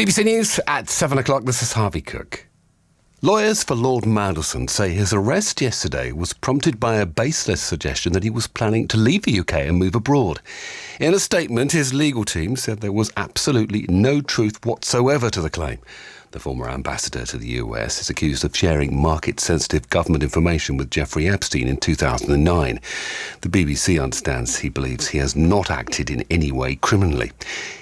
BBC News at 7 o'clock. This is Harvey Cook. Lawyers for Lord Mandelson say his arrest yesterday was prompted by a baseless suggestion that he was planning to leave the UK and move abroad. In a statement, his legal team said there was absolutely no truth whatsoever to the claim. The former ambassador to the US is accused of sharing market-sensitive government information with Jeffrey Epstein in 2009. The BBC understands he believes he has not acted in any way criminally.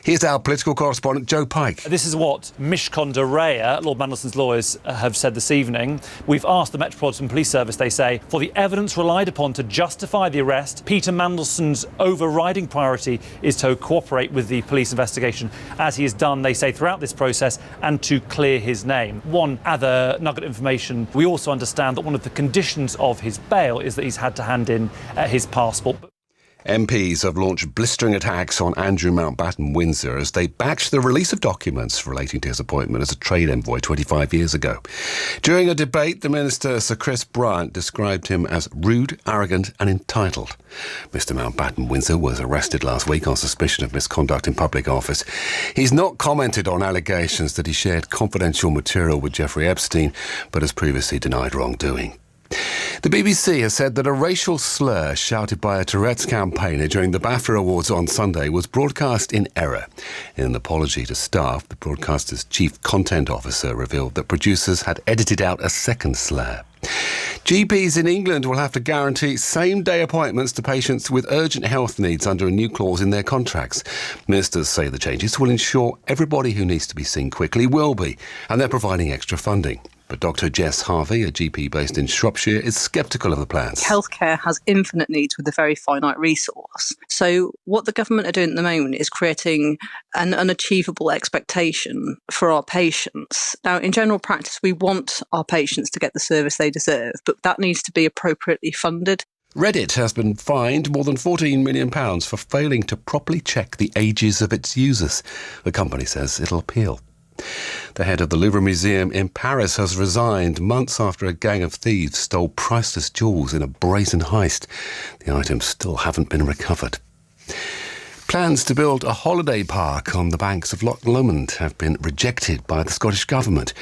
Here's our political correspondent, Joe Pike. This is what Mishcon Rea, Lord Mandelson's lawyers, have said this evening. We've asked the Metropolitan Police Service, they say, for the evidence relied upon to justify the arrest. Peter Mandelson's overriding priority is to cooperate with the police investigation, as he has done, they say, throughout this process, and to clear his name. One other nugget of information, we also understand that one of the conditions of his bail is that he's had to hand in his passport. MPs have launched blistering attacks on Andrew Mountbatten Windsor as they backed the release of documents relating to his appointment as a trade envoy 25 years ago. During a debate, the Minister, Sir Chris Bryant, described him as rude, arrogant and entitled. Mr Mountbatten Windsor was arrested last week on suspicion of misconduct in public office. He's not commented on allegations that he shared confidential material with Jeffrey Epstein, but has previously denied wrongdoing. The BBC has said that a racial slur shouted by a Tourette's campaigner during the BAFTA Awards on Sunday was broadcast in error. In an apology to staff, the broadcaster's chief content officer revealed that producers had edited out a second slur. GPs in England will have to guarantee same-day appointments to patients with urgent health needs under a new clause in their contracts. Ministers say the changes will ensure everybody who needs to be seen quickly will be, and they're providing extra funding. But Dr Jess Harvey, a GP based in Shropshire, is sceptical of the plans. Healthcare has infinite needs with a very finite resource. So what the government are doing at the moment is creating an unachievable expectation for our patients. Now, in general practice, we want our patients to get the service they deserve, but that needs to be appropriately funded. Reddit has been fined more than £14 million for failing to properly check the ages of its users. The company says it'll appeal. The head of the Louvre Museum in Paris has resigned months after a gang of thieves stole priceless jewels in a brazen heist. The items still haven't been recovered. Plans to build a holiday park on the banks of Loch Lomond have been rejected by the Scottish Government.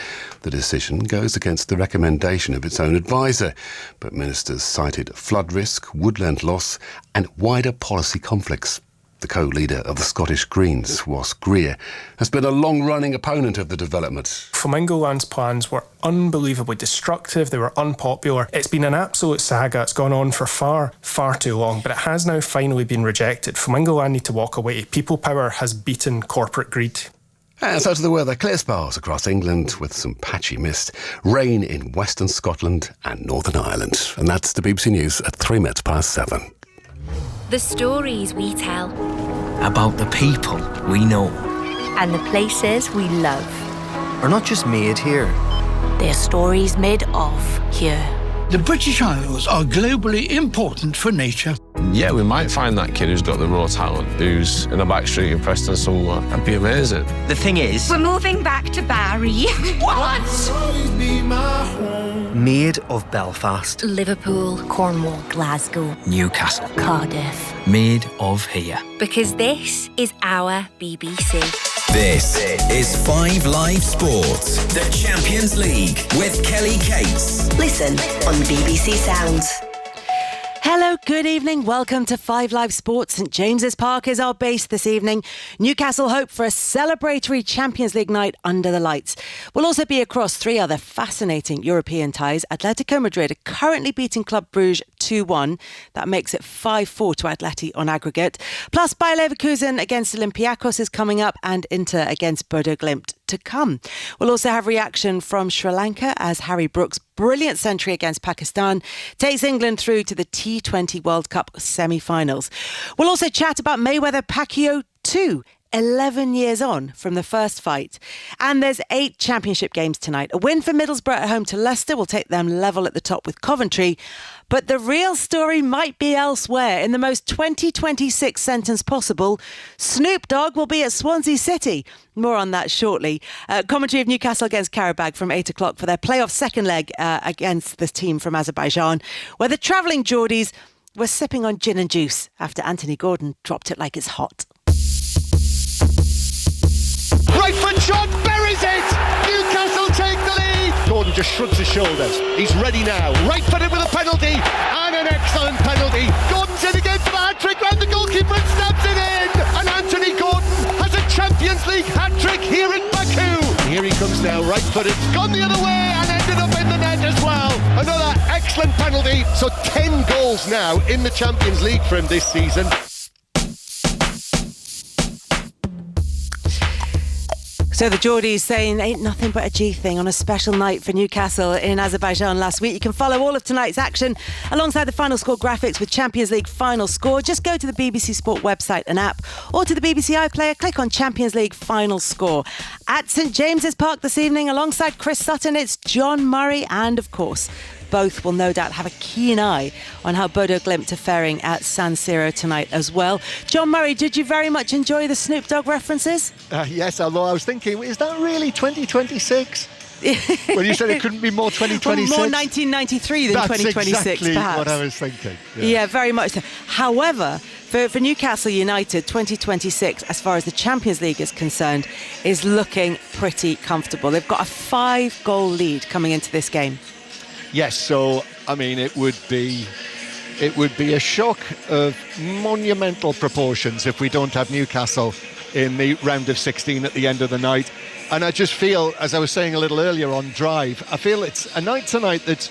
The decision goes against the recommendation of its own advisor, but ministers cited flood risk, woodland loss and wider policy conflicts. The co-leader of the Scottish Greens, Ross Greer, has been a long-running opponent of the development. Flamingo Land's plans were unbelievably destructive, they were unpopular. It's been an absolute saga, it's gone on for far, far too long, but it has now finally been rejected. Flamingo Land need to walk away. People power has beaten corporate greed. And so to the weather. Clear spells across England with some patchy mist. Rain in western Scotland and Northern Ireland. And that's the BBC News at 7:03. The stories we tell. About the people we know. And the places we love. Are not just made here. They're stories made of here. The British Isles are globally important for nature. Yeah, we might find that kid who's got the raw talent, who's in a back street in Preston somewhere. That'd be amazing. The thing is... We're moving back to Barry. What? Made of Belfast. Liverpool, Cornwall, Glasgow, Newcastle, Cardiff. Made of here. Because this is our BBC. This is 5 Live Sports, the Champions League with Kelly Cates. Listen on BBC Sounds. Hello, good evening. Welcome to 5 Live Sports. St James's Park is our base this evening. Newcastle hope for a celebratory Champions League night under the lights. We'll also be across 3 other fascinating European ties. Atletico Madrid are currently beating Club Brugge 2-1. That makes it 5-4 to Atleti on aggregate. Plus, Bayer Leverkusen against Olympiacos is coming up and Inter against Bodo Glimt to come. We'll also have reaction from Sri Lanka as Harry Brook's brilliant century against Pakistan takes England through to the T20 World Cup semi-finals. We'll also chat about Mayweather-Pacquiao 2, 11 years on from the first fight. And there's 8 championship games tonight. A win for Middlesbrough at home to Leicester will take them level at the top with Coventry. But the real story might be elsewhere. In the most 2026 sentence possible, Snoop Dogg will be at Swansea City. More on that shortly. Commentary of Newcastle against Qarabağ from 8 o'clock for their playoff second leg against this team from Azerbaijan, where the travelling Geordies were sipping on gin and juice after Anthony Gordon dropped it like it's hot. right foot shot, buries it! Newcastle take the lead! Gordon just shrugs his shoulders. He's ready now, right footed with a penalty, and an excellent penalty. Gordon's in again for the hat-trick, round the goalkeeper and stabs it in! And Anthony Gordon has a Champions League hat-trick here in Baku! Here he comes now, right footed, gone the other way and ended up in the net as well. Another excellent penalty, so 10 goals now in the Champions League for him this season. So the Geordies saying ain't nothing but a G thing on a special night for Newcastle in Azerbaijan last week. You can follow all of tonight's action alongside the final score graphics with Champions League final score. Just go to the BBC Sport website and app or to the BBC iPlayer, click on Champions League final score. At St James's Park this evening alongside Chris Sutton, it's John Murray and of course both will no doubt have a keen eye on how Bodo Glimt are faring at San Siro tonight as well. John Murray, did you very much enjoy the Snoop Dogg references? Yes, although I was thinking, is that really 2026? When you said it couldn't be more 2026? More 1993 than That's 2026, exactly perhaps. what I was thinking. Yeah, very much so. However, for Newcastle United, 2026, as far as the Champions League is concerned, is looking pretty comfortable. They've got a 5-goal lead coming into this game. Yes, so I mean it would be a shock of monumental proportions if we don't have Newcastle in the round of 16 at the end of the night. And I just feel, as I was saying a little earlier on Drive, I feel it's a night tonight that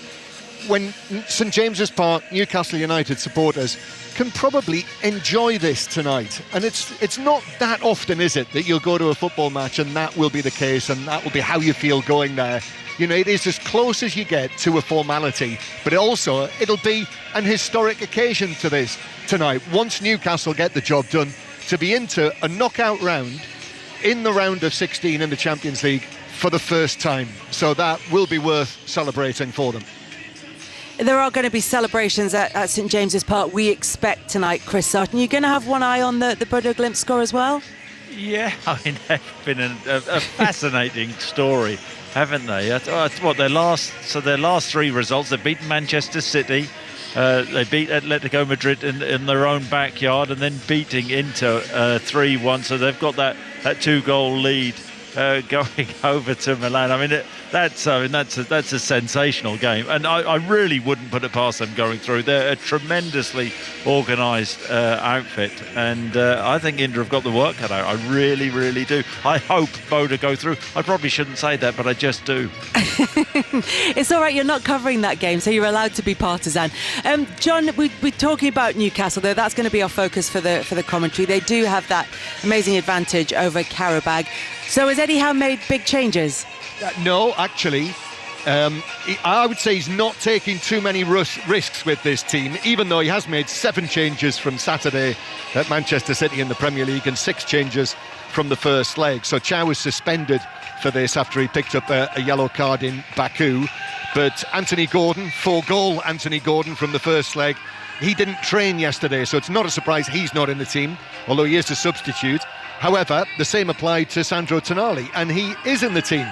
when St James's Park Newcastle United supporters can probably enjoy this tonight. And it's not that often, is it, that you'll go to a football match and that will be the case and that will be how you feel going there. You know, it is as close as you get to a formality, but it'll be an historic occasion to this tonight. Once Newcastle get the job done, to be into a knockout round in the round of 16 in the Champions League for the first time. So that will be worth celebrating for them. There are going to be celebrations at St James's Park, we expect tonight, Chris Sutton. You're going to have one eye on the Bodo Glimt score as well? Yeah, I mean, they've been a fascinating story, haven't they? What their last 3 results, they've beaten Manchester City, they beat Atletico Madrid in their own backyard, and then beating Inter 3-1. So they've got that 2-goal lead going over to Milan. I mean, that's a sensational game, and I really wouldn't put it past them going through. They're a tremendously organised outfit, and I think Inter have got the work cut out. I really, really do. I hope Bodo go through. I probably shouldn't say that, but I just do. It's all right, you're not covering that game, so you're allowed to be partisan. John, we're talking about Newcastle, though. That's going to be our focus for the commentary. They do have that amazing advantage over Qarabağ. So has Eddie Howe made big changes? No, actually. I would say he's not taking too many risks with this team, even though he has made 7 changes from Saturday at Manchester City in the Premier League and 6 changes from the first leg. So Chow was suspended for this after he picked up a yellow card in Baku. But Anthony Gordon, 4-goal Anthony Gordon from the first leg, he didn't train yesterday, so it's not a surprise he's not in the team, although he is a substitute. However, the same applied to Sandro Tonali, and he is in the team.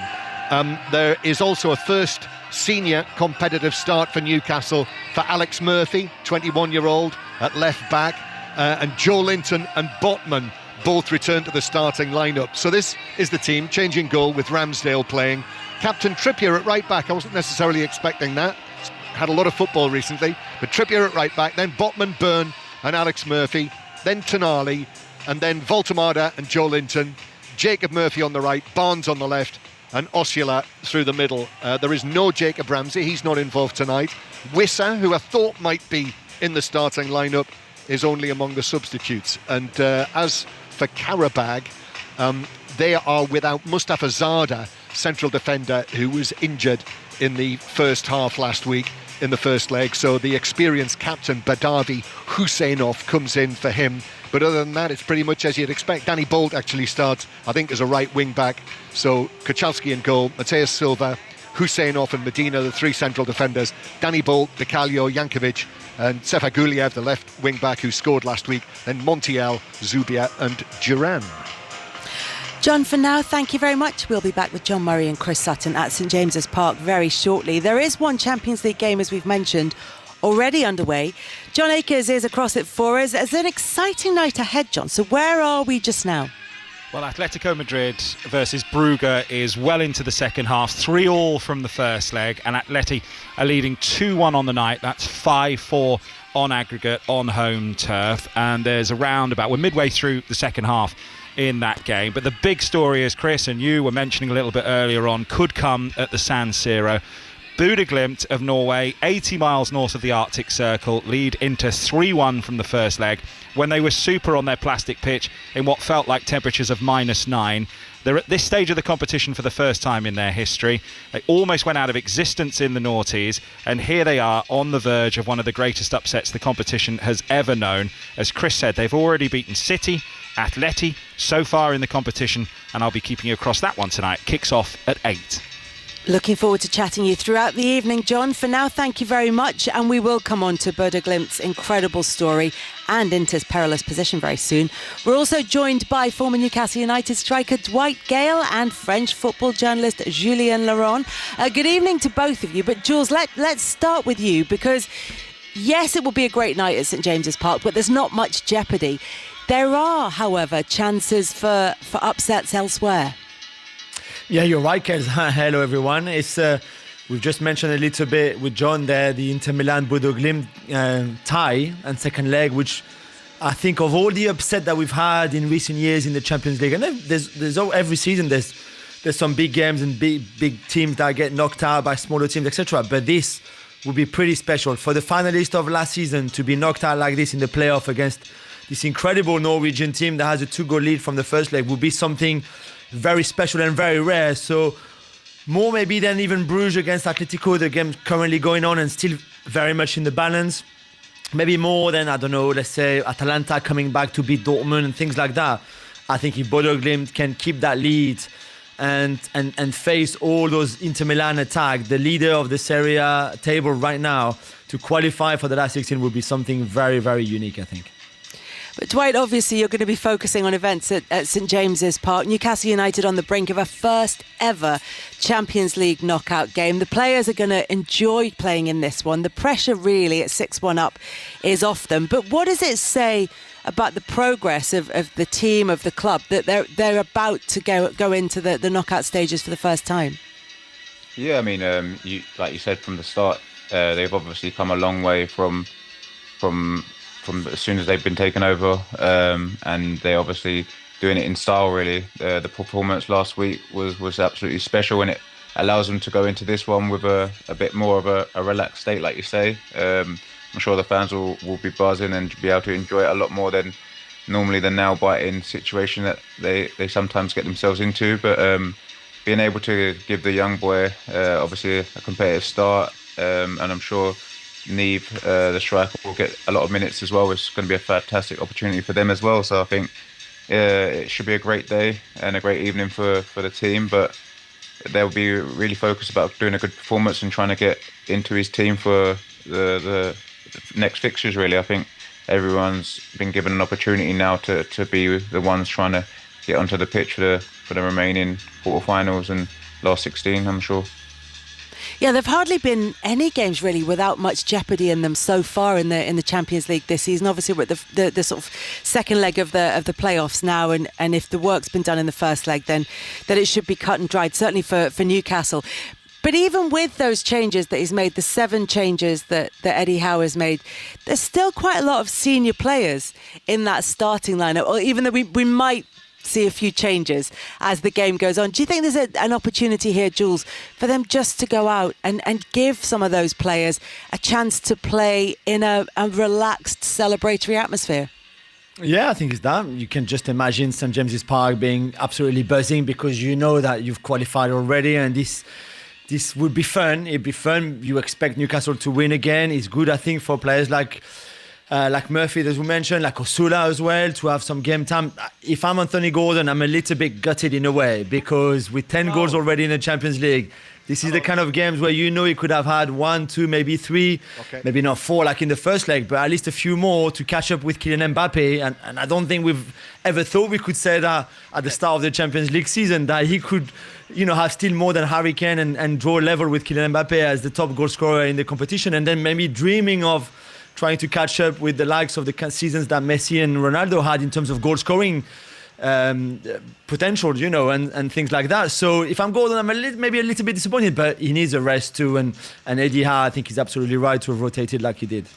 There is also a first senior competitive start for Newcastle for Alex Murphy, 21-year-old, at left back, and Joe Linton and Botman both return to the starting lineup. So this is the team, changing goal with Ramsdale playing. Captain Trippier at right back, I wasn't necessarily expecting that. Had a lot of football recently, but Trippier at right back, then Botman, Byrne and Alex Murphy, then Tonali, and then Voltemada and Joe Linton, Jacob Murphy on the right, Barnes on the left, and Osula through the middle. There is no Jacob Ramsey, he's not involved tonight. Wissa, who I thought might be in the starting lineup, is only among the substitutes. And as for Qarabağ, they are without Mustafa Zada, central defender, who was injured in the first half last week in the first leg. So the experienced captain Badavi Husseinov comes in for him. But other than that, it's pretty much as you'd expect. Danny Bolt actually starts, I think, as a right wing back. So Kuchalski in goal, Mateus Silva, Husseinov and Medina, the 3 central defenders. Danny Bolt, Bicalio, Jankovic and Sefaguliev, the left wing back who scored last week. Then Montiel, Zubia and Duran. John, for now, thank you very much. We'll be back with John Murray and Chris Sutton at St James's Park very shortly. There is one Champions League game, as we've mentioned, already underway. John Akers is across it for us. It's an exciting night ahead, John. So where are we just now? Well, Atletico Madrid versus Brugge is well into the second half. 3-3 from the first leg, and Atleti are leading 2-1 on the night. That's 5-4 on aggregate on home turf. And there's we're midway through the second half in that game. But the big story, as Chris and you were mentioning a little bit earlier on, could come at the San Siro. Bodø/Glimt of Norway, 80 miles north of the Arctic Circle, lead into 3-1 from the first leg when they were super on their plastic pitch in what felt like temperatures of -9. They're at this stage of the competition for the first time in their history. They almost went out of existence in the noughties, and here they are on the verge of one of the greatest upsets the competition has ever known. As Chris said, they've already beaten City, Atleti so far in the competition, and I'll be keeping you across that one tonight. Kicks off at 8. Looking forward to chatting you throughout the evening, John. For now, thank you very much, and we will come on to Bodø/Glimt's incredible story and Inter's perilous position very soon. We're also joined by former Newcastle United striker Dwight Gale and French football journalist Julien Laurent. Good evening to both of you, but Jules, let's start with you, because yes, it will be a great night at St James's Park, but there's not much jeopardy. There are, however, chances for upsets elsewhere. Yeah, you're right, Kels. Hello, everyone. We've just mentioned a little bit with John there, the Inter Milan Bodø/Glimt tie and second leg, which I think of all the upset that we've had in recent years in the Champions League, and there's every season there's some big games and big teams that get knocked out by smaller teams, etc. But this would be pretty special for the finalists of last season to be knocked out like this in the playoff against this incredible Norwegian team that has a 2-goal lead from the first leg. Would be something very special and very rare. So more maybe than even Bruges against Atletico, the game currently going on and still very much in the balance. Maybe more than, I don't know, let's say Atalanta coming back to beat Dortmund and things like that. I think if Bodø/Glimt can keep that lead and face all those Inter Milan attacks, the leader of the Serie A table right now, to qualify for the last 16 would be something very, very unique, I think. But Dwight, obviously you're going to be focusing on events at St James's Park. Newcastle United on the brink of a first ever Champions League knockout game. The players are going to enjoy playing in this one. The pressure really at 6-1 up is off them. But what does it say about the progress of the team, of the club, that they're about to go into the knockout stages for the first time? Yeah, I mean, like you said from the start, they've obviously come a long way from as soon as they've been taken over, and they're obviously doing it in style, really. The performance last week was absolutely special, and it allows them to go into this one with a bit more of a relaxed state, like you say. I'm sure the fans will be buzzing and be able to enjoy it a lot more than normally the nail-biting situation that they sometimes get themselves into. But being able to give the young boy obviously a competitive start, and I'm sure Neve, the striker, will get a lot of minutes as well. It's going to be a fantastic opportunity for them as well. So I think it should be a great day and a great evening for the team. But they'll be really focused about doing a good performance and trying to get into his team for the next fixtures, really. I think everyone's been given an opportunity now to be the ones trying to get onto the pitch for the remaining quarterfinals and last 16, I'm sure. Yeah, there've hardly been any games really without much jeopardy in them so far in the Champions League this season. Obviously, we're at the sort of second leg of the playoffs now, and if the work's been done in the first leg, then it should be cut and dried. Certainly for Newcastle. But even with those changes that he's made, the 7 changes that Eddie Howe has made, there's still quite a lot of senior players in that starting lineup. Or even though we might see a few changes as the game goes on. Do you think there's an opportunity here, Jules, for them just to go out and give some of those players a chance to play in a relaxed, celebratory atmosphere? Yeah, I think it's that. You can just imagine St James's Park being absolutely buzzing because you know that you've qualified already, and this would be fun. It'd be fun. You expect Newcastle to win again. It's good, I think, for players like Murphy, as we mentioned, like Osula as well, to have some game time. If I'm Anthony Gordon, I'm a little bit gutted in a way, because with 10 goals already in the Champions League, this is the kind of games where you know he could have had 1, 2, maybe 3, maybe not 4 like in the first leg, but at least a few more to catch up with Kylian Mbappe. And I don't think we've ever thought we could say that at the start of the Champions League season, that he could, have still more than Harry Kane and draw level with Kylian Mbappe as the top goal scorer in the competition, and then maybe dreaming of trying to catch up with the likes of the seasons that Messi and Ronaldo had in terms of goal scoring potential, and things like that. So if I'm Gordon, I'm maybe a little bit disappointed, but he needs a rest too. And Eddie Howe, I think he's absolutely right to have rotated like he did.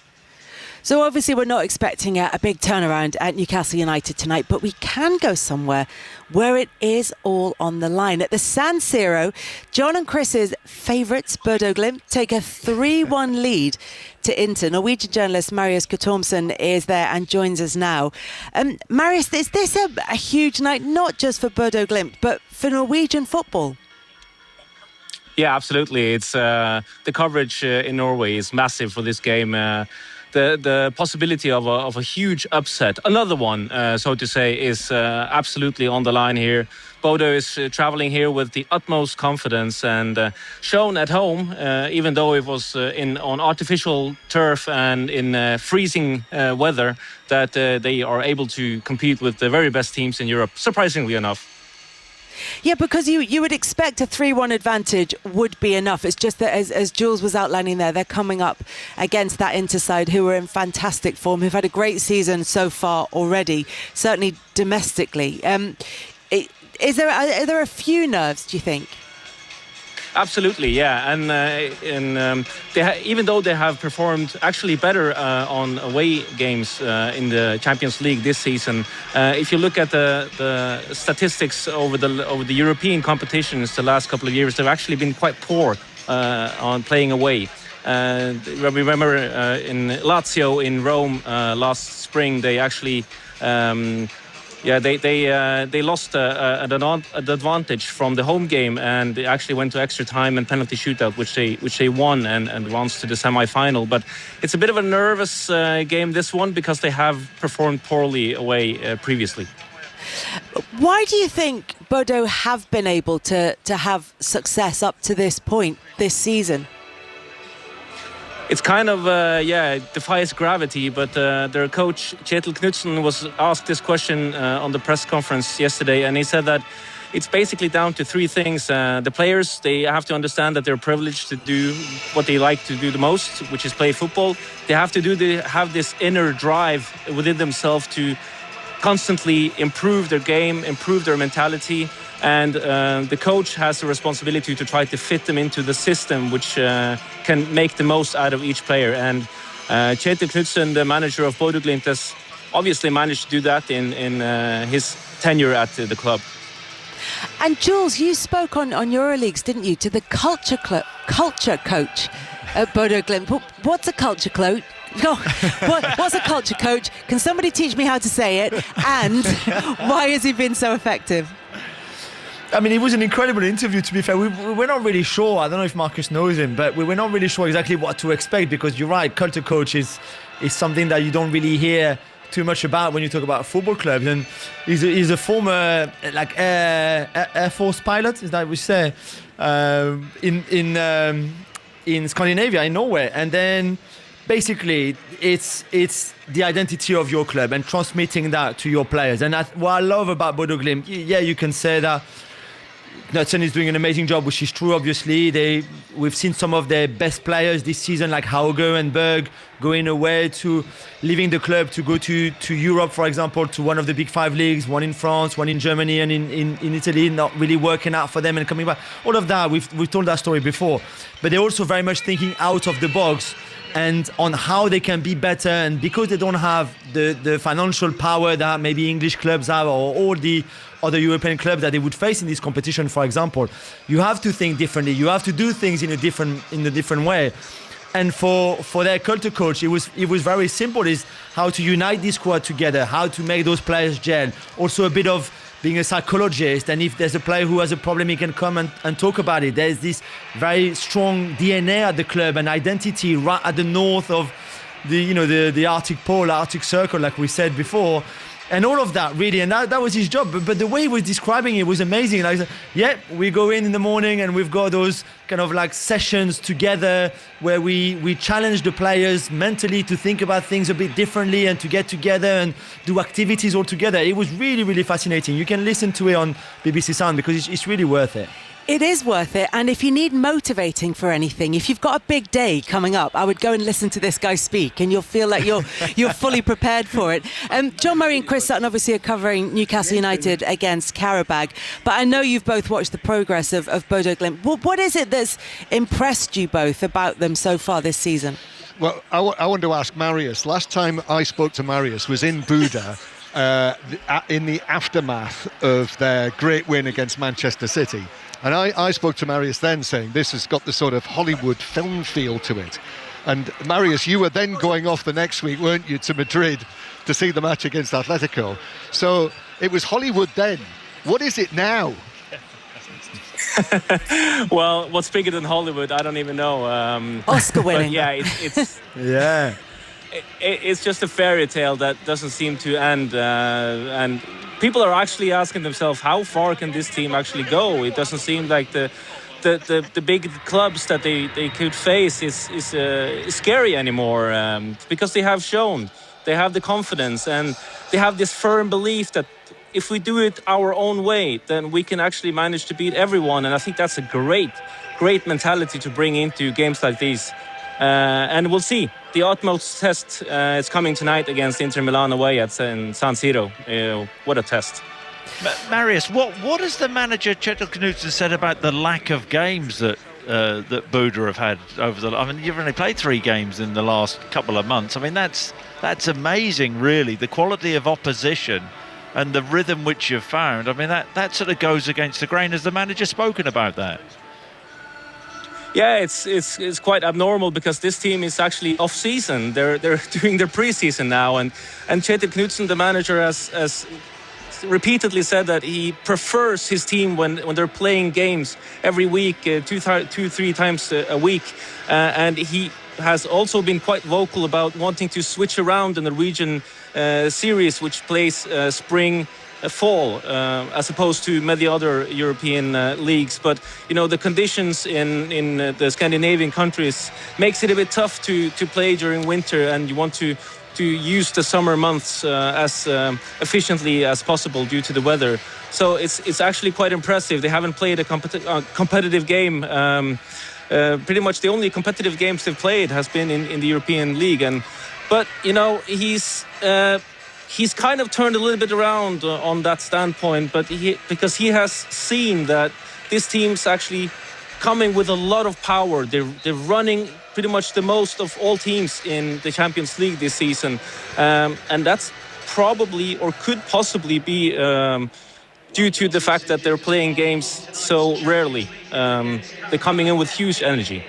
So obviously we're not expecting a big turnaround at Newcastle United tonight, but we can go somewhere where it is all on the line. At the San Siro, John and Chris's favourites, Bodo Glimt, take a 3-1 lead to Inter. Norwegian journalist Marius Guttormsen is there and joins us now. Marius, is this a huge night, not just for Bodo Glimt, but for Norwegian football? Yeah, absolutely. It's the coverage in Norway is massive for this game. The possibility of a huge upset, another one, so to say, is absolutely on the line here. Bodo is traveling here with the utmost confidence and shown at home, even though it was on artificial turf and in freezing weather, that they are able to compete with the very best teams in Europe, surprisingly enough. Yeah, because you would expect a 3-1 advantage would be enough. It's just that, as Jules was outlining there, they're coming up against that Inter side who are in fantastic form, who've had a great season so far already, certainly domestically. Are there a few nerves, do you think? Absolutely, yeah, and even though they have performed actually better on away games in the Champions League this season, if you look at the statistics over the European competitions the last couple of years, they've actually been quite poor on playing away. Remember in Lazio in Rome last spring, they actually. They lost an advantage from the home game, and they actually went to extra time and penalty shootout, which they won and advanced to the semi-final. But it's a bit of a nervous game, this one, because they have performed poorly away previously. Why do you think Bodo have been able to have success up to this point this season? It's kind of, defies gravity, but their coach, Kjetil Knutsen, was asked this question on the press conference yesterday, and he said that it's basically down to three things. The players, they have to understand that they're privileged to do what they like to do the most, which is play football. They have to have this inner drive within themselves to constantly improve their game, improve their mentality. And the coach has the responsibility to try to fit them into the system, which can make the most out of each player. And Kjetil Knutsen, the manager of Bodo Glimt, has obviously managed to do that in his tenure at the club. And Jules, you spoke on Euroleagues, didn't you, to the culture coach at Bodo Glimt. What's a culture coach? What's a culture coach? Can somebody teach me how to say it? And why has he been so effective? I mean, it was an incredible interview, to be fair. We're not really sure. I don't know if Marcus knows him, but we were not really sure exactly what to expect, because you're right, culture coach is something that you don't really hear too much about when you talk about football clubs. And he's a former Air Force pilot, is that what we say, in Scandinavia, in Norway. And then basically it's the identity of your club and transmitting that to your players. And what I love about Bodo Glimt, yeah, you can say that Knutsen is doing an amazing job, which is true, obviously. We've seen some of their best players this season, like Hauge and Berg, going away to leaving the club to go to Europe, for example, to one of the big 5 leagues, one in France, one in Germany and in Italy, not really working out for them and coming back. All of that, we've told that story before. But they're also very much thinking out of the box and on how they can be better. And because they don't have the financial power that maybe English clubs have, or all the other European clubs that they would face in this competition, for example, you have to think differently. You have to do things in a different way. And for their culture coach, it was very simple: is how to unite this squad together, how to make those players gel. Also a bit of being a psychologist, and if there's a player who has a problem, he can come and talk about it. There's this very strong DNA at the club and identity right at the north of the Arctic Pole, Arctic Circle, like we said before. And all of that, really, and that was his job. But the way he was describing it was amazing. Like, yeah, we go in the morning and we've got those kind of like sessions together where we challenge the players mentally to think about things a bit differently and to get together and do activities all together. It was really, really fascinating. You can listen to it on BBC Sound because it's really worth it. It is worth it, and if you need motivating for anything, if you've got a big day coming up, I would go and listen to this guy speak, and you'll feel like you're fully prepared for it. John Murray and Chris Sutton obviously are covering Newcastle United against Qarabağ, but I know you've both watched the progress of Bodo Glimt. What is it that's impressed you both about them so far this season? Well, I want to ask Marius. Last time I spoke to Marius was in Buda in the aftermath of their great win against Manchester City. And I spoke to Marius then saying this has got the sort of Hollywood film feel to it. And Marius, you were then going off the next week, weren't you, to Madrid to see the match against Atletico. So it was Hollywood then. What is it now? Well, what's bigger than Hollywood? I don't even know. Oscar winning. Yeah, it's yeah. It's just a fairy tale that doesn't seem to end, and people are actually asking themselves, how far can this team actually go? It doesn't seem like the big clubs that they could face is scary anymore, because they have shown, they have the confidence, and they have this firm belief that if we do it our own way, then we can actually manage to beat everyone. And I think that's a great mentality to bring into games like these. And we'll see. The utmost test is coming tonight against Inter Milan away in San Siro. What a test. Marius, what has the manager Kjetil Knutsen said about the lack of games that Buda have had over the? I mean, you've only played 3 games in the last couple of months. I mean, that's amazing, really. The quality of opposition and the rhythm which you've found. I mean, that sort of goes against the grain. Has the manager spoken about that? Yeah, it's quite abnormal because this team is actually off season. They're doing their preseason now, and Kjetil Knutsen, the manager, has repeatedly said that he prefers his team when they're playing games every week, 2-3 times a week, and he has also been quite vocal about wanting to switch around the Norwegian series, which plays spring. Fall, as opposed to many other European leagues, but the conditions in the Scandinavian countries makes it a bit tough to play during winter, and you want to use the summer months as efficiently as possible due to the weather. So it's actually quite impressive. They haven't played a competitive game. Pretty much the only competitive games they've played has been in the European League, but he's kind of turned a little bit around on that standpoint, but because he has seen that this team's actually coming with a lot of power. They're running pretty much the most of all teams in the Champions League this season, and that's probably or could possibly be due to the fact that they're playing games so rarely. They're coming in with huge energy.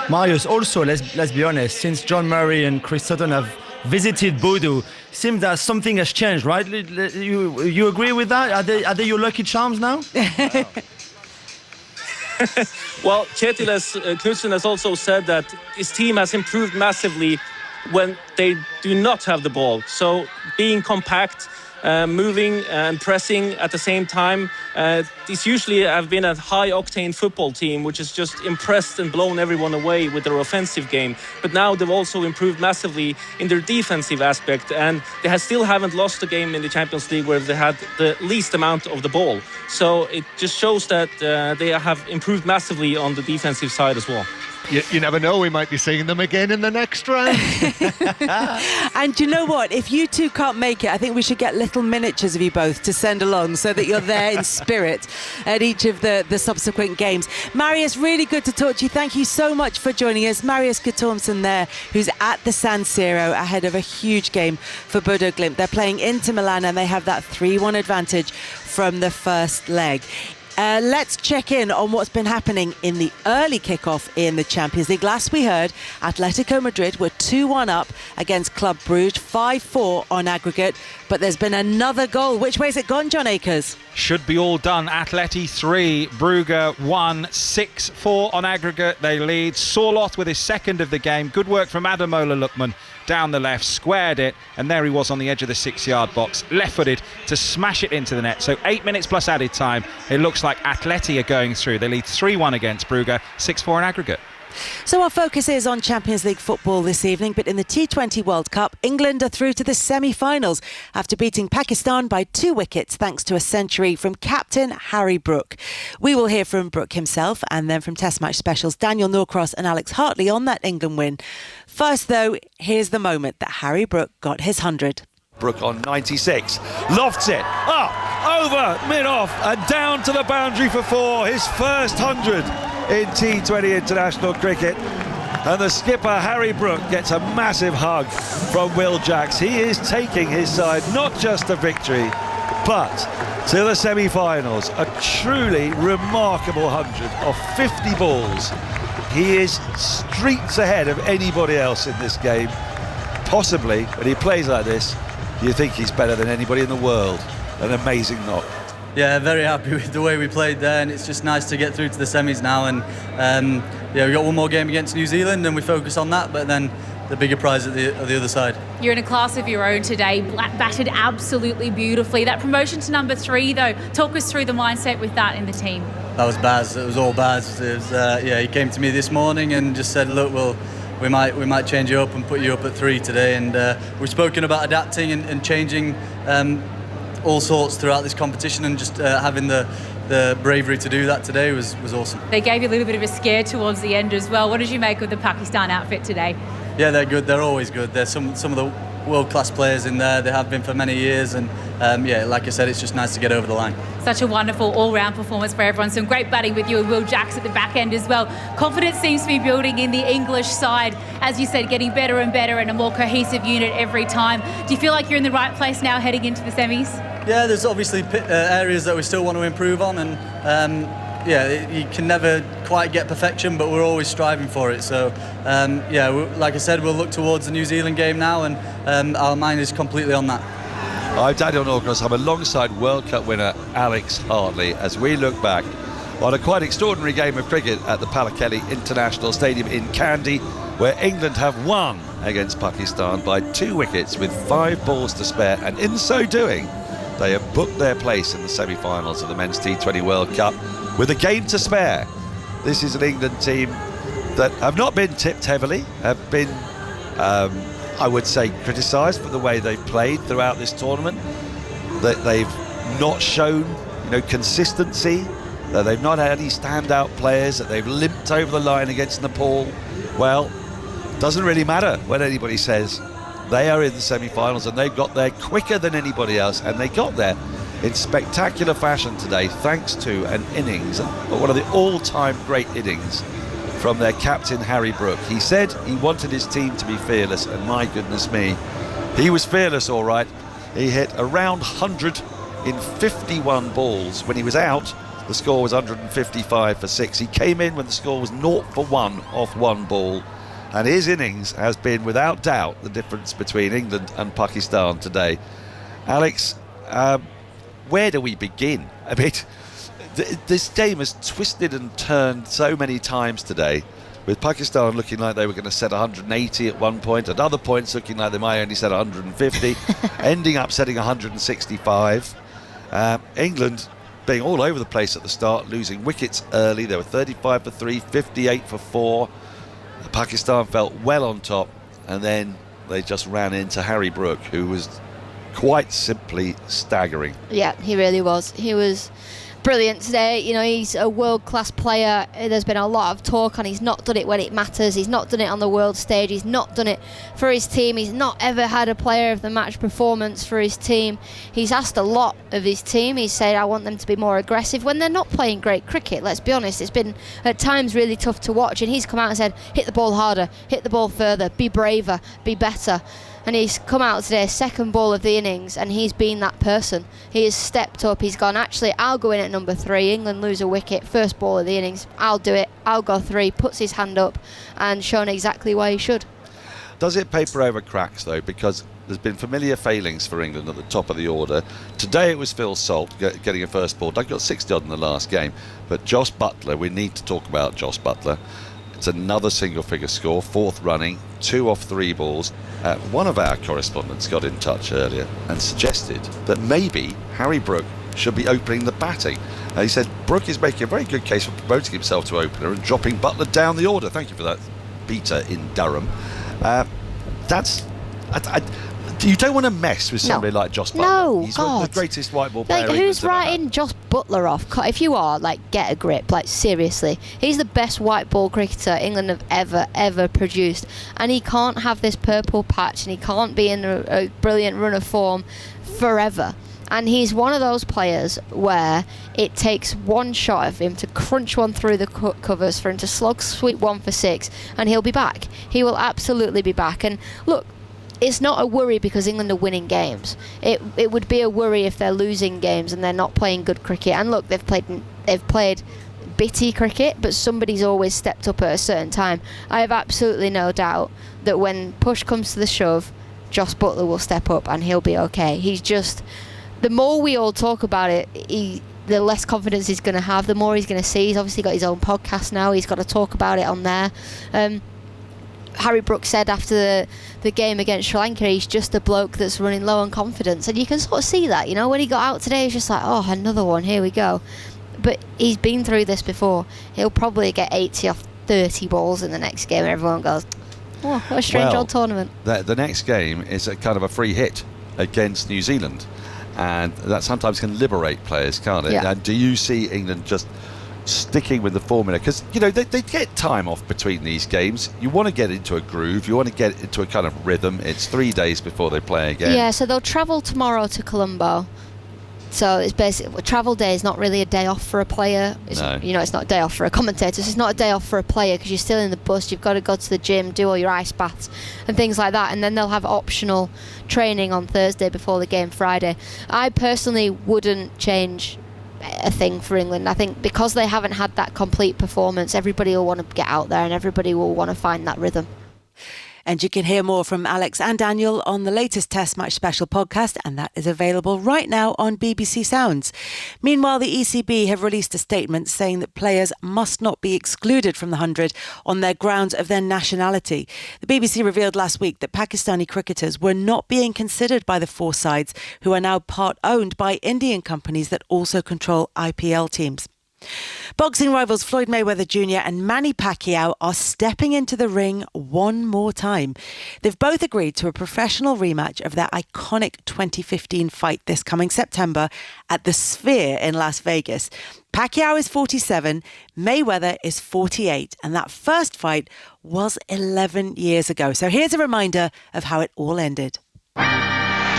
Marius, also, let's be honest, since John Murray and Chris Sutton have visited Bodo, seems that something has changed, right? You agree with that? Are they your lucky charms now? Well, Kjetil Knutsen has also said that his team has improved massively when they do not have the ball. So being compact, moving and pressing at the same time. These usually have been a high-octane football team, which has just impressed and blown everyone away with their offensive game. But now they've also improved massively in their defensive aspect, and they still haven't lost a game in the Champions League where they had the least amount of the ball. So it just shows that they have improved massively on the defensive side as well. You never know, we might be seeing them again in the next round. And you know what? If you two can't make it, I think we should get little miniatures of you both to send along so that you're there in spirit at each of the subsequent games. Marius, really good to talk to you. Thank you so much for joining us. Marius Guttormsson there, who's at the San Siro ahead of a huge game for Bodo Glimt. They're playing Inter Milan and they have that 3-1 advantage from the first leg. Let's check in on what's been happening in the early kickoff in the Champions League. Last we heard, Atletico Madrid were 2-1 up against Club Brugge, 5-4 on aggregate. But there's been another goal. Which way's it gone, John Akers? Should be all done. Atleti 3, Brugge 1, 6-4 on aggregate. They lead. Sorloth with his second of the game. Good work from Ademola Lookman down the left, squared it, and there he was on the edge of the 6-yard box, left-footed to smash it into the net. So 8 minutes plus added time. It looks like Atleti are going through. They lead 3-1 against Brugge, 6-4 in aggregate. So our focus is on Champions League football this evening, but in the T20 World Cup, England are through to the semi-finals after beating Pakistan by 2 wickets thanks to a century from captain Harry Brook. We will hear from Brook himself and then from Test Match specials Daniel Norcross and Alex Hartley on that England win. First though, here's the moment that Harry Brook got his 100. Brook on 96, lofts it, up, over, mid-off and down to the boundary for 4, his first 100 in T20 international cricket. And the skipper Harry Brook gets a massive hug from Will Jacks. He is taking his side not just to victory but to the semi-finals. A truly remarkable 100 off 50 balls. He is streets ahead of anybody else in this game. Possibly, when he plays like this, you think he's better than anybody in the world. An amazing knock. Yeah, very happy with the way we played there, and it's just nice to get through to the semis now. And yeah, we got one more game against New Zealand, and we focus on that. But then the bigger prize at the other side. You're in a class of your own today, batted absolutely beautifully. That promotion to number 3, though, talk us through the mindset with that in the team. That was Baz. It was all Baz. It was, yeah, he came to me this morning and just said, look, we might change you up and put you up at 3 today. And we've spoken about adapting and changing all sorts throughout this competition, and just having the bravery to do that today was awesome. They gave you a little bit of a scare towards the end as well. What did you make of the Pakistan outfit today? Yeah, they're good. They're always good. There's some of the world-class players in there. They have been for many years, and yeah, like I said, it's just nice to get over the line. Such a wonderful all-round performance for everyone. Some great batting with you and Will Jacks at the back end as well. Confidence seems to be building in the English side, as you said, getting better and better and a more cohesive unit every time. Do you feel like you're in the right place now heading into the semis? Yeah, there's obviously areas that we still want to improve on, and yeah, you can never quite get perfection, but we're always striving for it. So yeah, like I said, we'll look towards the New Zealand game now, and our mind is completely on that. I'm Daniel Norcross. I'm alongside World Cup winner Alex Hartley as we look back on a quite extraordinary game of cricket at the Palakelly International Stadium in Kandy, where England have won against Pakistan by 2 wickets with 5 balls to spare, and in so doing they have booked their place in the semi-finals of the Men's T20 World Cup with a game to spare. This is an England team that have not been tipped heavily, have been, I would say, criticised for the way they've played throughout this tournament, that they've not shown, consistency, that they've not had any standout players, that they've limped over the line against Nepal. Well, doesn't really matter what anybody says. They are in the semi-finals, and they've got there quicker than anybody else, and they got there in spectacular fashion today thanks to an innings, one of the all-time great innings from their captain Harry Brook. He said he wanted his team to be fearless, and my goodness me, he was fearless all right. He hit around 100 in 51 balls. When he was out, the score was 155 for 6. He came in when the score was 0 for 1 off 1 ball. And his innings has been, without doubt, the difference between England and Pakistan today. Alex, where do we begin? I mean, this game has twisted and turned so many times today, with Pakistan looking like they were going to set 180 at one point, at other points looking like they might only set 150, ending up setting 165. England being all over the place at the start, losing wickets early. They were 35 for 3, 58 for 4. Pakistan felt well on top, and then they just ran into Harry Brook, who was quite simply staggering. Yeah, he really was. He was brilliant today. He's a world-class player. There's been a lot of talk on he's not done it when it matters. He's not done it on the world stage. He's not done it for his team. He's not ever had a player of the match performance for his team. He's asked a lot of his team. He said, I want them to be more aggressive when they're not playing great cricket. Let's be honest, it's been at times really tough to watch, and he's come out and said, hit the ball harder, hit the ball further, be braver, be better. And he's come out today, second ball of the innings, and he's been that person. He has stepped up. He's gone, actually, I'll go in at number 3. England lose a wicket, first ball of the innings. I'll do it. I'll go 3. Puts his hand up and shown exactly why he should. Does it paper over cracks, though? Because there's been familiar failings for England at the top of the order. Today it was Phil Salt getting a first ball. Doug got 60 odd in the last game. But Josh Buttler, we need to talk about Josh Buttler. It's another single-figure score, 4th running, 2 off 3 balls. One of our correspondents got in touch earlier and suggested that maybe Harry Brook should be opening the batting. He said Brook is making a very good case for promoting himself to opener and dropping Butler down the order. Thank you for that, Peter in Durham. You don't want to mess with somebody like Joss Butler. No, He's God. the greatest white ball player. Like, who's writing Joss Butler off? If you are, get a grip. Seriously. He's the best white ball cricketer England have ever produced. And he can't have this purple patch and he can't be in a brilliant run of form forever. And he's one of those players where it takes one shot of him to crunch one through the covers, for him to sweep one for 6, and he'll be back. He will absolutely be back. And look, it's not a worry because England are winning games. It would be a worry if they're losing games and they're not playing good cricket. And look, they've played bitty cricket, but somebody's always stepped up at a certain time. I have absolutely no doubt that when push comes to the shove, Joss Butler will step up and he'll be okay. He's just, the more we all talk about it, the less confidence he's going to have, the more he's going to see. He's obviously got his own podcast now. He's got to talk about it on there. Harry Brooks said after the game against Sri Lanka, he's just a bloke that's running low on confidence, and you can sort of see that. When he got out today, he's just like, oh, another one, here we go. But he's been through this before. He'll probably get 80 off 30 balls in the next game, and everyone goes, oh, what a strange old tournament. The next game is a kind of a free hit against New Zealand, and that sometimes can liberate players, can't it? Yeah. And do you see England just sticking with the formula? Because they get time off between these games. You want to get into a groove, you want to get into a kind of rhythm. It's 3 days before they play again. Yeah, so they'll travel tomorrow to Colombo. So it's basically a travel day is not really a day off for a player. It's not a day off for a commentator. So it's not a day off for a player because you're still in the bus. You've got to go to the gym, do all your ice baths and things like that, and then they'll have optional training on Thursday before the game Friday. I personally wouldn't change a thing for England. I think because they haven't had that complete performance, everybody will want to get out there and everybody will want to find that rhythm. And you can hear more from Alex and Daniel on the latest Test Match Special podcast, and that is available right now on BBC Sounds. Meanwhile, the ECB have released a statement saying that players must not be excluded from the 100 on their grounds of their nationality. The BBC revealed last week that Pakistani cricketers were not being considered by the 4 sides, who are now part-owned by Indian companies that also control IPL teams. Boxing rivals Floyd Mayweather Jr. and Manny Pacquiao are stepping into the ring one more time. They've both agreed to a professional rematch of their iconic 2015 fight this coming September at the Sphere in Las Vegas. Pacquiao is 47, Mayweather is 48, and that first fight was 11 years ago. So here's a reminder of how it all ended.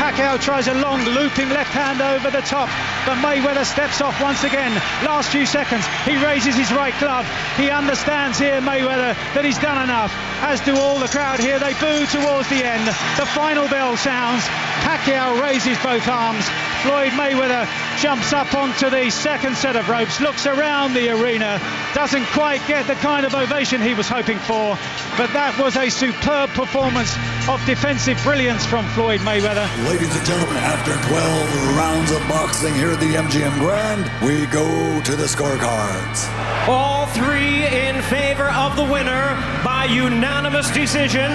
Pacquiao tries a long looping left hand over the top, but Mayweather steps off once again. Last few seconds, he raises his right glove. He understands here, Mayweather, that he's done enough, as do all the crowd here. They boo towards the end. The final bell sounds. Pacquiao raises both arms. Floyd Mayweather jumps up onto the second set of ropes, looks around the arena, doesn't quite get the kind of ovation he was hoping for, but that was a superb performance of defensive brilliance from Floyd Mayweather. Ladies and gentlemen, after 12 rounds of boxing here at the MGM Grand, we go to the scorecards. All 3 in favor of the winner by unanimous decision.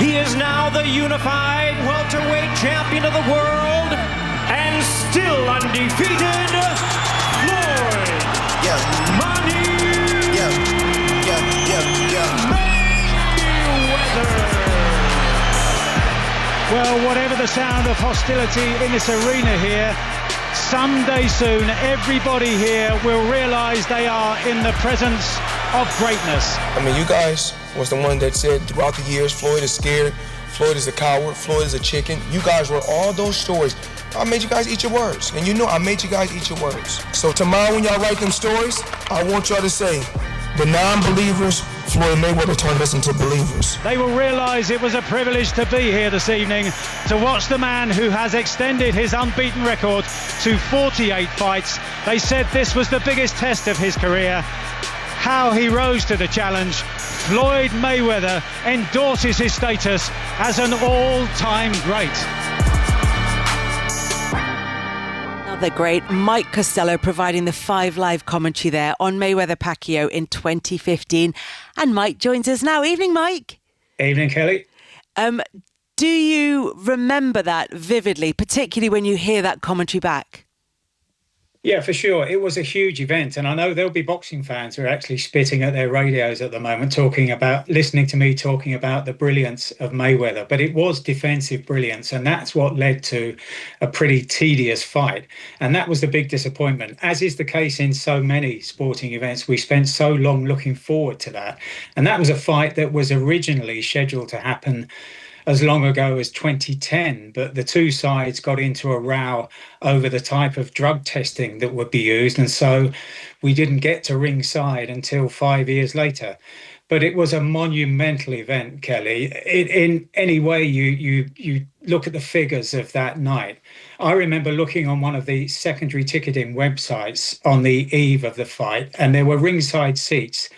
He is now the unified welterweight champion of the world and still undefeated, Floyd Money Mayweather. Well, whatever the sound of hostility in this arena here, someday soon everybody here will realise they are in the presence of greatness. I mean, you guys was the one that said throughout the years, Floyd is scared, Floyd is a coward, Floyd is a chicken. You guys were all those stories. I made you guys eat your words, and I made you guys eat your words. So tomorrow when y'all write them stories, I want y'all to say, the non-believers, Floyd Mayweather turned us into believers. They will realise it was a privilege to be here this evening to watch the man who has extended his unbeaten record to 48 fights. They said this was the biggest test of his career. How he rose to the challenge. Floyd Mayweather endorses his status as an all-time great. The great Mike Costello providing the 5 Live commentary there on Mayweather Pacquiao in 2015. And Mike joins us now. Evening, Mike. Evening, Kelly. Do you remember that vividly, particularly when you hear that commentary back? Yeah, for sure. It was a huge event. And I know there'll be boxing fans who are actually spitting at their radios at the moment, listening to me talking about the brilliance of Mayweather. But it was defensive brilliance. And that's what led to a pretty tedious fight. And that was the big disappointment, as is the case in so many sporting events. We spent so long looking forward to that. And that was a fight that was originally scheduled to happen as long ago as 2010, but the two sides got into a row over the type of drug testing that would be used, and so we didn't get to ringside until 5 years later. But it was a monumental event, Kelly. In any way you look at the figures of that night, I remember looking on one of the secondary ticketing websites on the eve of the fight, and there were ringside seats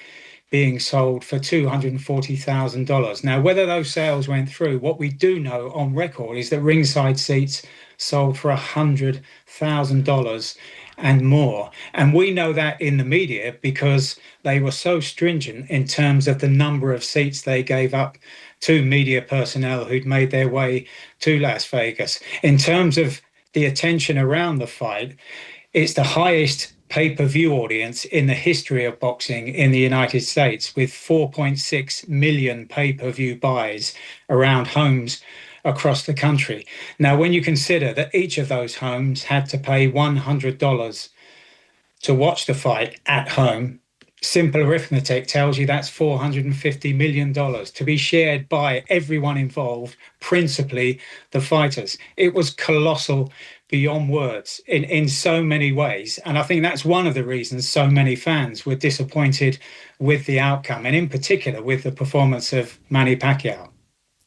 being sold for $240,000. Now, whether those sales went through, what we do know on record is that ringside seats sold for $100,000 and more. And we know that in the media because they were so stringent in terms of the number of seats they gave up to media personnel who'd made their way to Las Vegas. In terms of the attention around the fight, it's the highest pay-per-view audience in the history of boxing in the United States, with 4.6 million pay-per-view buys around homes across the country. Now, when you consider that each of those homes had to pay $100 to watch the fight at home, simple arithmetic tells you that's $450 million to be shared by everyone involved, principally the fighters. It was colossal beyond words in so many ways. And I think that's one of the reasons so many fans were disappointed with the outcome, and in particular with the performance of Manny Pacquiao.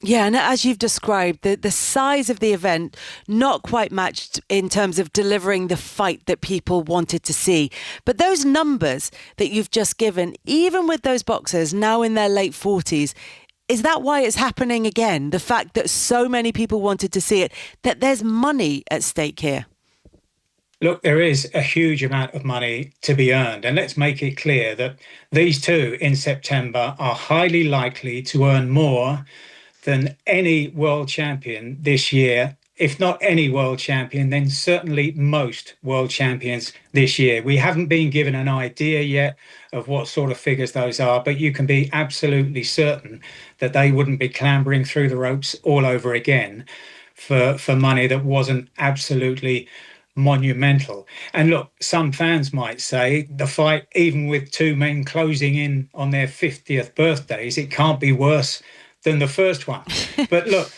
Yeah, and as you've described, the size of the event not quite matched in terms of delivering the fight that people wanted to see. But those numbers that you've just given, even with those boxers now in their late 40s, is that why it's happening again? The fact that so many people wanted to see it, that there's money at stake here? Look, there is a huge amount of money to be earned. And let's make it clear that these two in September are highly likely to earn more than any world champion this year. If not any world champion, then certainly most world champions this year. We haven't been given an idea yet of what sort of figures those are, but you can be absolutely certain that they wouldn't be clambering through the ropes all over again for money that wasn't absolutely monumental. And look, some fans might say the fight, even with two men closing in on their 50th birthdays, it can't be worse than the first one. But look,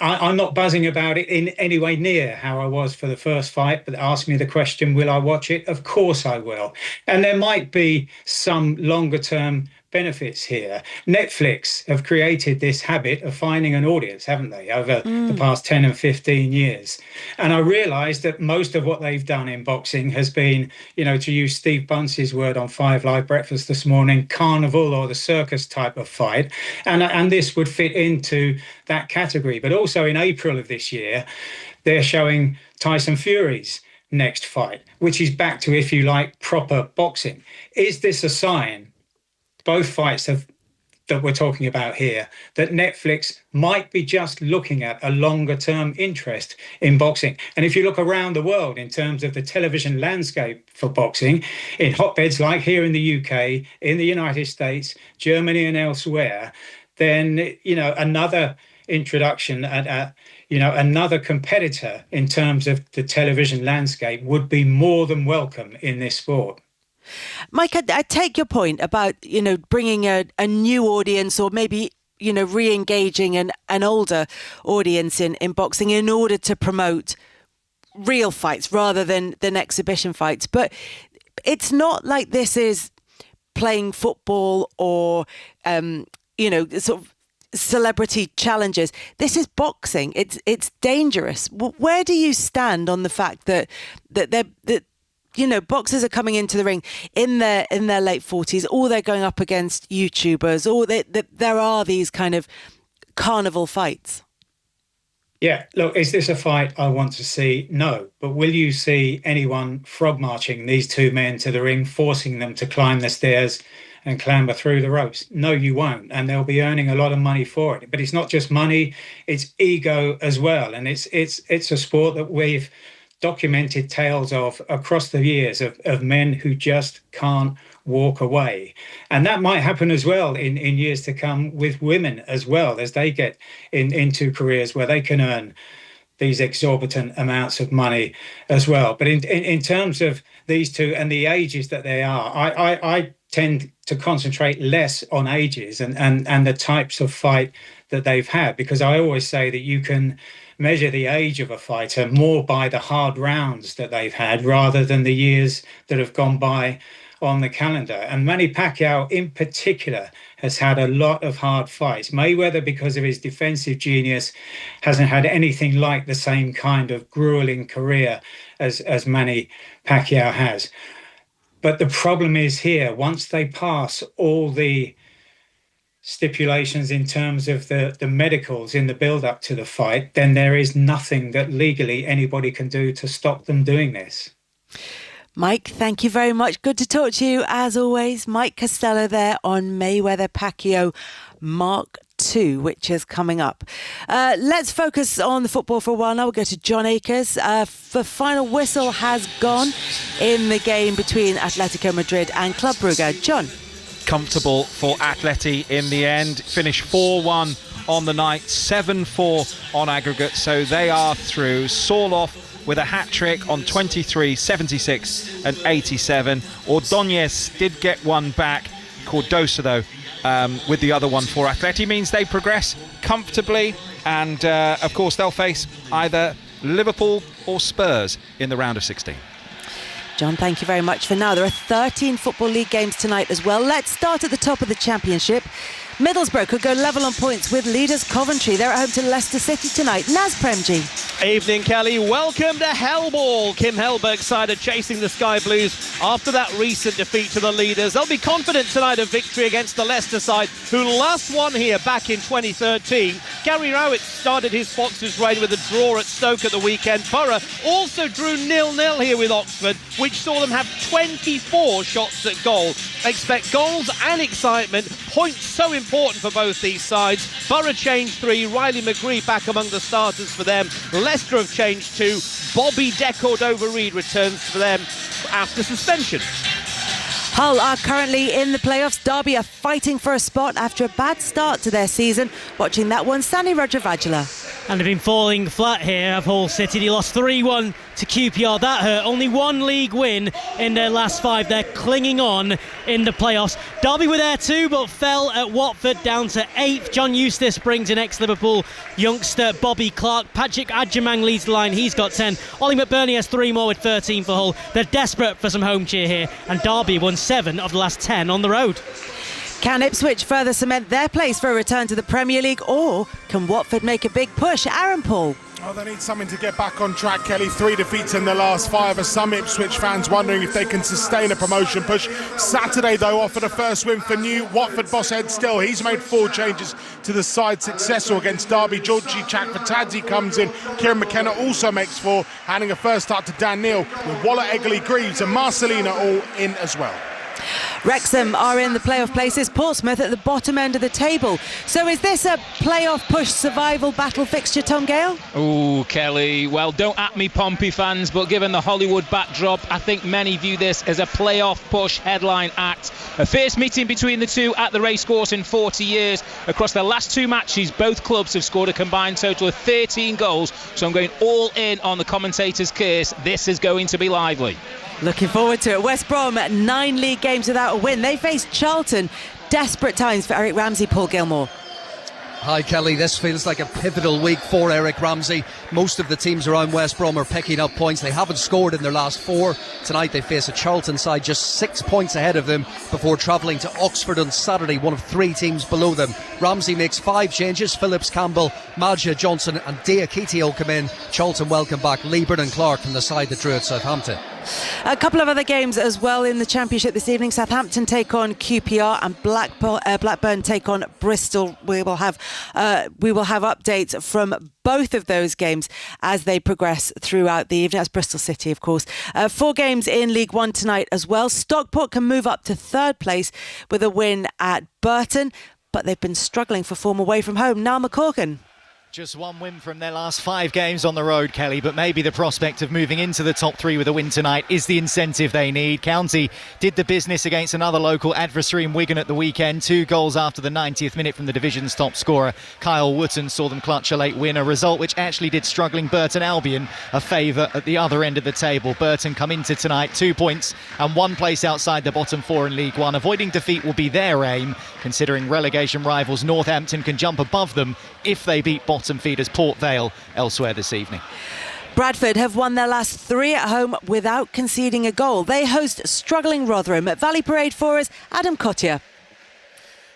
I'm not buzzing about it in any way near how I was for the first fight, but ask me the question, will I watch it? Of course I will. And there might be some longer term benefits here. Netflix have created this habit of finding an audience, haven't they, over the past 10 and 15 years. And I realised that most of what they've done in boxing has been, to use Steve Bunce's word on 5 Live Breakfast this morning, carnival or the circus type of fight. And this would fit into that category. But also in April of this year, they're showing Tyson Fury's next fight, which is back to, if you like, proper boxing. Is this a sign, both fights that we're talking about here, that Netflix might be just looking at a longer term interest in boxing? And if you look around the world in terms of the television landscape for boxing, in hotbeds like here in the UK, in the United States, Germany and elsewhere, then, another introduction at another competitor in terms of the television landscape would be more than welcome in this sport. Mike, I take your point about, bringing a new audience or maybe, re-engaging an older audience in boxing in order to promote real fights rather than exhibition fights. But it's not like this is playing football or, sort of celebrity challenges. This is boxing. It's dangerous. Where do you stand on the fact that boxers are coming into the ring in their late 40s, or they're going up against YouTubers, or there are these kind of carnival fights? Yeah, look, is this a fight I want to see? No. But will you see anyone frog marching these two men to the ring, forcing them to climb the stairs and clamber through the ropes? No, you won't. And they'll be earning a lot of money for it. But it's not just money, it's ego as well. And it's a sport that we've documented tales of across the years of men who just can't walk away. And that might happen as well in years to come with women as well, as they get into careers where they can earn these exorbitant amounts of money as well. But in terms of these two and the ages that they are, I tend to concentrate less on ages and the types of fight that they've had, because I always say that you can measure the age of a fighter more by the hard rounds that they've had rather than the years that have gone by on the calendar. And Manny Pacquiao in particular has had a lot of hard fights. Mayweather, because of his defensive genius, hasn't had anything like the same kind of grueling career as Manny Pacquiao has. But the problem is here, once they pass all the stipulations in terms of the medicals in the build-up to the fight, then there is nothing that legally anybody can do to stop them doing this. Mike, thank you very much. Good to talk to you as always. Mike Costello there on Mayweather Pacquiao Mark II, which is coming up. Let's focus on the football for a while now. We'll go to John Akers. The final whistle has gone in the game between Atletico Madrid and Club Brugge. John. Comfortable for Atleti in the end. Finished 4-1 on the night, 7-4 on aggregate, so they are through. Sorloth with a hat-trick on 23, 76 and 87. Ordóñez did get one back. Cardoso, though, with the other one for Atleti, means they progress comfortably. And, of course, they'll face either Liverpool or Spurs in the round of 16. John, thank you very much for now. There are 13 Football League games tonight as well. Let's start at the top of the Championship. Middlesbrough could go level on points with leaders Coventry. They're at home to Leicester City tonight. Naz Premji. Evening, Kelly. Welcome to Hellball. Kim Hellberg's side are chasing the Sky Blues after that recent defeat to the leaders. They'll be confident tonight of victory against the Leicester side, who last won here back in 2013. Gary Rowett started his Foxes' reign with a draw at Stoke at the weekend. Borough also drew 0-0 here with Oxford, which saw them have 24 shots at goal. They expect goals and excitement. Points so important for both these sides. Borough changed 3. Riley McGree back among the starters for them. Leicester have changed 2. Bobby Decordova-Reid returns for them after suspension. Hull are currently in the playoffs. Derby are fighting for a spot after a bad start to their season. Watching that one, Sandy Rajavajula. And they've been falling flat here of Hull City. They lost 3-1 to QPR. That hurt. Only one league win in their last 5. They're clinging on in the playoffs. Derby were there too, but fell at Watford down to 8th. John Eustace brings in ex-Liverpool youngster Bobby Clark. Patrick Adjemang leads the line. He's got 10. Ollie McBurney has 3 more with 13 for Hull. They're desperate for some home cheer here. And Derby won 7 of the last 10 on the road. Can Ipswich further cement their place for a return to the Premier League, or can Watford make a big push? Aaron Paul. Oh, they need something to get back on track, Kelly. 3 defeats in the last 5. As some Ipswich fans wondering if they can sustain a promotion push. Saturday, though, offered a first win for new Watford boss Ed Still. He's made 4 changes to the side successful against Derby. Georgie Chakvatadze comes in. Kieran McKenna also makes 4, handing a first start to Dan Neil, with Waller, Egley, Greaves and Marcelina all in as well. Wrexham are in the playoff places, Portsmouth at the bottom end of the table. So is this a playoff push survival battle fixture, Tom Gale? Oh, Kelly, well, don't at me Pompey fans, but given the Hollywood backdrop, I think many view this as a playoff push headline act. A fierce meeting between the two at the racecourse in 40 years. Across their last 2 matches, both clubs have scored a combined total of 13 goals, so I'm going all in on the commentator's curse. This is going to be lively. Looking forward to it. West Brom at 9 league games without a win. They face Charlton. Desperate times for Eric Ramsey. Paul Gilmore. Hi Kelly, this feels like a pivotal week for Eric Ramsey. Most of the teams around West Brom are picking up points. They haven't scored in their last 4. Tonight they face a Charlton side just 6 points ahead of them before travelling to Oxford on Saturday, one of 3 teams below them. Ramsey makes 5 changes. Phillips, Campbell, Madja, Johnson and Diakite will come in. Charlton welcome back Liebert and Clark from the side that drew at Southampton. A couple of other games as well in the Championship this evening. Southampton take on QPR and Blackburn take on Bristol. We will have updates from both of those games as they progress throughout the evening. That's Bristol City, of course. 4 games in League One tonight as well. Stockport can move up to 3rd place with a win at Burton, but they've been struggling for form away from home. Niall McCorkin. Just one win from their last 5 games on the road, Kelly, but maybe the prospect of moving into the top 3 with a win tonight is the incentive they need. County did the business against another local adversary in Wigan at the weekend. 2 goals after the 90th minute from the division's top scorer, Kyle Wootton, saw them clutch a late win, a result which actually did struggling Burton Albion a favour at the other end of the table. Burton come into tonight 2 points and 1 place outside the bottom 4 in League One. Avoiding defeat will be their aim, considering relegation rivals Northampton can jump above them if they beat bottom feeders Port Vale elsewhere this evening. Bradford have won their last 3 at home without conceding a goal. They host struggling Rotherham. At Valley Parade for us, Adam Cottier.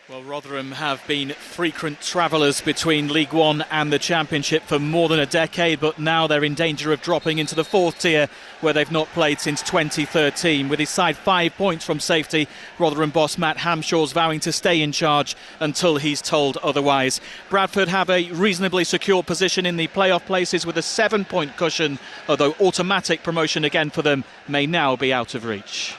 Well, Rotherham have been frequent travellers between League One and the Championship for more than a decade, but now they're in danger of dropping into the 4th tier, where they've not played since 2013. With his side 5 points from safety, Rotherham boss Matt Hamshaw's vowing to stay in charge until he's told otherwise. Bradford have a reasonably secure position in the playoff places with a 7-point cushion, although automatic promotion again for them may now be out of reach.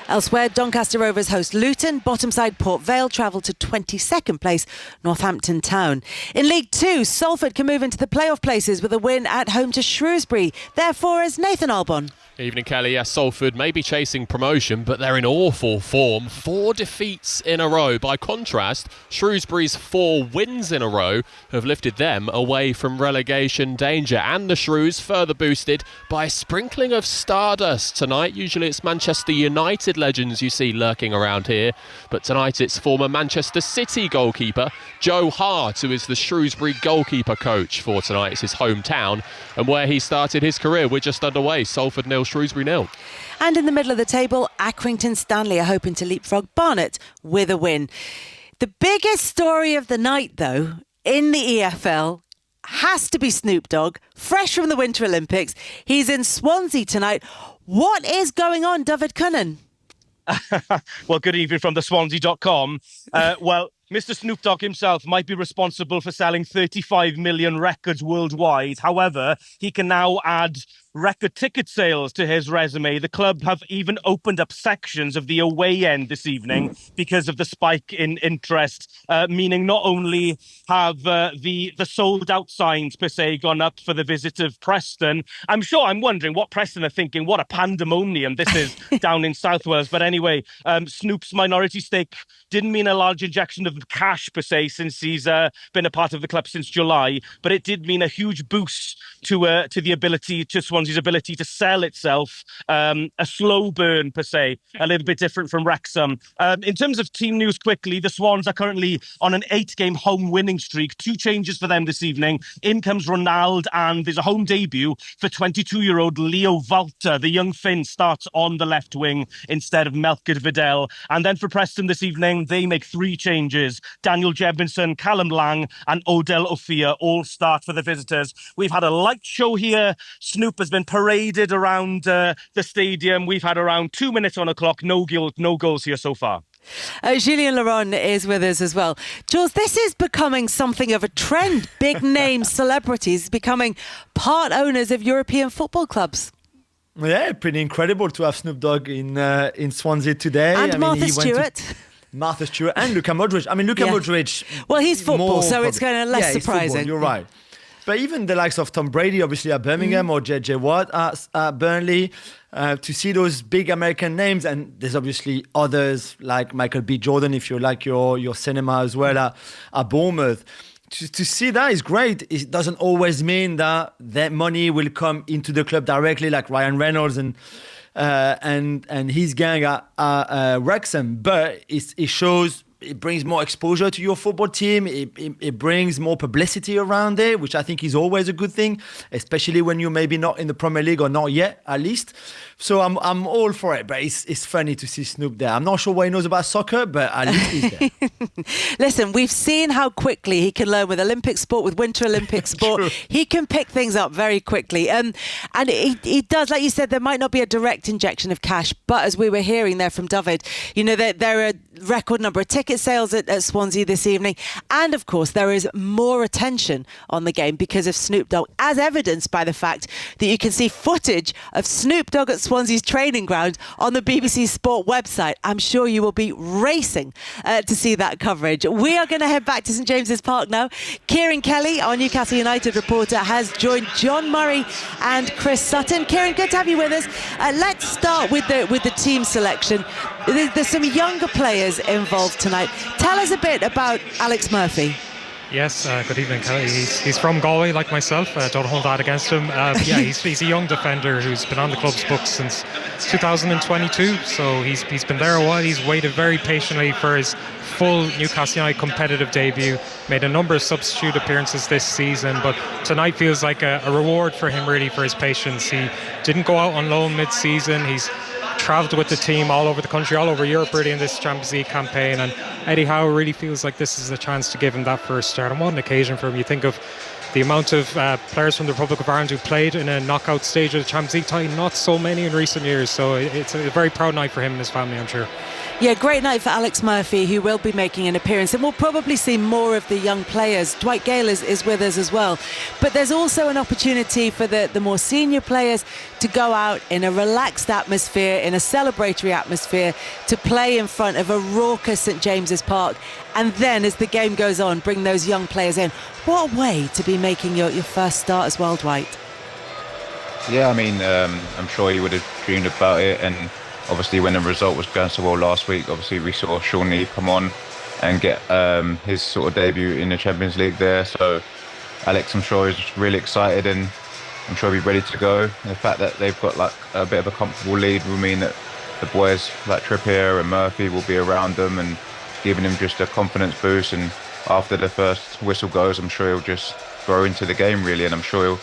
Elsewhere, Doncaster Rovers host Luton. Bottom side Port Vale travel to 22nd place Northampton Town. In League 2, Salford can move into the playoff places with a win at home to Shrewsbury. Therefore, is Nathan Albon. Evening, Kelly. Yes, Salford may be chasing promotion, but they're in awful form. 4 defeats in a row. By contrast, Shrewsbury's 4 wins in a row have lifted them away from relegation danger. And the Shrews further boosted by a sprinkling of stardust tonight. Usually it's Manchester United legends you see lurking around here, but tonight it's former Manchester City goalkeeper Joe Hart, who is the Shrewsbury goalkeeper coach for tonight. It's his hometown and where he started his career. We're just underway. Salford 0, Shrewsbury 0. And in the middle of the table, Accrington Stanley are hoping to leapfrog Barnet with a win. The biggest story of the night, though, in the EFL has to be Snoop Dogg, fresh from the Winter Olympics. He's in Swansea tonight. What is going on, David Cunnan? Well, good evening from the Swansea.com. Well, Mr. Snoop Dogg himself might be responsible for selling 35 million records worldwide. However, he can now add record ticket sales to his resume. The club have even opened up sections of the away end this evening because of the spike in interest, meaning not only have the sold out signs per se gone up for the visit of Preston. I'm wondering what Preston are thinking, what a pandemonium this is down in South Wales. But anyway, Snoop's minority stake didn't mean a large injection of cash per se, since he's been a part of the club since July, but it did mean a huge boost to Swansea's ability to sell itself. A slow burn per se, a little bit different from Wrexham. In terms of team news quickly, the Swans are currently on an 8-game home winning streak. 2 changes for them this evening. In comes Ronald, and there's a home debut for 22-year-old Leo Valter. The young Finn starts on the left wing instead of Melkert Vidal. And then for Preston this evening, they make 3 changes. Daniel Jebinson, Callum Lang and Odell Ophir all start for the visitors. We've had a light show here. Snoop has been paraded around the stadium. We've had around 2 minutes on a clock. No goals here so far. Julien Laurent is with us as well. Jules, this is becoming something of a trend. Big name celebrities becoming part owners of European football clubs. Yeah, pretty incredible to have Snoop Dogg in Swansea today. And Martha Stewart. Martha Stewart and Luka Modric. I mean, Luka Modric... Well, he's football, so it's kind of less surprising. Football, you're right. But even the likes of Tom Brady, obviously at Birmingham, or JJ Watt at Burnley, to see those big American names, and there's obviously others like Michael B. Jordan, if you like your cinema as well, at Bournemouth. To see that is great. It doesn't always mean that money will come into the club directly, like Ryan Reynolds and his gang at Wrexham, but it shows. It brings more exposure to your football team. It brings more publicity around it, which I think is always a good thing, especially when you're maybe not in the Premier League, or not yet, at least. So I'm all for it, but it's funny to see Snoop there. I'm not sure what he knows about soccer, but at least he's there. Listen, we've seen how quickly he can learn with Olympic sport, with Winter Olympic sport. He can pick things up very quickly. And he does, like you said, there might not be a direct injection of cash, but as we were hearing there from David, there are a record number of ticket ticket sales at Swansea this evening. And of course, there is more attention on the game because of Snoop Dogg, as evidenced by the fact that you can see footage of Snoop Dogg at Swansea's training ground on the BBC Sport website. I'm sure you will be racing to see that coverage. We are going to head back to St James's Park now. Kieran Kelly, our Newcastle United reporter, has joined John Murray and Chris Sutton. Kieran, good to have you with us. Let's start with the team selection. There's some younger players involved tonight. Tell us a bit about Alex Murphy. Yes, good evening, Kelly. He's from Galway, like myself. Don't hold that against him. He's a young defender who's been on the club's books since 2022. So he's been there a while. He's waited very patiently for his full Newcastle United competitive debut. Made a number of substitute appearances this season, but tonight feels like a reward for him, really, for his patience. He didn't go out on loan mid-season. He's travelled with the team all over the country, all over Europe, really, in this Champions League campaign. And Eddie Howe really feels like this is a chance to give him that first start. And what an occasion for him. You think of the amount of players from the Republic of Ireland who played in a knockout stage of the Champions League tie, not so many in recent years. So it's a very proud night for him and his family, I'm sure. Yeah, great night for Alex Murphy, who will be making an appearance, and we'll probably see more of the young players. Dwight Gale is with us as well. But there's also an opportunity for the more senior players to go out in a relaxed atmosphere, in a celebratory atmosphere, to play in front of a raucous St James's Park. And then, as the game goes on, bring those young players in. What a way to be making your first start as well, Dwight. Yeah, I mean, I'm sure he would have dreamed about it, and obviously when the result was going so well last week, obviously we saw Sean Lee come on and get his sort of debut in the Champions League there. So Alex, I'm sure, is really excited, and I'm sure he'll be ready to go. And the fact that they've got like a bit of a comfortable lead will mean that the boys like Trippier and Murphy will be around them and giving him just a confidence boost. And after the first whistle goes, I'm sure he'll just grow into the game, really, and I'm sure he'll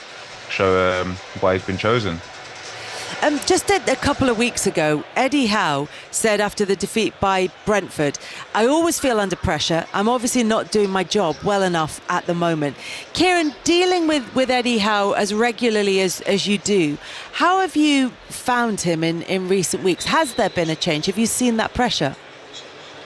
show why he's been chosen. Just a couple of weeks ago, Eddie Howe said after the defeat by Brentford, I always feel under pressure. I'm obviously not doing my job well enough at the moment. Kieran, dealing with Eddie Howe as regularly as you do, how have you found him in recent weeks? Has there been a change? Have you seen that pressure?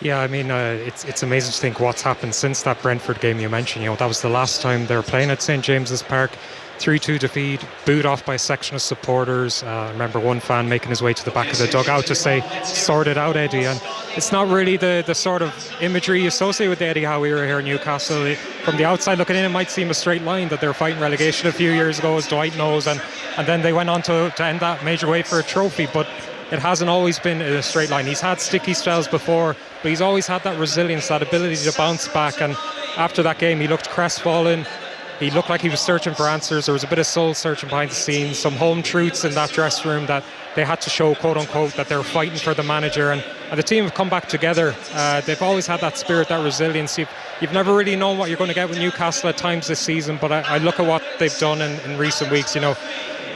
Yeah, I mean, it's amazing to think what's happened since that Brentford game you mentioned. You know, that was the last time they were playing at St James's Park. 3-2 defeat, booed off by a section of supporters. I remember one fan making his way to the back of the dugout to say, sort it out, Eddie. And it's not really the sort of imagery associated with the Eddie Howe era here in Newcastle. From the outside looking in, it might seem a straight line that they were fighting relegation a few years ago, as Dwight knows, and then they went on to end that major way for a trophy. But it hasn't always been in a straight line. He's had sticky spells before, but he's always had that resilience, that ability to bounce back. And after that game, he looked crestfallen. He looked like he was searching for answers. There was a bit of soul searching behind the scenes, some home truths in that dressing room that they had to show, quote unquote, that they were fighting for the manager. And the team have come back together. They've always had that spirit, that resilience. You've never really known what you're going to get with Newcastle at times this season, but I look at what they've done in recent weeks. You know,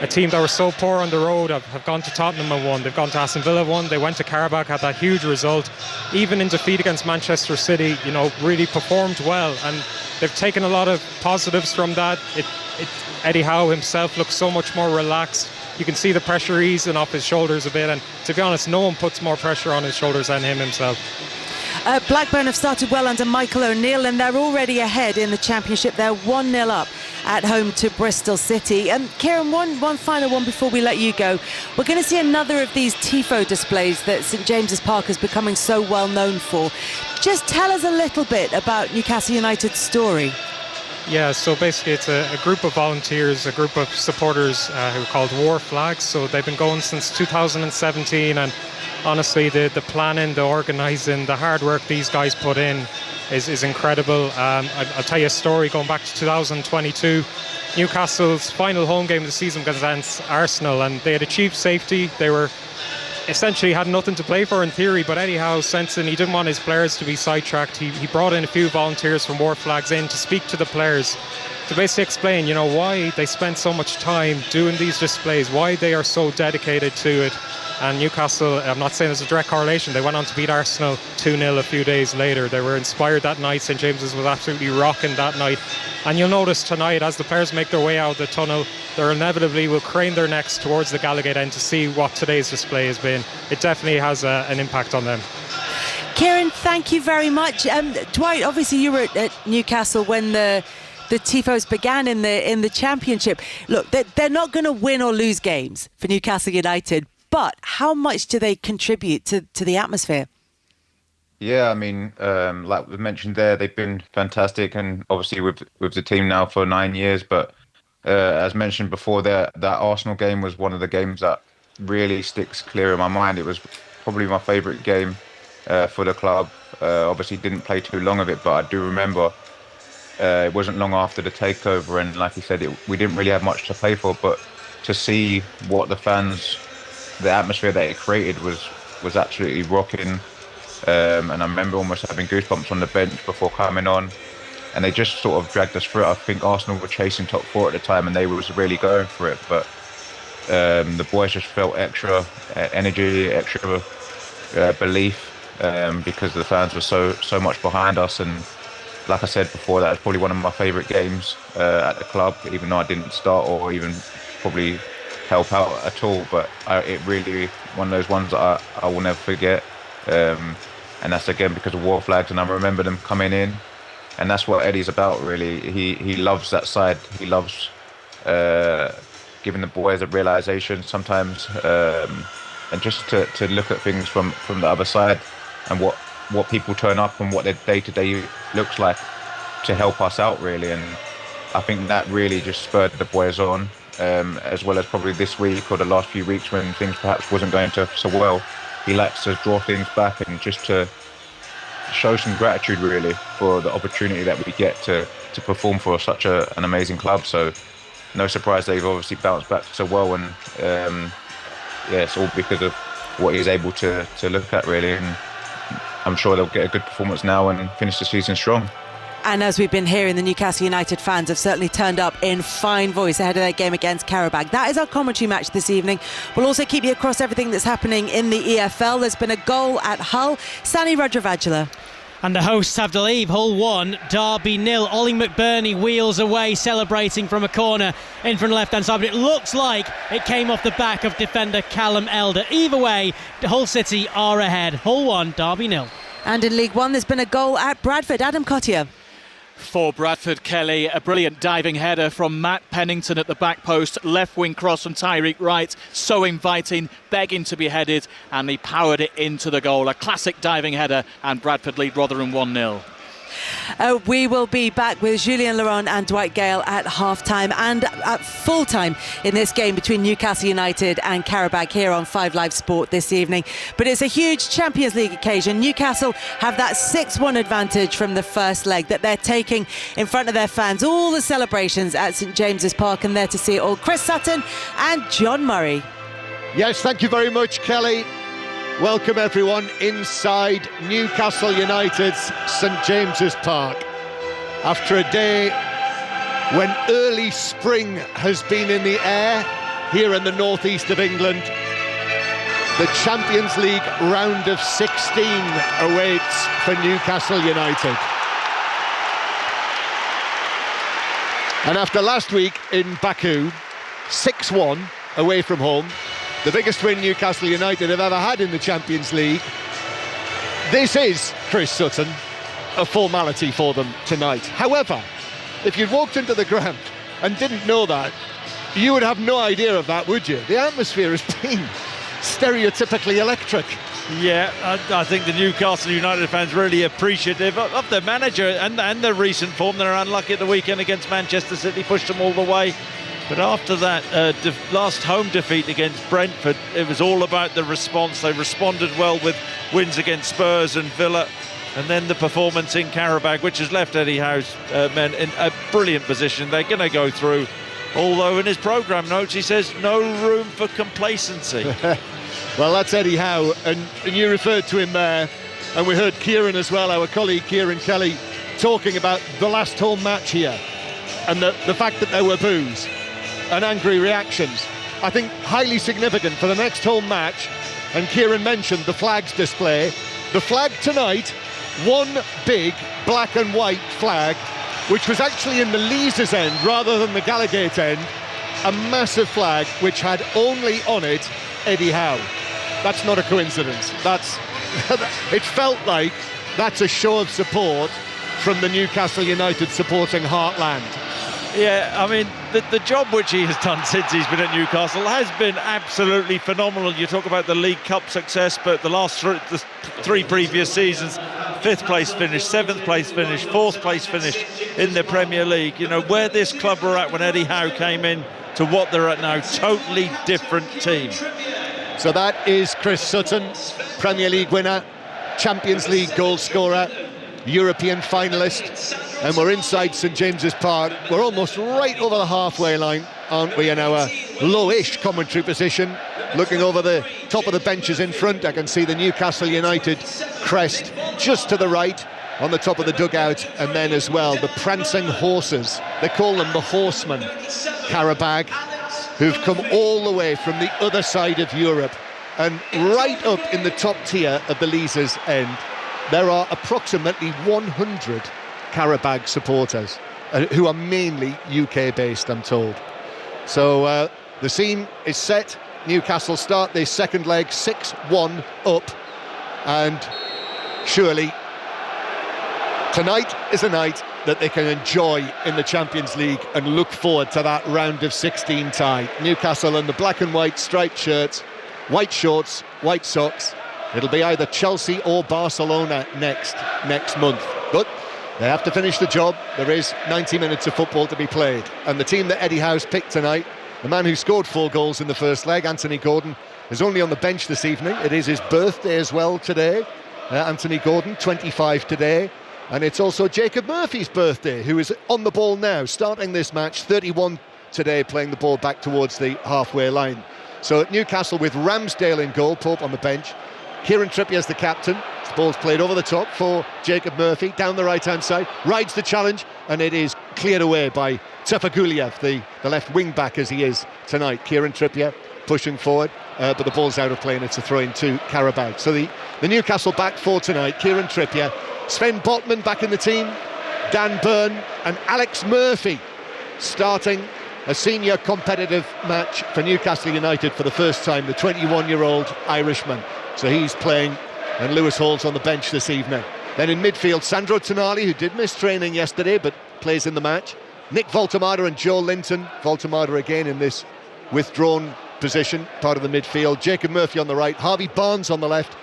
a team that were so poor on the road have gone to Tottenham and won. They've gone to Aston Villa, won. They went to Qarabağ, had that huge result. Even in defeat against Manchester City, you know, really performed well. And they've taken a lot of positives from that. Eddie Howe himself looks so much more relaxed. You can see the pressure easing off his shoulders a bit. And to be honest, no one puts more pressure on his shoulders than him himself. Blackburn have started well under Michael O'Neill, and they're already ahead in the Championship. They're 1-0 up at home to Bristol City. Kieran, one final one before we let you go. We're going to see another of these TIFO displays that St James's Park is becoming so well known for. Just tell us a little bit about Newcastle United's story. Yeah, so basically it's a group of volunteers, a group of supporters who are called War Flags. So they've been going since 2017, and honestly the planning, the organising, the hard work these guys put in is incredible. I'll tell you a story going back to 2022. Newcastle's final home game of the season was against Arsenal, and they had achieved safety. They were essentially had nothing to play for in theory, but Eddie Howe sensing he didn't want his players to be sidetracked. He brought in a few volunteers from War Flags in to speak to the players, to basically explain, you know, why they spent so much time doing these displays, why they are so dedicated to it. And Newcastle, I'm not saying there's a direct correlation, they went on to beat Arsenal 2-0 a few days later. They were inspired that night. St James's was absolutely rocking that night. And you'll notice tonight, as the players make their way out of the tunnel, they inevitably will crane their necks towards the Gallowgate end to see what today's display has been. It definitely has an impact on them. Kieran, thank you very much. Dwight, obviously you were at Newcastle when the Tifos began in the Championship. Look, they're not going to win or lose games for Newcastle United, but how much do they contribute to the atmosphere? Yeah, I mean, like we mentioned there, they've been fantastic, and obviously with the team now for 9 years. But as mentioned before, that Arsenal game was one of the games that really sticks clear in my mind. It was probably my favourite game for the club. Obviously, didn't play too long of it, but I do remember it wasn't long after the takeover, and like you said, we didn't really have much to play for. But to see what the fans, the atmosphere that it created was absolutely rocking. And I remember almost having goosebumps on the bench before coming on, and they just sort of dragged us through it. I think Arsenal were chasing top four at the time, and they was really going for it. But the boys just felt extra energy, extra belief, because the fans were so much behind us. And like I said before, that was probably one of my favourite games at the club, even though I didn't start or even probably help out at all. But it really one of those ones that I will never forget. And that's again because of War Flags, and I remember them coming in, and that's what Eddie's about really. He loves that side. He loves giving the boys a realisation sometimes, and just to look at things from the other side, and what people turn up and what their day-to-day looks like to help us out really. And I think that really just spurred the boys on, as well as probably this week or the last few weeks when things perhaps wasn't going so well. He likes to draw things back and just to show some gratitude really for the opportunity that we get to perform for such an amazing club. So no surprise they've obviously bounced back so well, and it's all because of what he's able to look at really, and I'm sure they'll get a good performance now and finish the season strong. And as we've been hearing, the Newcastle United fans have certainly turned up in fine voice ahead of their game against Qarabağ. That is our commentary match this evening. We'll also keep you across everything that's happening in the EFL. There's been a goal at Hull. Sani Radravajula. And the hosts have to leave. Hull 1, Derby 0. Ollie McBurney wheels away, celebrating from a corner in front of left-hand side. But it looks like it came off the back of defender Callum Elder. Either way, Hull City are ahead. Hull 1, Derby 0. And in League One, there's been a goal at Bradford. Adam Cottier. For Bradford, Kelly, a brilliant diving header from Matt Pennington at the back post, left wing cross from Tyreek Wright, so inviting, begging to be headed, and he powered it into the goal. A classic diving header, and Bradford lead Rotherham 1-0. We will be back with Julien Laurent and Dwight Gale at half-time and at full-time in this game between Newcastle United and Qarabağ here on 5 Live Sport this evening. But it's a huge Champions League occasion. Newcastle have that 6-1 advantage from the first leg that they're taking in front of their fans. All the celebrations at St James's Park, and there to see it all, Chris Sutton and John Murray. Yes, thank you very much, Kelly. Welcome everyone inside Newcastle United's St James's Park. After a day when early spring has been in the air here in the northeast of England, the Champions League round of 16 awaits for Newcastle United. And after last week in Baku, 6-1 away from home, the biggest win Newcastle United have ever had in the Champions League, this is, Chris Sutton, a formality for them tonight. However, if you'd walked into the ground and didn't know that, you would have no idea of that, would you? The atmosphere has been stereotypically electric. Yeah, I think the Newcastle United fans really appreciative of their manager and their recent form. They're unlucky at the weekend against Manchester City, pushed them all the way. But after that last home defeat against Brentford, it was all about the response. They responded well with wins against Spurs and Villa. And then the performance in Qarabağ, which has left Eddie Howe's men in a brilliant position. They're going to go through. Although in his programme notes, he says no room for complacency. Well, that's Eddie Howe. And you referred to him there. And we heard Kieran as well, our colleague Kieran Kelly, talking about the last home match here. And the fact that there were boos and angry reactions, I think highly significant for the next home match. And Kieran mentioned the flags display. The flag tonight, one big black and white flag, which was actually in the Leazes end rather than the Gallagate end. A massive flag which had only on it Eddie Howe. That's not a coincidence. That's it felt like that's a show of support from the Newcastle United supporting heartland. Yeah, I mean, the job which he has done since he's been at Newcastle has been absolutely phenomenal. You talk about the League Cup success, but the three previous seasons, 5th place finish, 7th place finish, 4th place finish in the Premier League. You know, where this club were at when Eddie Howe came in to what they're at now, totally different team. So that is Chris Sutton, Premier League winner, Champions League goal scorer, European finalist, and we're inside St James's Park. We're almost right over the halfway line, aren't we, in our lowish commentary position. Looking over the top of the benches in front, I can see the Newcastle United crest just to the right on the top of the dugout, and then as well the prancing horses, they call them the horsemen, Qarabağ, who've come all the way from the other side of Europe, and right up in the top tier of the Leazes end there are approximately 100 Qarabağ supporters who are mainly UK based, I'm told. So the scene is set. Newcastle start their second leg 6-1 up, and surely tonight is a night that they can enjoy in the Champions League and look forward to that round of 16 tie. Newcastle in the black and white striped shirts, white shorts, white socks. It'll be either Chelsea or Barcelona next month, but they have to finish the job. There is 90 minutes of football to be played, and the team that Eddie Howe's picked tonight, the man who scored 4 goals in the first leg, Anthony Gordon, is only on the bench this evening. It is his birthday as well today. Anthony Gordon, 25 today. And it's also Jacob Murphy's birthday, who is on the ball now, starting this match, 31 today, playing the ball back towards the halfway line. So at Newcastle with Ramsdale in goal, Pope on the bench. Kieran Trippier's the captain. The ball's played over the top for Jacob Murphy, down the right-hand side, rides the challenge, and it is cleared away by Tefaguliev, the left wing-back as he is tonight. Kieran Trippier pushing forward, but the ball's out of play and it's a throw-in to Qarabağ. So the Newcastle back four tonight, Kieran Trippier, Sven Botman back in the team, Dan Burn and Alex Murphy starting a senior competitive match for Newcastle United for the first time, the 21-year-old Irishman. So he's playing, and Lewis Hall's on the bench this evening. Then in midfield, Sandro Tonali, who did miss training yesterday but plays in the match. Nick Voltemada and Joe Linton. Voltemada again in this withdrawn position, part of the midfield. Jacob Murphy on the right, Harvey Barnes on the left,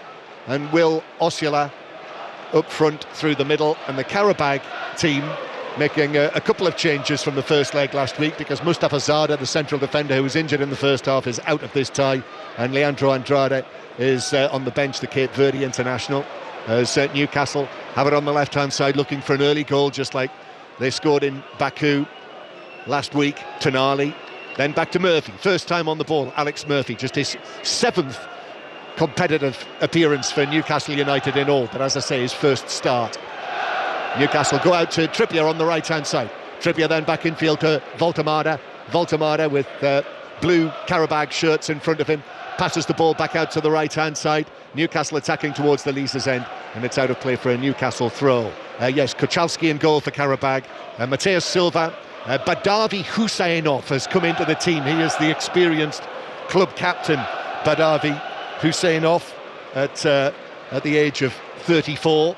and Will Osula up front through the middle. And the Qarabağ team making a couple of changes from the first leg last week, because Mustafa Zada, the central defender who was injured in the first half, is out of this tie, and Leandro Andrade is on the bench, the Cape Verde international, as Newcastle have it on the left-hand side looking for an early goal, just like they scored in Baku last week. Tonali, then back to Murphy, first time on the ball, Alex Murphy, just his 7th competitive appearance for Newcastle United in all, but as I say, his first start. Newcastle go out to Trippier on the right-hand side. Trippier then back infield to Voltemada. Voltemada with blue Qarabağ shirts in front of him, passes the ball back out to the right-hand side. Newcastle attacking towards the Leazes end, and it's out of play for a Newcastle throw. Yes, Kuchalski in goal for Qarabağ. Mateus Silva. Badavi Husseinov has come into the team. He is the experienced club captain, Badavi Husseinov, at the age of 34.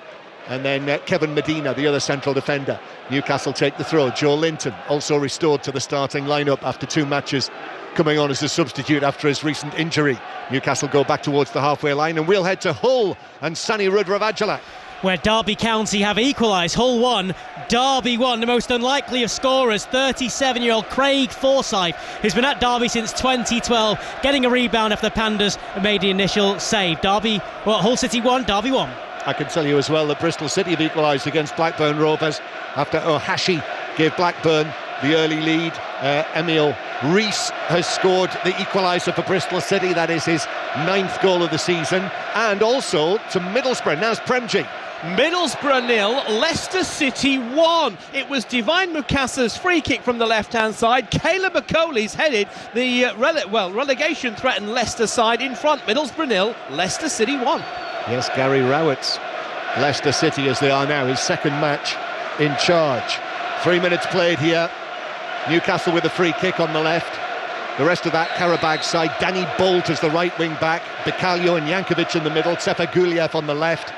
And then Kevin Medina, the other central defender. Newcastle take the throw. Joe Linton also restored to the starting lineup after 2 matches, coming on as a substitute after his recent injury. Newcastle go back towards the halfway line, and we'll head to Hull and Sani Rudravajala, where Derby County have equalised. Hull 1, Derby 1. The most unlikely of scorers, 37-year-old Craig Forsyth, who's been at Derby since 2012, getting a rebound after the Pandas made the initial save. Derby, well, Hull City 1, Derby 1. I can tell you as well that Bristol City have equalised against Blackburn Rovers after Ohashi gave Blackburn the early lead. Emil Rees has scored the equaliser for Bristol City. That is his 9th goal of the season. And also to Middlesbrough. Now's Premji. Middlesbrough 0, Leicester City 1. It was Divine Mukassa's free kick from the left-hand side. Caleb Okoli's headed the relegation threatened Leicester side in front. Middlesbrough 0, Leicester City 1. Yes, Gary Rowett's Leicester City, as they are now, his second match in charge. 3 minutes played here. Newcastle with a free kick on the left. The rest of that Qarabağ side, Danny Bolt as the right wing back, Bicalio and Yankovic in the middle, Tsefa Guliev on the left,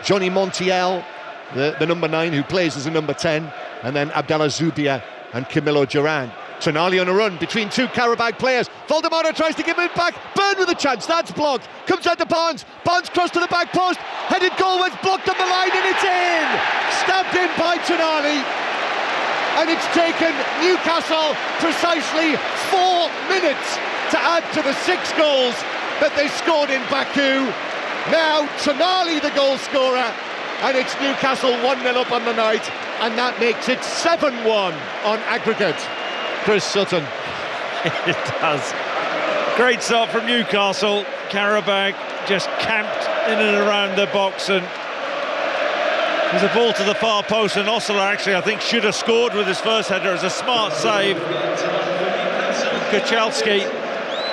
Johnny Montiel, the number 9 who plays as a number 10, and then Abdallah Zubia and Camilo Duran. Tonali on a run between two Qarabağ players. Valdemar tries to give it back. Burn with a chance, that's blocked. Comes out to Barnes. Barnes cross to the back post. Headed goalwards, blocked on the line, and it's in! Stabbed in by Tonali. And it's taken Newcastle precisely 4 minutes to add to the 6 goals that they scored in Baku. Now Tonali the goal scorer, and it's Newcastle 1-0 up on the night, and that makes it 7-1 on aggregate. Chris Sutton. It does. Great start from Newcastle. Qarabağ just camped in and around the box, and there's a ball to the far post, and Osler actually I think should have scored with his first header. As a smart save, Kuchelski,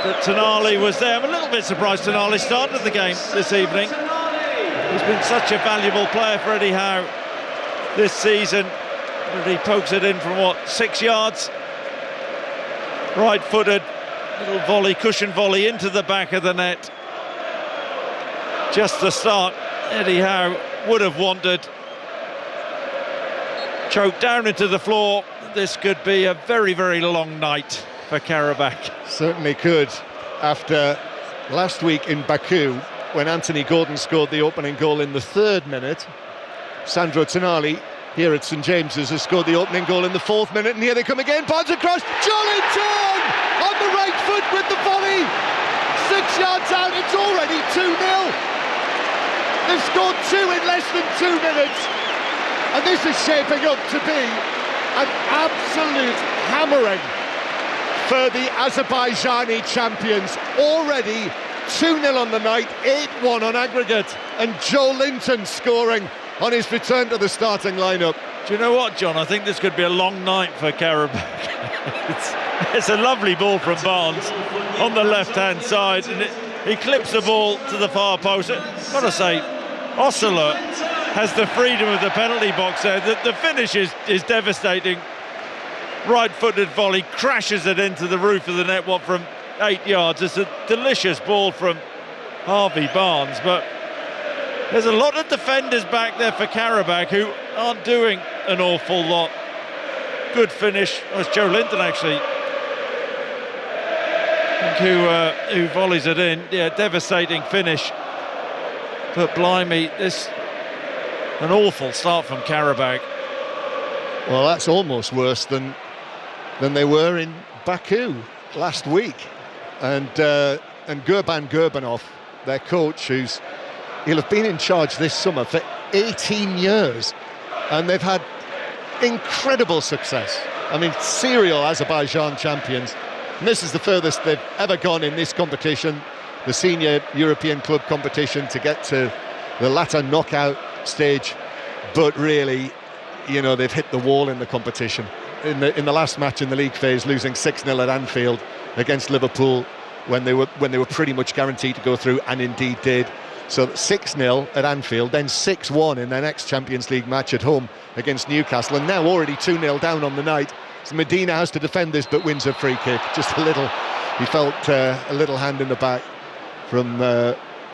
but Tonali was there. I'm a little bit surprised Tonali started the game this evening. He's been such a valuable player for Eddie Howe this season, but he pokes it in from 6 yards. Right-footed, little volley, cushion volley into the back of the net. Just the start Eddie Howe would have wanted. Choked down into the floor. This could be a very, very long night for Qarabağ. Certainly could. After last week in Baku, when Anthony Gordon scored the opening goal in the 3rd minute, Sandro Tonali here at St James's has scored the opening goal in the 4th minute, and here they come again. Barnes across, Jolinton on the right foot with the volley. 6 yards out, it's already 2-0. They've scored 2 in less than 2 minutes, and this is shaping up to be an absolute hammering for the Azerbaijani champions. Already 2-0 on the night, 8-1 on aggregate, and Jolinton scoring on his return to the starting lineup. Do you know what, John? I think this could be a long night for Qarabağ. It's a lovely ball from Barnes on the left-hand side, and he clips the ball to the far post. I've got to say, Osler has the freedom of the penalty box there. The finish is devastating. Right-footed volley, crashes it into the roof of the net, from 8 yards. It's a delicious ball from Harvey Barnes, but there's a lot of defenders back there for Qarabağ who aren't doing an awful lot. Good finish. Oh, it's Jolinton actually, who volleys it in. Yeah, devastating finish. But blimey, this an awful start from Qarabağ. Well, that's almost worse than they were in Baku last week. And Gurban Gurbanov, their coach, he'll have been in charge this summer for 18 years, and they've had incredible success. I mean, serial Azerbaijan champions. And this is the furthest they've ever gone in this competition, the senior European club competition, to get to the latter knockout stage. But really, you know, they've hit the wall in the competition. In the last match in the league phase, losing 6-0 at Anfield against Liverpool when they were pretty much guaranteed to go through, and indeed did. So 6-0 at Anfield, then 6-1 in their next Champions League match at home against Newcastle, and now already 2-0 down on the night. So Medina has to defend this, but wins a free kick. Just a little, he felt a little hand in the back from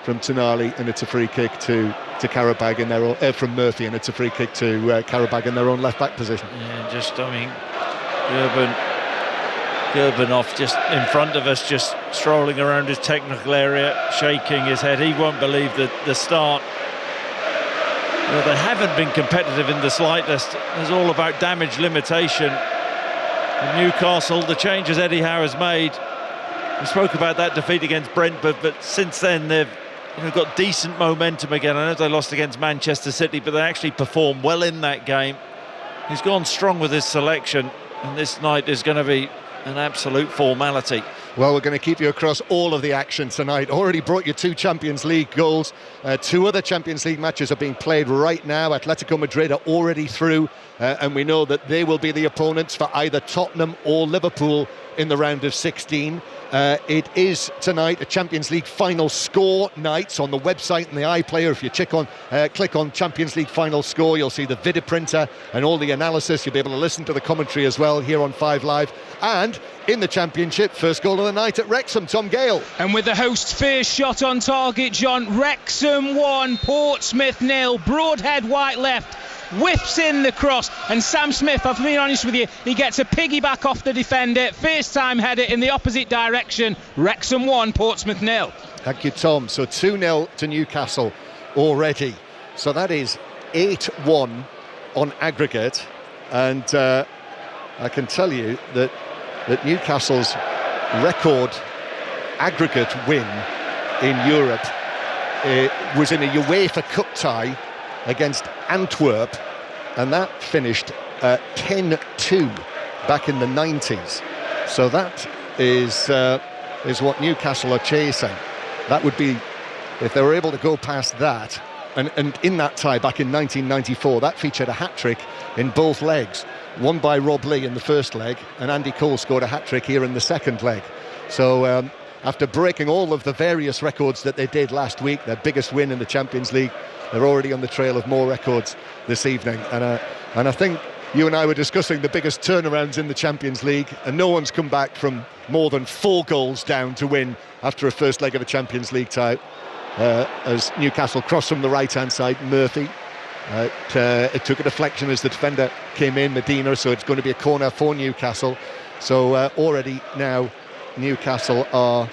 Tonali, and it's a free kick to Qarabağ in their own, from Murphy, and it's a free kick to Qarabağ in their own left back position. Yeah, just, I mean, Gurbanov just in front of us, just strolling around his technical area, shaking his head. He won't believe the start. Well, they haven't been competitive in the slightest. It's all about damage limitation. In Newcastle, the changes Eddie Howe has made. We spoke about that defeat against Brentford, but since then they've got decent momentum again. I know they lost against Manchester City, but they actually performed well in that game. He's gone strong with his selection, and this night is going to be an absolute formality. Well, we're going to keep you across all of the action tonight. Already brought you 2 Champions League goals. 2 other Champions League matches are being played right now. Atletico Madrid are already through, and we know that they will be the opponents for either Tottenham or Liverpool in the round of 16. It is tonight a Champions League final score night. So on the website and the iPlayer, if you click on Champions League final score, you'll see the video printer and all the analysis. You'll be able to listen to the commentary as well here on 5 Live. And in the Championship, first goal of the night at Wrexham, Tom Gale. And with the host's first shot on target, John, Wrexham 1, Portsmouth 0, Broadhead white left, whips in the cross, and Sam Smith, I've been honest with you, he gets a piggyback off the defender, first time header in the opposite direction. Wrexham 1, Portsmouth 0. Thank you, Tom. So 2-0 to Newcastle already. So that is 8-1 on aggregate, and I can tell you that Newcastle's record aggregate win in Europe was in a UEFA Cup tie against Antwerp, and that finished 10-2 back in the 90s. So that is what Newcastle are chasing. That would be, if they were able to go past that, and in that tie back in 1994, that featured a hat-trick in both legs, one by Rob Lee in the first leg, and Andy Cole scored a hat-trick here in the second leg. So after breaking all of the various records that they did last week, their biggest win in the Champions League, they're already on the trail of more records this evening. And I think you and I were discussing the biggest turnarounds in the Champions League, and no one's come back from more than 4 goals down to win after a first leg of a Champions League tie. As Newcastle crossed from the right-hand side, Murphy. It took a deflection as the defender came in, Medina, so it's going to be a corner for Newcastle. So already now Newcastle are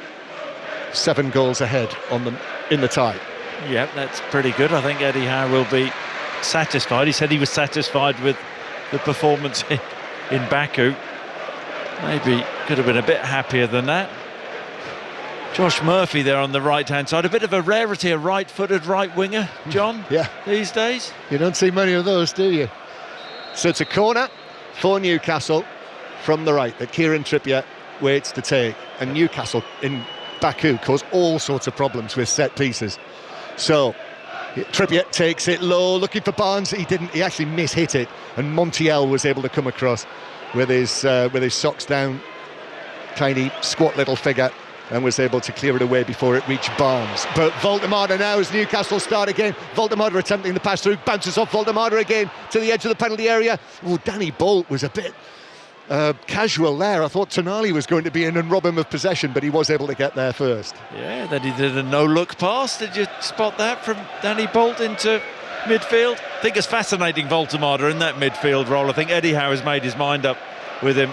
7 goals ahead on them in the tie. Yeah, that's pretty good. I think Eddie Howe will be satisfied. He said he was satisfied with the performance in Baku. Maybe could have been a bit happier than that. Josh Murphy there on the right-hand side. A bit of a rarity, a right-footed right winger, John, yeah, these days. You don't see many of those, do you? So it's a corner for Newcastle from the right that Kieran Trippier waits to take. And Newcastle in Baku cause all sorts of problems with set pieces. So Trippier takes it low, looking for Barnes. He didn't. He actually mishit it, and Montiel was able to come across with his socks down, tiny squat little figure, and was able to clear it away before it reached Barnes. But Voldemar now, as Newcastle start again. Voldemar attempting the pass through, bounces off Voldemar again to the edge of the penalty area. Oh, Danny Bolt was a bit casual there. I thought Tonali was going to be in and rob him of possession, but he was able to get there first. Yeah, then he did a no-look pass. Did you spot that from Danny Bolt into midfield? I think it's fascinating Voldemar in that midfield role. I think Eddie Howe has made his mind up with him.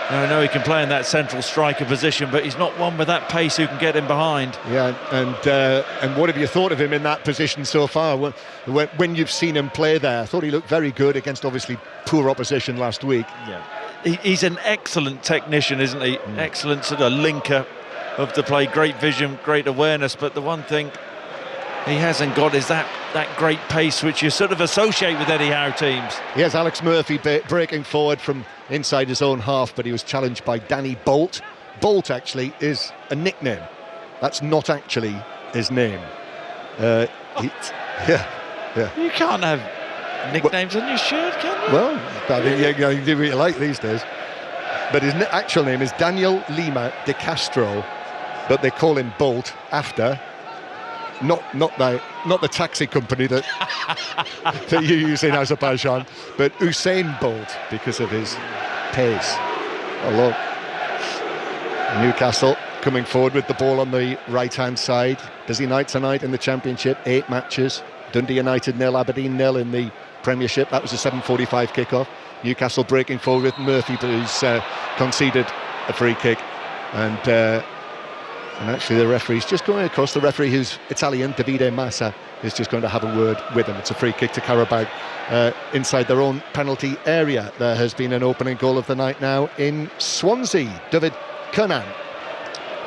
I know he can play in that central striker position, but he's not one with that pace who can get him behind. Yeah, and what have you thought of him in that position so far? When you've seen him play there, I thought he looked very good against obviously poor opposition last week. Yeah, he's an excellent technician, isn't he? Excellent sort of linker of the play, great vision, great awareness. But the one thing he hasn't got is that great pace which you sort of associate with Eddie Howe teams. Here's Alex Murphy breaking forward from inside his own half, but he was challenged by Danny Bolt. Bolt actually is a nickname. That's not actually his name. Yeah. You can't have nicknames on your shirt, can you? Well, I mean, you can do what you like these days. But his actual name is Daniel Lima de Castro, but they call him Bolt after not the taxi company that that you use in Azerbaijan, but Usain Bolt, because of his pace. Although Newcastle coming forward with the ball on the right-hand side. Busy night tonight in the Championship, 8 matches. Dundee United 0, Aberdeen 0 in the Premiership. That was a 7:45 kickoff. Newcastle breaking forward with Murphy, but who's conceded a free kick. And actually the referee's just going across. The referee, who's Italian, Davide Massa, is just going to have a word with him. It's a free kick to Qarabağ inside their own penalty area. There has been an opening goal of the night now in Swansea. David Kernan.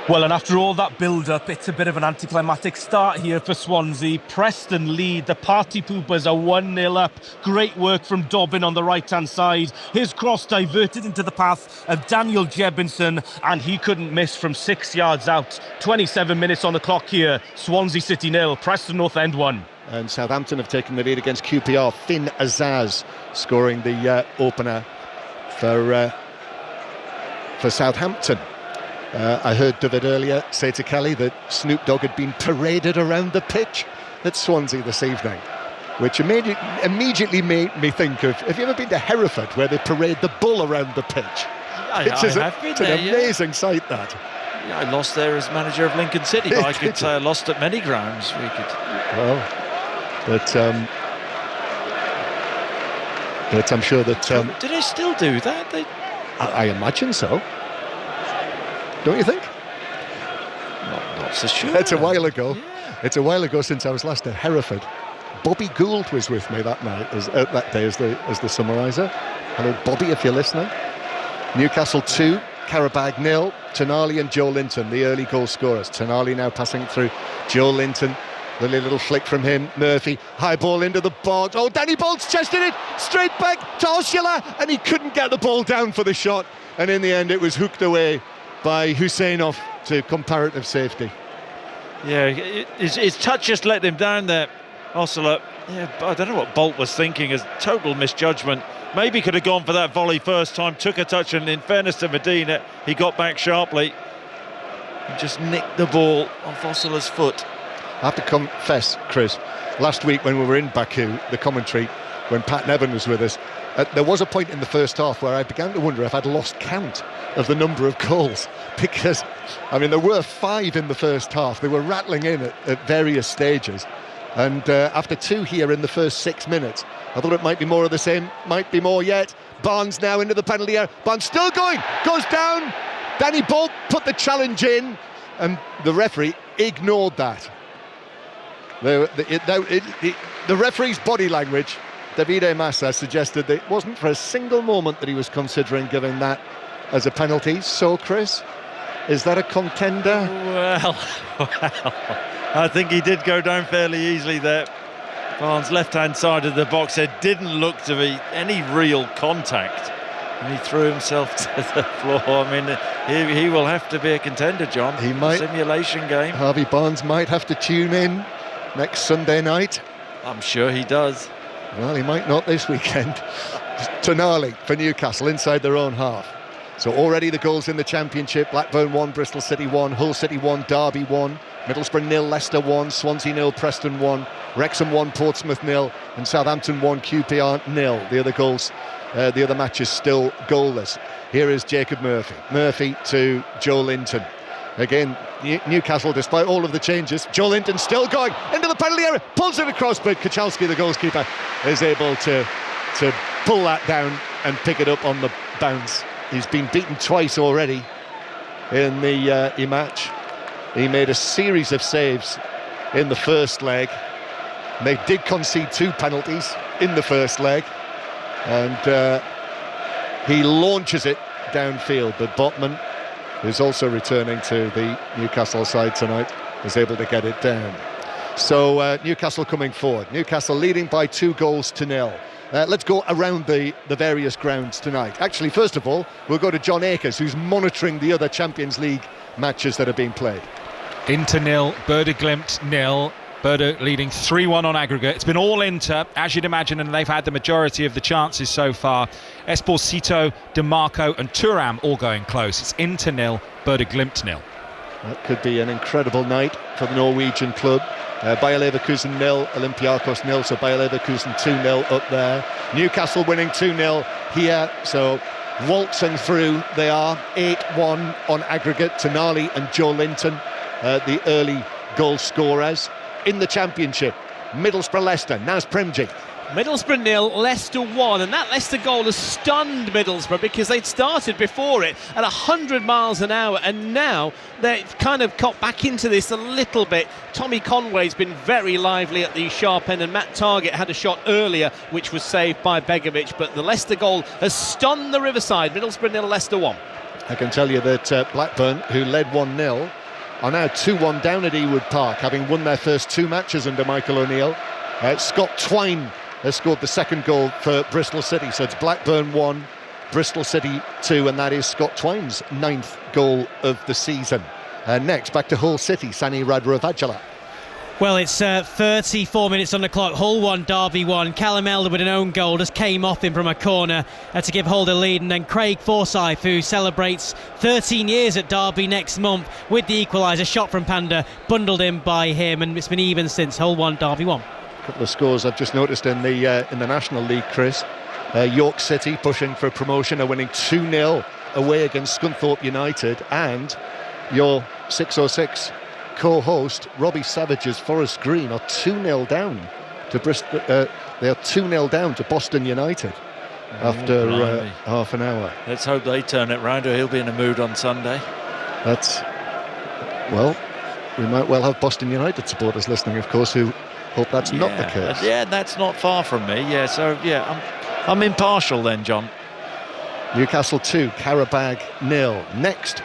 Well, and after all that build-up, it's a bit of an anticlimactic start here for Swansea. Preston lead. The Party Poopers are 1-0 up. Great work from Dobbin on the right-hand side. His cross diverted into the path of Daniel Jebinson, and he couldn't miss from 6 yards out. 27 minutes on the clock here. Swansea City 0, Preston North End 1. And Southampton have taken the lead against QPR. Finn Azaz scoring the opener for for Southampton. I heard David earlier say to Kelly that Snoop Dogg had been paraded around the pitch at Swansea this evening, which immediately made me think of, have you ever been to Hereford, where they parade the bull around the pitch? It's an amazing sight, that. Yeah, I lost there as manager of Lincoln City, but I could say I lost at many grounds. Well, but I'm sure that... do they still do that? I imagine so. Don't you think? Not so sure. It's a while ago. Yeah. It's a while ago since I was last at Hereford. Bobby Gould was with me that night, that day as the summariser. Hello, Bobby, if you're listening. Newcastle 2, Qarabağ 0. Tonali and Joe Linton, the early goal scorers. Tonali now passing through Joe Linton. The little flick from him. Murphy, high ball into the box. Oh, Danny Bolt's chested it straight back to Osula, and he couldn't get the ball down for the shot. And in the end, it was hooked away by Husseinov to comparative safety. Yeah, his touch just let him down there. Osula, yeah, I don't know what Bolt was thinking, as total misjudgment. Maybe could have gone for that volley first time, took a touch, and in fairness to Medina, he got back sharply and just nicked the ball off Osula's foot. I have to confess, Chris, last week when we were in Baku, the commentary, when Pat Nevin was with us, there was a point in the first half where I began to wonder if I'd lost count of the number of goals, because, I mean, there were 5 in the first half. They were rattling in at various stages, and after 2 here in the first 6 minutes, I thought it might be more of the same, might be more yet. Barnes now into the penalty area. Barnes still going, goes down. Danny Bolt put the challenge in, and the referee ignored that. The referee's body language, Davide Massa, suggested that it wasn't for a single moment that he was considering giving that as a penalty. So, Chris, is that a contender? Well, I think he did go down fairly easily there. Barnes' left-hand side of the box, there didn't look to be any real contact, and he threw himself to the floor. I mean, he will have to be a contender, John. He might. Simulation game. Harvey Barnes might have to tune in next Sunday night. I'm sure he does. Well, he might not this weekend. Tonali for Newcastle inside their own half. So already the goals in the Championship: Blackburn 1, Bristol City 1, Hull City 1, Derby 1, Middlesbrough 0, Leicester 1, Swansea 0, Preston 1, Wrexham 1, Portsmouth 0, and Southampton 1, QPR 0. The other goals, the other matches still goalless. Here is Jacob Murphy. Murphy to Joe Linton. Again, Newcastle, despite all of the changes, Joe Linton still going into the penalty area, pulls it across, but Kachalski, the goalkeeper, is able to pull that down and pick it up on the bounce. He's been beaten twice already in the match. He made a series of saves in the first leg. They did concede 2 penalties in the first leg, and he launches it downfield, but Botman, who's also returning to the Newcastle side tonight, is able to get it down. So Newcastle coming forward. Newcastle leading by 2-0. Let's go around the various grounds tonight. Actually, first of all, we'll go to John Akers, who's monitoring the other Champions League matches that are being played. Inter 0, Bode Glimt 0. Bode leading 3-1 on aggregate. It's been all Inter, as you'd imagine, and they've had the majority of the chances so far. Esposito, DeMarco and Thuram all going close. It's Inter 0, Bode Glimt 0. That could be an incredible night for the Norwegian club. Bayer Leverkusen 0, Olympiacos 0, so Bayer Leverkusen 2-0 up there. Newcastle winning 2-0 here, so waltzing through they are. 8-1 on aggregate. Tonali and Joe Linton, the early goal scorers. In the Championship, Middlesbrough Leicester, Naz Premji. Middlesbrough 0, Leicester 1, and that Leicester goal has stunned Middlesbrough because they'd started before it at 100 miles an hour, and now they've kind of got back into this a little bit. Tommy Conway's been very lively at the sharp end, and Matt Targett had a shot earlier which was saved by Begovic, but the Leicester goal has stunned the Riverside. Middlesbrough 0, Leicester 1. I can tell you that Blackburn, who led 1-0, are now 2-1 down at Ewood Park, having won their first 2 matches under Michael O'Neill. Scott Twine has scored the second goal for Bristol City, so it's Blackburn 1, Bristol City 2, and that is Scott Twine's 9th goal of the season. Next, back to Hull City, Sani Radravajala. Well, it's 34 minutes on the clock. Hull 1, Derby 1. Callum Elder with an own goal just came off him from a corner to give Hull the lead. And then Craig Forsyth, who celebrates 13 years at Derby next month with the equaliser, shot from Panda, bundled in by him. And it's been even since. Hull 1, Derby 1. A couple of scores I've just noticed in the National League, Chris. York City pushing for promotion are winning 2-0 away against Scunthorpe United. And your 606 co-host Robbie Savage's Forest Green are 2-0 down to Bristol. They are 2-0 down to Boston United after half an hour. Let's hope they turn it round, or he'll be in a mood on Sunday. We might well have Boston United supporters listening, of course, who hope that's not the case. Yeah, that's not far from me. Yeah, so I'm impartial then, John. Newcastle 2, Qarabağ 0. Next,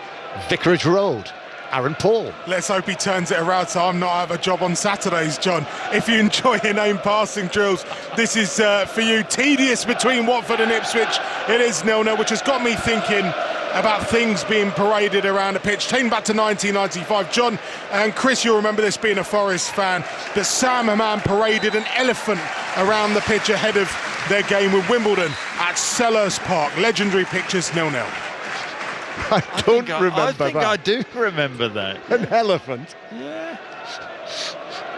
Vicarage Road. Aaron Paul. Let's hope he turns it around so I'm not out of a job on Saturdays, John. If you enjoy inane passing drills, this is for you. Tedious between Watford and Ipswich. It is 0-0, which has got me thinking about things being paraded around the pitch. Taken back to 1995. John and Chris, you'll remember this being a Forest fan, that Sam Hammam paraded an elephant around the pitch ahead of their game with Wimbledon at Selhurst Park. Legendary pictures, 0-0. I don't remember I think that. I do remember that. An elephant? Yeah.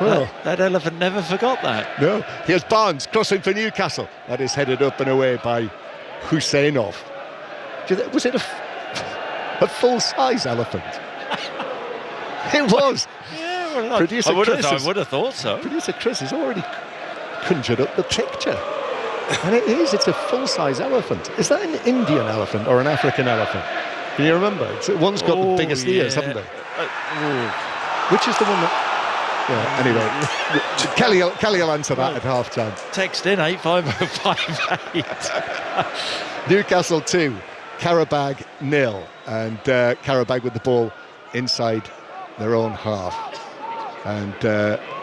Well, that elephant never forgot that. No. Here's Barnes crossing for Newcastle. That is headed up and away by Husseinov. Was it a full-size elephant? It was. Yeah, well, Producer I would Chris have thought so. Producer Chris has already conjured up the picture. And it is. It's a full-size elephant. Is that an Indian elephant or an African elephant? Can you remember? One's got the biggest ears, haven't they? Which is the one that... Yeah, anyway. Kelly will answer that at half-time. Text in 85058. Newcastle 2, Qarabağ 0. And Qarabağ with the ball inside their own half. And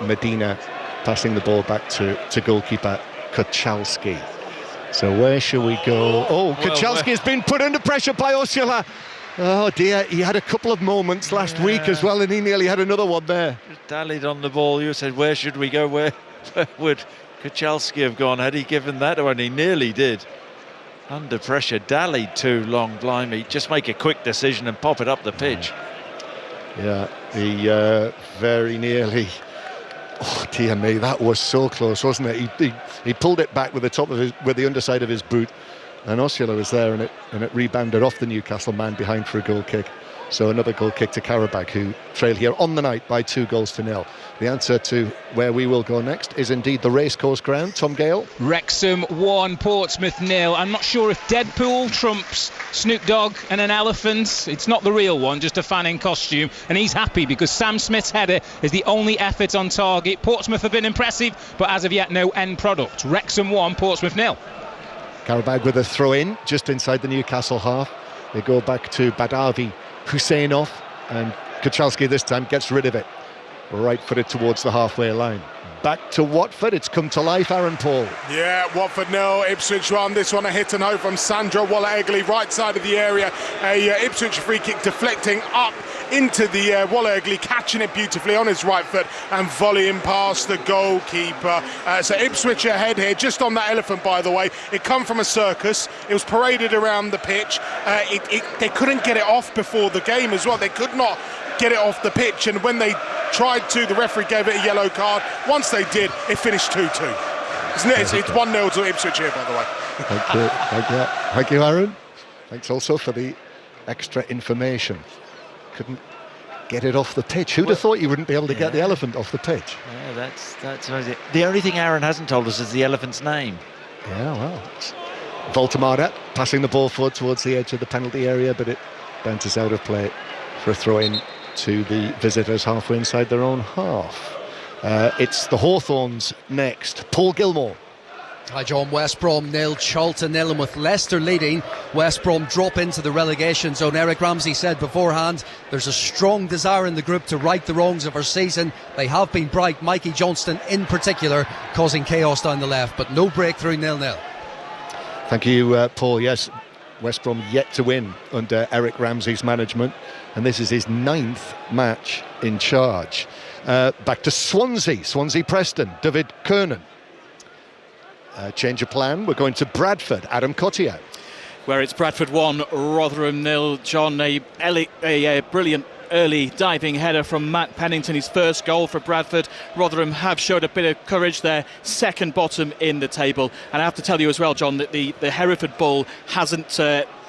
Medina passing the ball back to goalkeeper Kuchalski. So where shall we go? Oh, Kuchalski has been put under pressure by Osula. Oh dear, he had a couple of moments last week as well, and he nearly had another one there. Just dallied on the ball. You said, where should we go? Where would Kuchalski have gone? Had he given that one? He nearly did. Under pressure, dallied too long, blimey. Just make a quick decision and pop it up the pitch. Yeah, he very nearly... Oh dear me, that was so close, wasn't it? He pulled it back with the underside of his boot, and Osula was there, and it rebounded off the Newcastle man behind for a goal kick. So another goal kick to Qarabağ, who trail here on the night by 2-0. The answer to where we will go next is indeed the racecourse ground. Tom Gale. Wrexham 1, Portsmouth 0. I'm not sure if Deadpool trumps Snoop Dogg and an elephant. It's not the real one, just a fan in costume. And he's happy because Sam Smith's header is the only effort on target. Portsmouth have been impressive, but as of yet, no end product. Wrexham 1, Portsmouth 0. Qarabağ with a throw-in just inside the Newcastle half. They go back to Badavi, Husseinov, and Kuchalski this time gets rid of it. Right-footed towards the halfway line. Back to Watford, it's come to life, Aaron Paul. Yeah, Watford 0, Ipswich 1. This one a hit and hope from Sandra Waller-Egley, right side of the area. A Ipswich free kick deflecting up into the Waller-Egley, catching it beautifully on his right foot and volleying past the goalkeeper. So Ipswich ahead here, just on that elephant, by the way. It come from a circus. It was paraded around the pitch. They couldn't get it off before the game as well. They could not get it off the pitch, and when they tried to, the referee gave it a yellow card. Once they did, it finished 2-2. Isn't it? It's 1-0 to Ipswich here, by the way. Thank you, Aaron. Thanks also for the extra information. Couldn't get it off the pitch. Who'd have thought you wouldn't be able to get the elephant off the pitch? Yeah, that's the only thing Aaron hasn't told us is the elephant's name. Yeah, well, Voltamada passing the ball forward towards the edge of the penalty area, but it bounces out of play for a throw-in to the visitors halfway inside their own half. It's the Hawthorns next. Paul Gilmore. Hi John, West Brom 0, Charlton 0, and with Leicester leading, West Brom drop into the relegation zone. Eric Ramsey said beforehand there's a strong desire in the group to right the wrongs of our season. They have been bright, Mikey Johnston in particular, causing chaos down the left, but no breakthrough, 0-0. Thank you, Paul. Yes, West Brom yet to win under Eric Ramsey's management, and this is his 9th match in charge. Back to Swansea Preston, David Kernan. Change of plan, we're going to Bradford, Adam Cottier. Where it's Bradford 1, Rotherham 0. John, a brilliant early diving header from Matt Pennington, his first goal for Bradford. Rotherham have showed a bit of courage there, second bottom in the table. And I have to tell you as well, John, that the Hereford Bull hasn't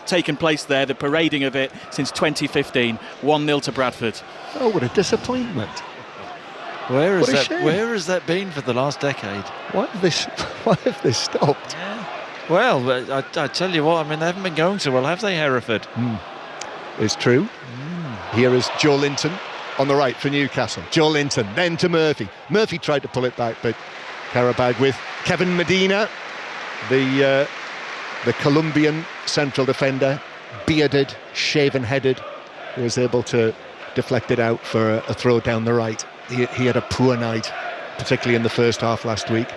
taken place there, the parading of it, since 2015. 1-0 to Bradford. Oh, what a disappointment. Where has that been for the last decade? Why have they stopped? Yeah. Well, I tell you what, I mean, they haven't been going so well, have they, Hereford? It's true. Here is Joe Linton on the right for Newcastle. Joe Linton, then to Murphy. Murphy tried to pull it back, but Qarabağ with Kevin Medina, the Colombian central defender, bearded, shaven-headed, who was able to deflect it out for a throw down the right. He had a poor night, particularly in the first half last week.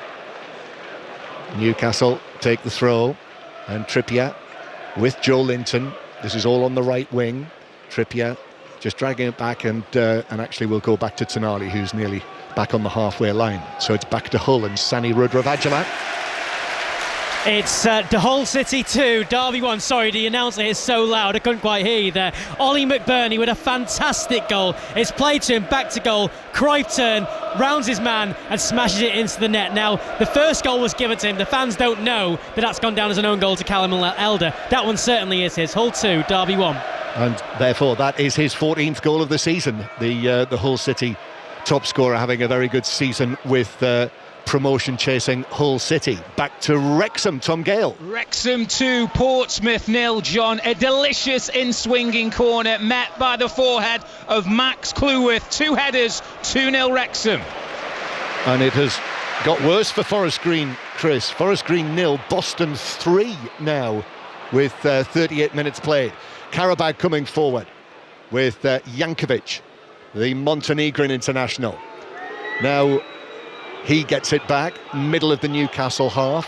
Newcastle take the throw, and Trippier with Joe Linton. This is all on the right wing. Trippier just dragging it back, and actually will go back to Tonali, who's nearly back on the halfway line. So it's back to Hull and Sani Rudravajala. It's the Hull City 2, Derby 1. Sorry, the announcer is so loud, I couldn't quite hear you there. Ollie McBurney with a fantastic goal. It's played to him, back to goal. Cruyff turn, rounds his man and smashes it into the net. Now, the first goal was given to him. The fans don't know that that's gone down as an own goal to Callum Elder. That one certainly is his. Hull 2, Derby 1. And therefore, that is his 14th goal of the season. The Hull City top scorer having a very good season with promotion chasing Hull City. Back to Wrexham, Tom Gale. Wrexham 2, Portsmouth 0, John. A delicious in-swinging corner met by the forehead of Max Cleworth. 2 headers, 2-0 Wrexham. And it has got worse for Forest Green, Chris. Forest Green 0, Boston 3 now with 38 minutes played. Qarabağ coming forward with Jankovic, the Montenegrin international. Now he gets it back, middle of the Newcastle half.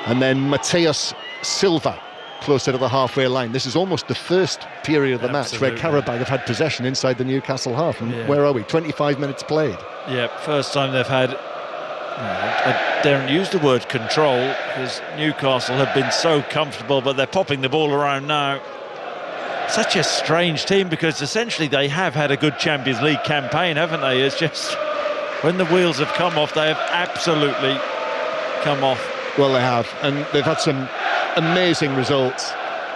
And then Mateus Silva, closer to the halfway line. This is almost the first period of the match where Qarabağ have had possession inside the Newcastle half. And where are we? 25 minutes played. Yeah, first time they've had, I daren't use the word control, because Newcastle have been so comfortable, but they're popping the ball around now. Such a strange team, because essentially they have had a good Champions League campaign, haven't they? It's just when the wheels have come off, they have absolutely come off. Well, they have, and they've had some amazing results.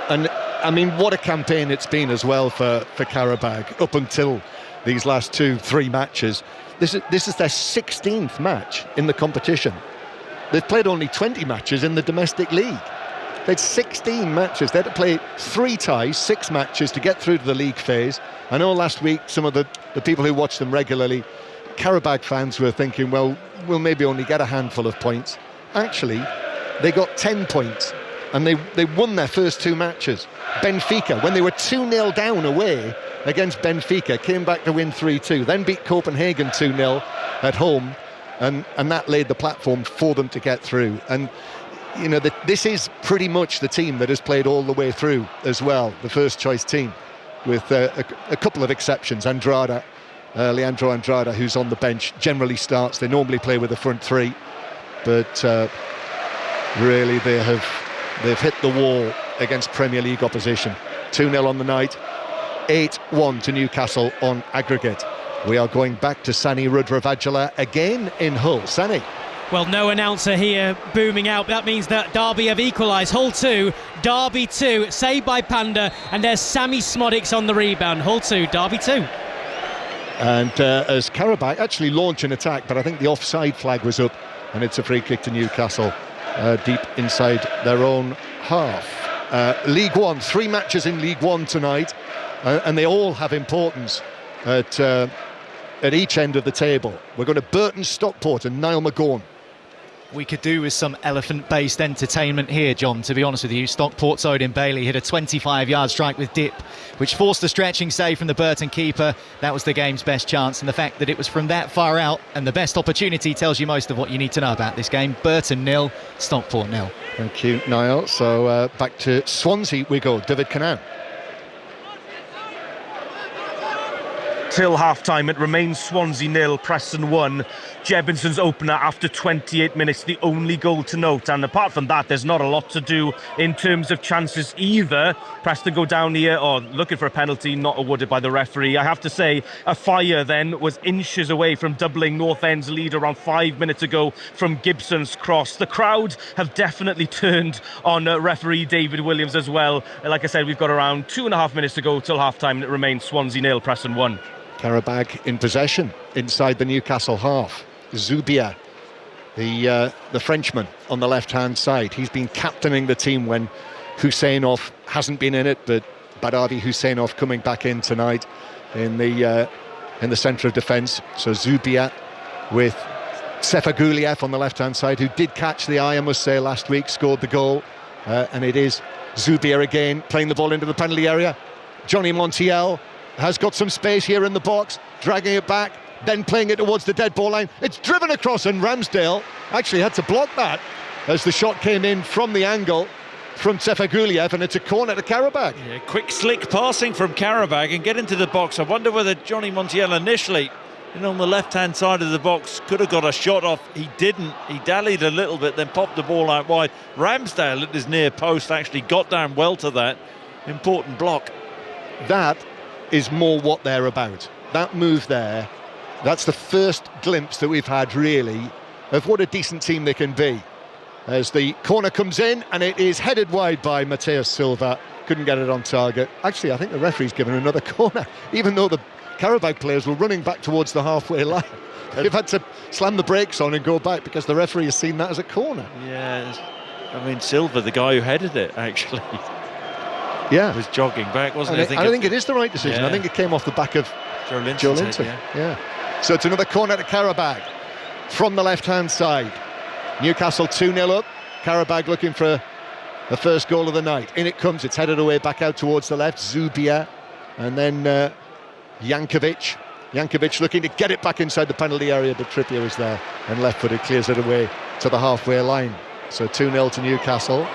And I mean, what a campaign it's been as well for Qarabağ up until these last 2-3 matches. This is their 16th match in the competition. They've played only 20 matches in the domestic league. They had 16 matches. They had to play 3 ties, 6 matches to get through to the league phase. I know last week some of the people who watch them regularly, Qarabağ fans, were thinking, well, we'll maybe only get a handful of points. Actually, they got 10 points, and they won their first 2 matches. Benfica, when they were 2-0 down away against Benfica, came back to win 3-2, then beat Copenhagen 2-0 at home, and that laid the platform for them to get through. And you know, this is pretty much the team that has played all the way through as well, the first choice team, with a couple of exceptions. Leandro Andrada, who's on the bench, generally starts. They normally play with the front 3, but really they've hit the wall against Premier League opposition. 2-0 on the night, 8-1 to Newcastle on aggregate. We are going back to Sani Rudravajala again in Hull. Sani. Well, no announcer here booming out. That means that Derby have equalised. Hull 2, Derby 2, saved by Panda, and there's Sammy Smodics on the rebound. Hull 2, Derby 2. And as Qarabağ actually launch an attack, but I think the offside flag was up, and it's a free kick to Newcastle deep inside their own half. League One, 3 matches in League One tonight, and they all have importance at each end of the table. We're going to Burton Stockport and Niall McGowan. We could do with some elephant-based entertainment here, John, to be honest with you. Stockport's Odin Bailey hit a 25-yard strike with dip, which forced a stretching save from the Burton keeper. That was the game's best chance, and the fact that it was from that far out and the best opportunity tells you most of what you need to know about this game. Burton 0, Stockport 0. Thank you, Niall. So back to Swansea we go. David Canaan. till half-time. It remains Swansea 0, Preston 1. Jebinson's opener after 28 minutes, the only goal to note. And apart from that, there's not a lot to do in terms of chances either. Preston go down here, looking for a penalty, not awarded by the referee. I have to say, a fire then was inches away from doubling North End's lead around 5 minutes ago from Gibson's cross. The crowd have definitely turned on referee David Williams as well. Like I said, we've got around 2.5 minutes to go till half-time, and it remains Swansea 0, Preston 1. Qarabağ in possession inside the Newcastle half. Zubia, the Frenchman on the left-hand side. He's been captaining the team when Husseinov hasn't been in it, but Badavi Husseinov coming back in tonight in the centre of defence. So Zubia with Sefaguliev on the left-hand side, who did catch the eye, I must say, last week, scored the goal. And it is Zubia again playing the ball into the penalty area. Johnny Montiel has got some space here in the box, dragging it back, then playing it towards the dead ball line. It's driven across, and Ramsdale actually had to block that as the shot came in from the angle from Sefaguliev, and it's a corner to Qarabağ. Yeah, quick slick passing from Qarabağ and get into the box. I wonder whether Johnny Montiel initially, on the left-hand side of the box, could have got a shot off. He didn't. He dallied a little bit, then popped the ball out wide. Ramsdale at his near post actually got down well to that important block. That is more what they're about. That move there, that's the first glimpse that we've had, really, of what a decent team they can be. As the corner comes in, and it is headed wide by Mateus Silva. Couldn't get it on target. Actually, I think the referee's given another corner, even though the Qarabağ players were running back towards the halfway line. They've had to slam the brakes on and go back because the referee has seen that as a corner. Yeah, I mean, Silva, the guy who headed it, actually, was jogging back, wasn't he? I think it is the right decision. Yeah. I think it came off the back of Joe Linton. Yeah. So it's another corner to Qarabağ from the left-hand side. Newcastle 2-0 up. Qarabağ looking for the first goal of the night. In it comes. It's headed away back out towards the left. Zubia, and then Jankovic. Jankovic looking to get it back inside the penalty area, but Trippier is there and left-footed clears it away to the halfway line. So 2-0 to Newcastle.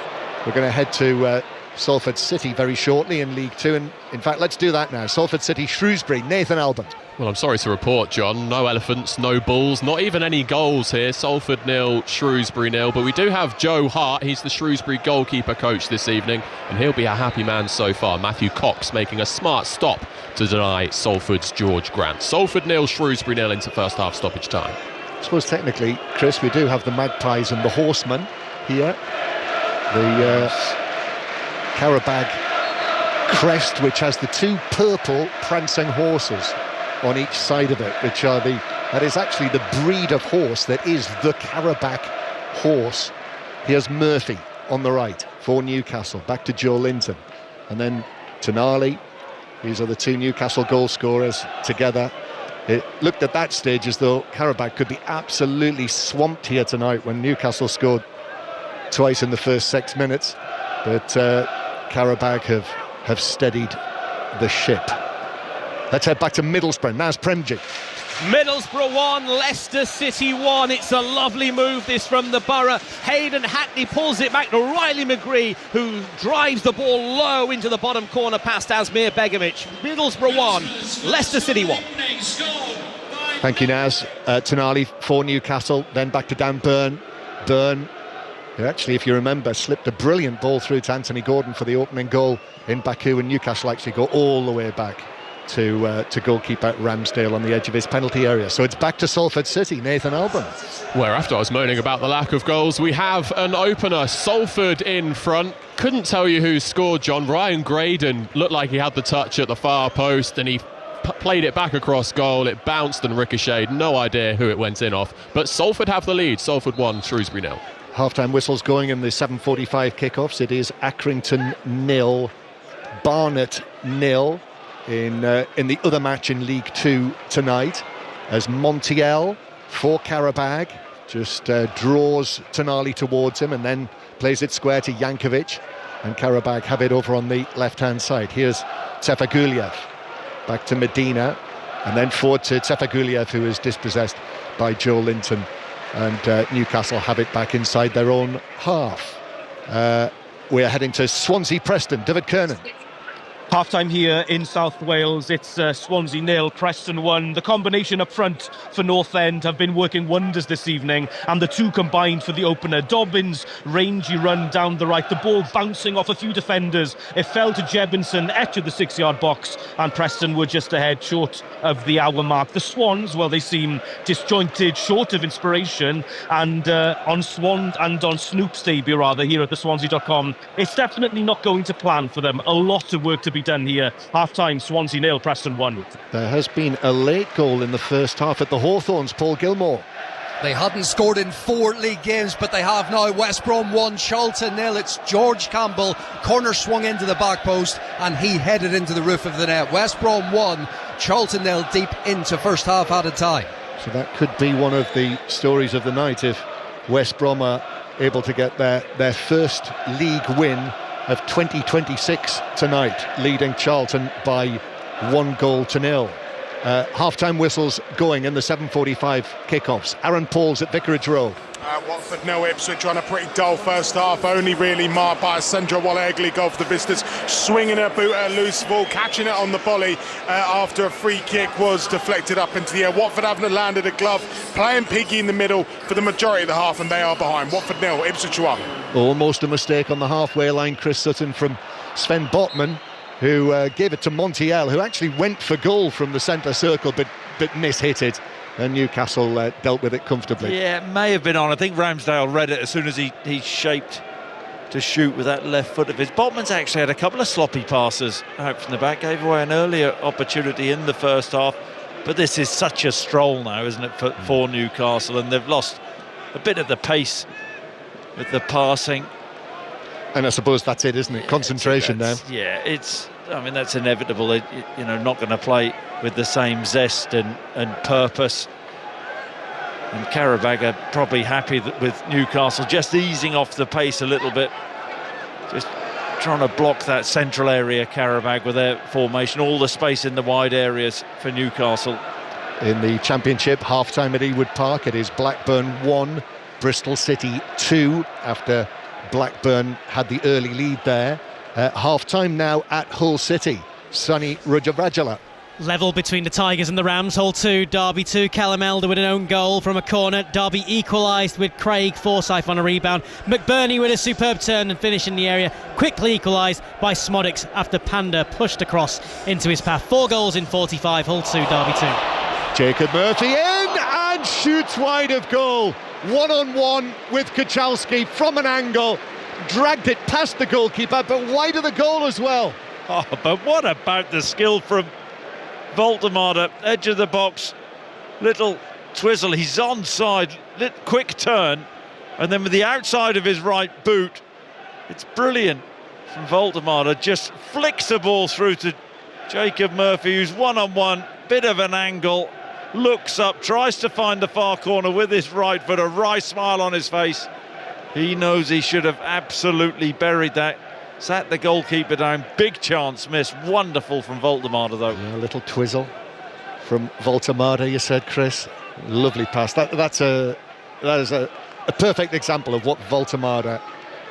We're going to head to Salford City very shortly in League Two, and in fact let's do that now. Salford City, Shrewsbury, Nathan Albert. Well, I'm sorry to report, John, no elephants, no bulls, not even any goals here. Salford 0, Shrewsbury 0, but we do have Joe Hart. He's the Shrewsbury goalkeeper coach this evening, and he'll be a happy man so far. Matthew Cox making a smart stop to deny Salford's George Grant. Salford 0, Shrewsbury 0 into first half stoppage time. I suppose technically, Chris, we do have the Magpies and the Horsemen here. The Qarabağ crest, which has the two purple prancing horses on each side of it, which are that is actually the breed of horse that is the Qarabağ horse. Here's Murphy on the right for Newcastle, back to Joe Linton, and then Tonali. These are the two Newcastle goal scorers together. It looked at that stage as though Qarabağ could be absolutely swamped here tonight when Newcastle scored twice in the first 6 minutes, but Qarabağ have steadied the ship. Let's head back to Middlesbrough. Naz Premji. Middlesbrough 1, Leicester City 1. It's a lovely move, this, from the Borough. Hayden Hackney pulls it back to Riley McGree, who drives the ball low into the bottom corner past Asmir Begovic. Middlesbrough 1, Leicester City 1. Thank you, Naz. Tonali for Newcastle, then back to Dan Burn. Burn, who actually, if you remember, slipped a brilliant ball through to Anthony Gordon for the opening goal in Baku, and Newcastle actually go all the way back to goalkeeper Ramsdale on the edge of his penalty area. So it's back to Salford City, Nathan Albon. Where after I was moaning about the lack of goals, we have an opener. Salford in front. Couldn't tell you who scored, John. Ryan Graydon looked like he had the touch at the far post, and he played it back across goal. It bounced and ricocheted. No idea who it went in off. But Salford have the lead. Salford 1, Shrewsbury 0. Half-time whistles going in the 7:45 kickoffs. It is Accrington 0, Barnet 0. In the other match in League Two tonight, as Montiel for Qarabağ just draws Tonali towards him and then plays it square to Jankovic, and Qarabağ have it over on the left-hand side. Here's Sefaguliev, back to Medina, and then forward to Sefaguliev, who is dispossessed by Joe Linton, and Newcastle have it back inside their own half. We're heading to Swansea Preston. David Kernan. Half-time here in South Wales, it's Swansea 0, Preston 1. The combination up front for North End have been working wonders this evening, and the two combined for the opener. Dobbins, rangy run down the right, the ball bouncing off a few defenders. It fell to Jebinson, edge of the 6-yard box, and Preston were just ahead, short of the hour mark. The Swans, well, they seem disjointed, short of inspiration, and on Snoop's debut, rather, here at the Swansea.com, it's definitely not going to plan for them. A lot of work to be done here. Half-time, Swansea 0, Preston 1. There has been a late goal in the first half at the Hawthorns, Paul Gilmore. They hadn't scored in 4 league games, but they have now. West Brom 1, Charlton 0. It's George Campbell, corner swung into the back post, and he headed into the roof of the net. West Brom 1, Charlton 0, deep into first half added time. So that could be one of the stories of the night if West Brom are able to get their first league win of 2026 tonight, leading Charlton by 1-0. Half-time whistles going in the 7:45 kickoffs. Aaron Paul's at Vicarage Road. Watford 0, Ipswich on a pretty dull first half, only really marked by a Sandra Waller-Egley goal for the visitors, swinging her boot at a loose ball, catching it on the volley after a free kick was deflected up into the air. Watford haven't landed a glove, playing piggy in the middle for the majority of the half, and they are behind. Watford 0, Ipswich 1. Almost a mistake on the halfway line, Chris Sutton, from Sven Botman, who gave it to Montiel, who actually went for goal from the centre circle but mishit it, and Newcastle dealt with it comfortably. Yeah, it may have been on. I think Ramsdale read it as soon as he shaped to shoot with that left foot of his. Botman's actually had a couple of sloppy passes out from the back, gave away an earlier opportunity in the first half, but this is such a stroll now, isn't it, for Newcastle, and they've lost a bit of the pace with the passing. And I suppose that's it, isn't it? Concentration now. Yeah, that's inevitable. Not going to play with the same zest and purpose. And Qarabağ are probably happy with Newcastle just easing off the pace a little bit. Just trying to block that central area, Qarabağ, with their formation. All the space in the wide areas for Newcastle. In the Championship, half-time at Ewood Park, it is Blackburn 1, Bristol City 2, after Blackburn had the early lead there. Half-time now at Hull City. Sonny Rajavajala. Level between the Tigers and the Rams. Hull 2, Derby 2. Callum Elder with an own goal from a corner. Derby equalised with Craig Forsyth on a rebound. McBurney with a superb turn and finish in the area. Quickly equalised by Smodics after Panda pushed across into his path. 4 goals in 45. Hull 2, Derby 2. Jacob Murphy in and shoots wide of goal. One-on-one with Kuchalski from an angle, dragged it past the goalkeeper, but wide of the goal as well. Oh, but what about the skill from Voldemar, edge of the box, little twizzle, he's onside, quick turn, and then with the outside of his right boot, it's brilliant from Voldemar, just flicks the ball through to Jacob Murphy, who's one-on-one, bit of an angle, looks up, tries to find the far corner with his right foot, a wry smile on his face. He knows he should have absolutely buried that. Sat the goalkeeper down, big chance missed. Wonderful from Voldemar, though. Yeah, a little twizzle from Voldemar, you said, Chris. Lovely pass. That is a perfect example of what Voldemar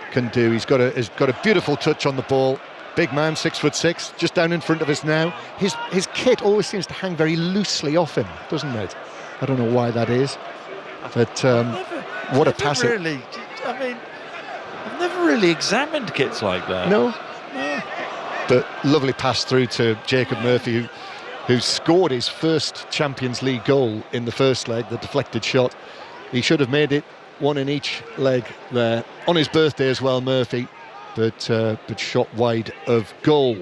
can do. He's got a beautiful touch on the ball. Big man, 6'6", just down in front of us now. His kit always seems to hang very loosely off him, doesn't it? I don't know why that is, but what a pass! Really, I've never really examined kits like that. No. But lovely pass through to Jacob Murphy, who scored his first Champions League goal in the first leg, the deflected shot. He should have made it one in each leg there. On his birthday as well, Murphy. But shot wide of goal.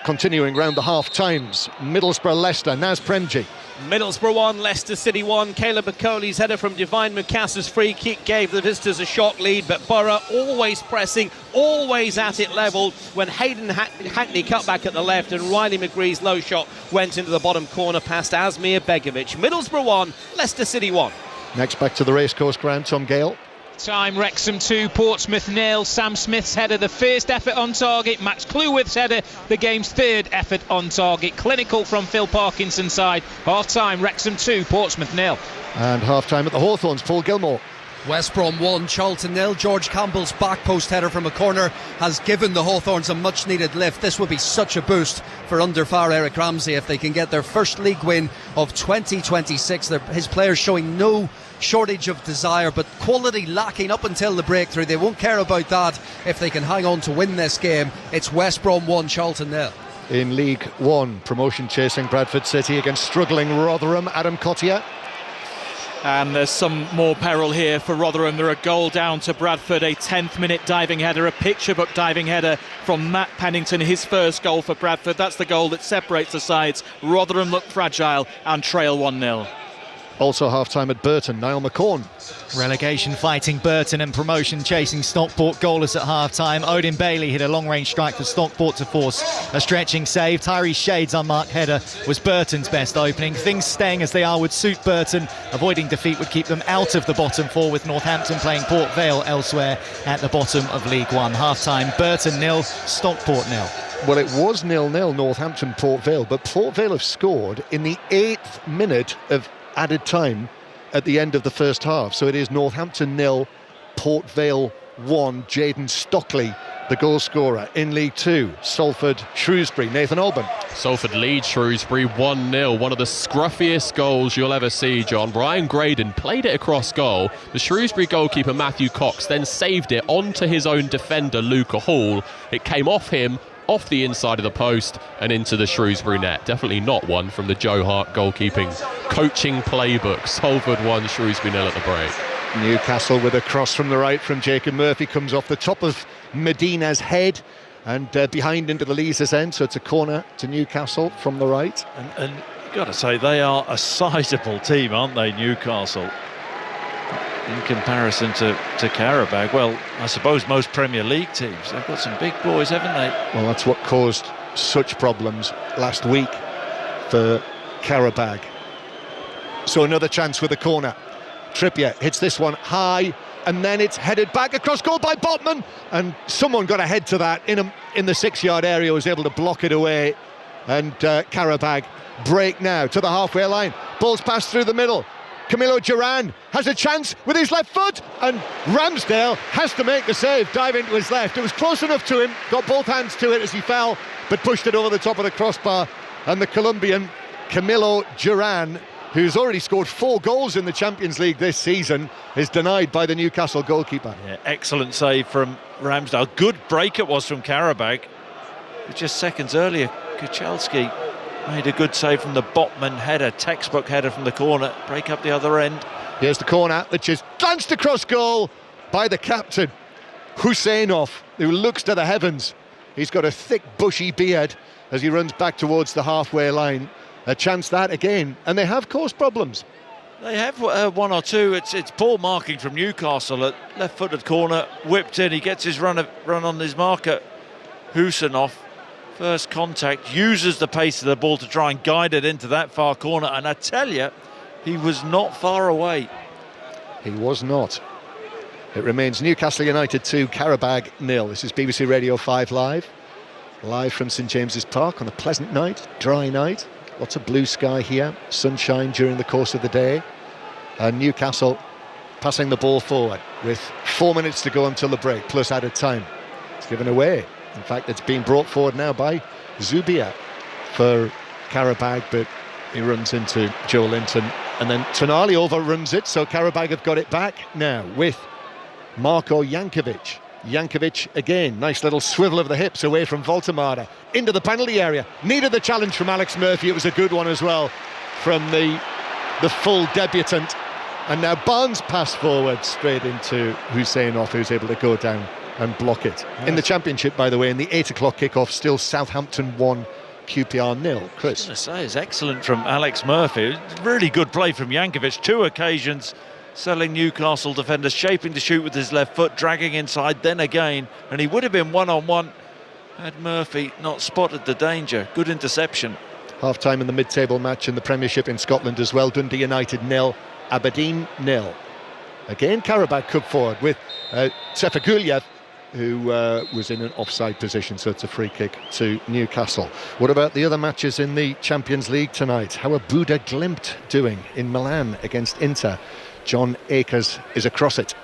Continuing round the half-times, Middlesbrough-Leicester, Naz Premji. Middlesbrough 1, Leicester City 1. Caleb Bacoli's header from Divine Mukassa's free kick gave the visitors a shock lead, but Borough always pressing, always at it level when Hayden Hackney cut back at the left and Riley McGree's low shot went into the bottom corner past Asmir Begovic. Middlesbrough 1, Leicester City 1. Next back to the racecourse ground, Tom Gale. Time, Wrexham 2, Portsmouth 0. Sam Smith's header, the first effort on target. Max Cleworth's header, the game's third effort on target. Clinical from Phil Parkinson's side. Half-time, Wrexham 2, Portsmouth 0. And half-time at the Hawthorns, Paul Gilmore. West Brom 1, Charlton 0. George Campbell's back post header from a corner has given the Hawthorns a much needed lift. This would be such a boost for under-fire Eric Ramsey if they can get their first league win of 2026. His players showing no shortage of desire, but quality lacking up until the breakthrough. They won't care about that if they can hang on to win this game. It's West Brom 1, Charlton 0. In League One, promotion chasing Bradford City against struggling Rotherham. Adam Cottier. And there's some more peril here for Rotherham. They're a goal down to Bradford, a 10th minute diving header, a picture book diving header from Matt Pennington, his first goal for Bradford. That's the goal that separates the sides. Rotherham look fragile and trail 1-0. Also half-time at Burton, Niall McCorn. Relegation fighting Burton and promotion chasing Stockport goalless at half-time. Odin Bailey hit a long-range strike for Stockport to force a stretching save. Tyree Shade's unmarked header was Burton's best opening. Things staying as they are would suit Burton. Avoiding defeat would keep them out of the bottom four, with Northampton playing Port Vale elsewhere at the bottom of League One. Half-time, Burton 0, Stockport 0. Well, it was 0-0 Northampton Port Vale, but Port Vale have scored in the 8th minute of added time at the end of the first half. So it is Northampton 0, Port Vale 1. Jayden Stockley, the goal scorer. In League Two, Salford Shrewsbury, Nathan Alban. Salford lead Shrewsbury 1-0. One of the scruffiest goals you'll ever see, John. Brian Graydon played it across goal. The Shrewsbury goalkeeper Matthew Cox then saved it onto his own defender Luca Hall. It came off him, off the inside of the post and into the Shrewsbury net. Definitely not one from the Joe Hart goalkeeping coaching playbook. Salford 1, Shrewsbury 0 at the break. Newcastle with a cross from the right from Jacob Murphy, comes off the top of Medina's head and behind into the Leazes end, so it's a corner to Newcastle from the right. And you've got to say, they are a sizable team, aren't they, Newcastle? In comparison to Qarabağ, well, I suppose most Premier League teams, they've got some big boys, haven't they? Well, that's what caused such problems last week for Qarabağ. So another chance with a corner. Trippier hits this one high, and then it's headed back across goal by Botman, and someone got a head to that in the 6-yard area, was able to block it away, and Qarabağ break now to the halfway line. Ball's passed through the middle. Camilo Duran has a chance with his left foot, and Ramsdale has to make the save, dive into his left. It was close enough to him, got both hands to it as he fell, but pushed it over the top of the crossbar. And the Colombian Camilo Duran, who's already scored 4 goals in the Champions League this season, is denied by the Newcastle goalkeeper. Yeah, excellent save from Ramsdale. Good break it was from Qarabağ. Just seconds earlier, Kuchelski made a good save from the Botman header, textbook header from the corner, break up the other end. Here's the corner, which is glanced across goal by the captain, Husseinov, who looks to the heavens. He's got a thick, bushy beard as he runs back towards the halfway line. A chance that again, and they have caused problems. They have one or two. It's poor marking from Newcastle at left-footed corner, whipped in. He gets his run on his marker, Husseinov. First contact, uses the pace of the ball to try and guide it into that far corner, and I tell you, he was not far away. He was not. It remains Newcastle United 2, Qarabağ 0. This is BBC Radio 5 live from St James's Park on a pleasant night, dry night. Lots of blue sky here, sunshine during the course of the day, and Newcastle passing the ball forward with 4 minutes to go until the break, plus added time. It's given away. In fact, it's being brought forward now by Zubia for Qarabağ, but he runs into Joe Linton, and then Tonali overruns it, so Qarabağ have got it back now with Marko Jankovic. Jankovic again, nice little swivel of the hips away from Voltemada into the penalty area. Needed the challenge from Alex Murphy. It was a good one as well from the full debutant. And now Barnes pass forward straight into Husseinov, who's able to go down and block it. Yes. In the Championship, by the way, in the 8 o'clock kickoff, still Southampton 1, QPR 0. Chris? I was going to say, it's excellent from Alex Murphy. Really good play from Jankovic. 2 occasions, selling Newcastle defenders, shaping to shoot with his left foot, dragging inside, then again. And he would have been one-on-one had Murphy not spotted the danger. Good interception. Half-time in the mid-table match in the Premiership in Scotland as well. Dundee United 0, Aberdeen 0. Again, Qarabağ come forward with Tefagulyev, who was in an offside position, so it's a free kick to Newcastle. What about the other matches in the Champions League tonight? How are Buda Glimt doing in Milan against Inter? John Akers is across it.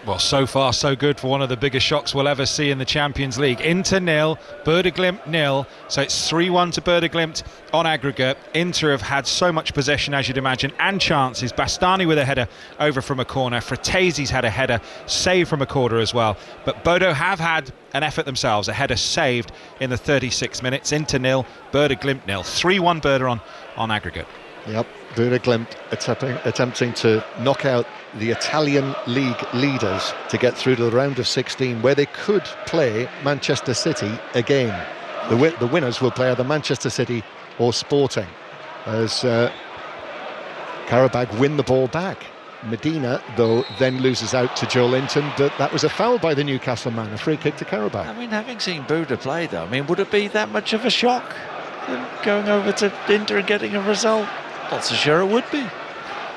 Well, so far so good for one of the biggest shocks we'll ever see in the Champions League. Inter 0, Bode Glimt 0. So it's 3-1 to Bode Glimt on aggregate. Inter have had so much possession, as you'd imagine, and chances. Bastani with a header over from a corner. Fratese's had a header saved from a corner as well. But Bodo have had an effort themselves. A header saved in the 36 minutes. Inter 0, Bode Glimt 0. 3-1 Bode on aggregate. Yep, Bode Glimt attempting to knock out the Italian league leaders to get through to the round of 16, where they could play Manchester City again. The winners will play either Manchester City or Sporting, as Qarabağ win the ball back. Medina, though, then loses out to Joe Linton, but that was a foul by the Newcastle man, a free kick to Qarabağ. I mean, having seen Bode play, though, I mean, would it be that much of a shock going over to Inter and getting a result? Not so sure it would be.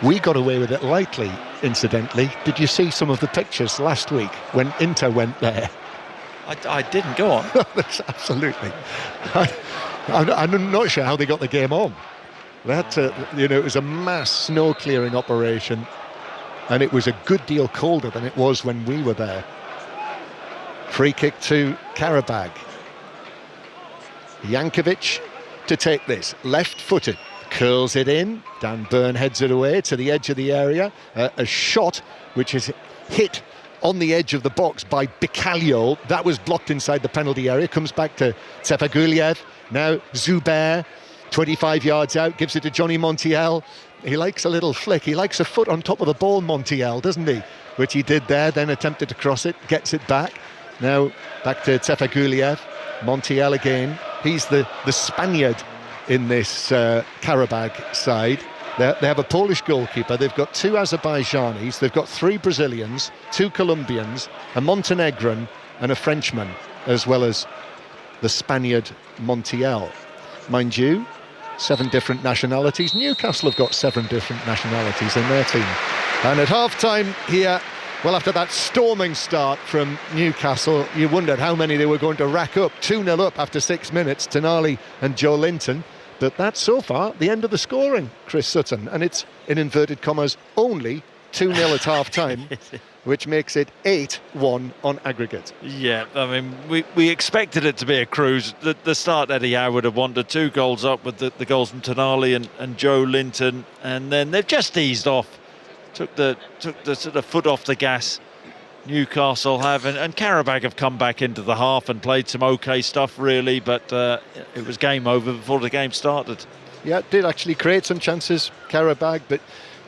We got away with it lightly, incidentally. Did you see some of the pictures last week when Inter went there? I didn't, go on. Absolutely. I'm not sure how they got the game on. That, it was a mass snow clearing operation, and it was a good deal colder than it was when we were there. Free kick to Qarabağ. Jankovic to take this, left-footed. Curls it in, Dan Burn heads it away to the edge of the area, a shot which is hit on the edge of the box by Bicalio, that was blocked inside the penalty area, comes back to Tefaguliev, now Zubair, 25 yards out, gives it to Johnny Montiel. He likes a little flick, he likes a foot on top of the ball, Montiel, doesn't he? Which he did there, then attempted to cross it, gets it back, now back to Tefaguliev, Montiel again, he's the Spaniard in this Qarabağ side. They have a Polish goalkeeper, they've got 2 Azerbaijanis, they've got 3 Brazilians, 2 Colombians, a Montenegrin and a Frenchman, as well as the Spaniard Montiel. Mind you, 7 different nationalities. Newcastle have got 7 different nationalities in their team. And at half-time here, well, after that storming start from Newcastle, you wondered how many they were going to rack up. 2-0 up after 6 minutes, Tonali and Joe Linton. But that's so far the end of the scoring, Chris Sutton. And it's, in inverted commas, only 2-0 at half-time, which makes it 8-1 on aggregate. Yeah, I mean, we expected it to be a cruise. The start, Eddie Howe would have wanted 2 goals up with the goals from Tonali and Joe Linton. And then they've just eased off. Took the sort of foot off the gas, Newcastle have, and Qarabağ have come back into the half and played some okay stuff really, but it was game over before the game started. Yeah, it did actually create some chances, Qarabağ, but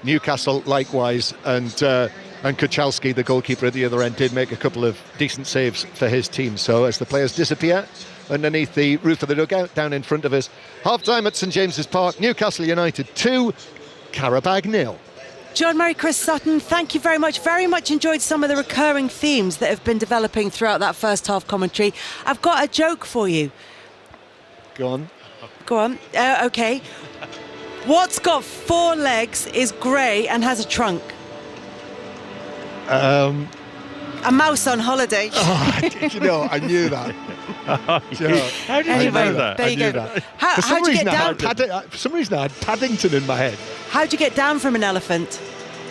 Newcastle likewise, and Kuchalski, the goalkeeper at the other end, did make a couple of decent saves for his team. So as the players disappear underneath the roof of the dugout down in front of us, half-time at St James's Park, Newcastle United 2, Qarabağ 0. John Murray, Chris Sutton, thank you very much. Very much enjoyed some of the recurring themes that have been developing throughout that first half commentary. I've got a joke for you. Go on. Go on. OK. What's got 4 legs, is grey and has a trunk? A mouse on holiday. Oh, I knew that. How did you know that? There you go. How do you get down? For some reason I had Paddington in my head. How do you get down from an elephant?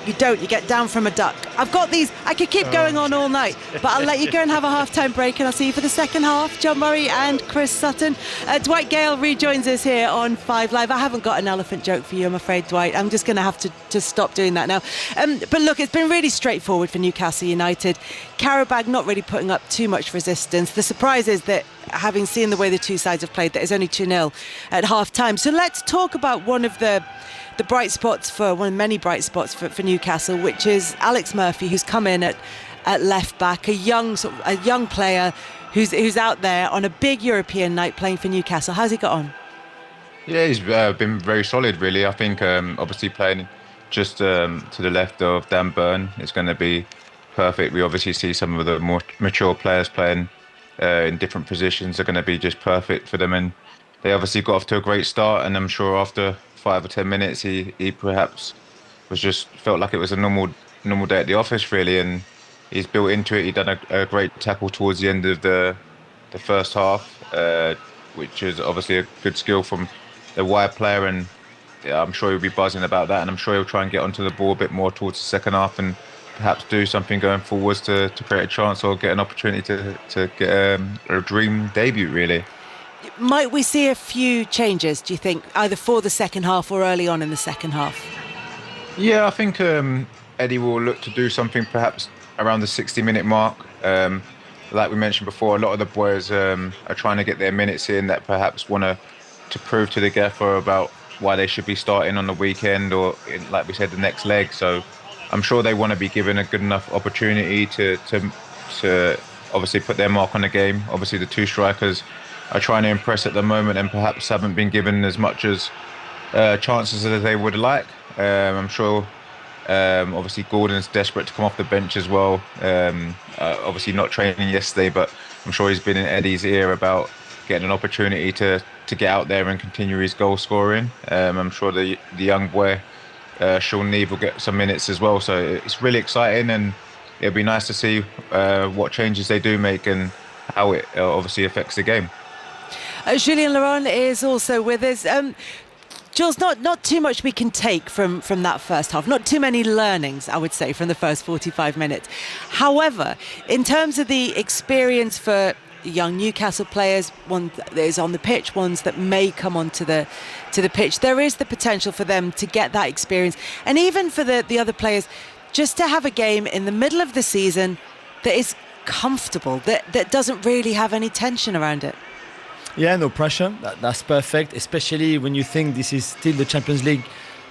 You don't, you get down from a duck. I've got these, I could keep going on all night, but I'll let you go and have a half-time break, and I'll see you for the second half. John Murray and Chris Sutton. Dwight Gale rejoins us here on 5 Live. I haven't got an elephant joke for you, I'm afraid, Dwight. I'm just going to have to stop doing that now. But look, it's been really straightforward for Newcastle United. Qarabağ not really putting up too much resistance. The surprise is that, having seen the way the two sides have played, that it's only 2-0 at half-time. So let's talk about one of the bright spots, for one of many bright spots for Newcastle, which is Alex Murphy, who's come in at left back, a young player who's out there on a big European night playing for Newcastle. How's he got on? Yeah, he's been very solid, really. I think obviously playing just to the left of Dan Burn is going to be perfect. We obviously see some of the more mature players playing in different positions are going to be just perfect for them, and they obviously got off to a great start, and I'm sure after 5 or 10 minutes he perhaps was just felt like it was a normal day at the office, really, and he's built into it. He done a great tackle towards the end of the first half, which is obviously a good skill from the wide player, and I'm sure he'll be buzzing about that, and I'm sure he'll try and get onto the ball a bit more towards the second half and perhaps do something going forwards to create a chance or get an opportunity to get a dream debut, really. Might we see a few changes, do you think, either for the second half or early on in the second half? Yeah, I think Eddie will look to do something perhaps around the 60-minute mark. Like we mentioned before, a lot of the boys are trying to get their minutes in that perhaps want to prove to the gaffer about why they should be starting on the weekend or, like we said, the next leg. So I'm sure they want to be given a good enough opportunity to obviously put their mark on the game. Obviously, the two strikers are trying to impress at the moment and perhaps haven't been given as much as chances as they would like. I'm sure obviously Gordon's desperate to come off the bench as well. Obviously not training yesterday, but I'm sure he's been in Eddie's ear about getting an opportunity to get out there and continue his goal scoring. I'm sure the young boy Sean Neve will get some minutes as well. So it's really exciting, and it'll be nice to see what changes they do make and how it obviously affects the game. Julien Laurent is also with us. Jules, not too much we can take from that first half. Not too many learnings, I would say, from the first 45 minutes. However, in terms of the experience for young Newcastle players, one that is on the pitch, ones that may come onto the pitch, there is the potential for them to get that experience. And even for the other players, just to have a game in the middle of the season that is comfortable, that doesn't really have any tension around it. Yeah, no pressure. That's perfect, especially when you think this is still the Champions League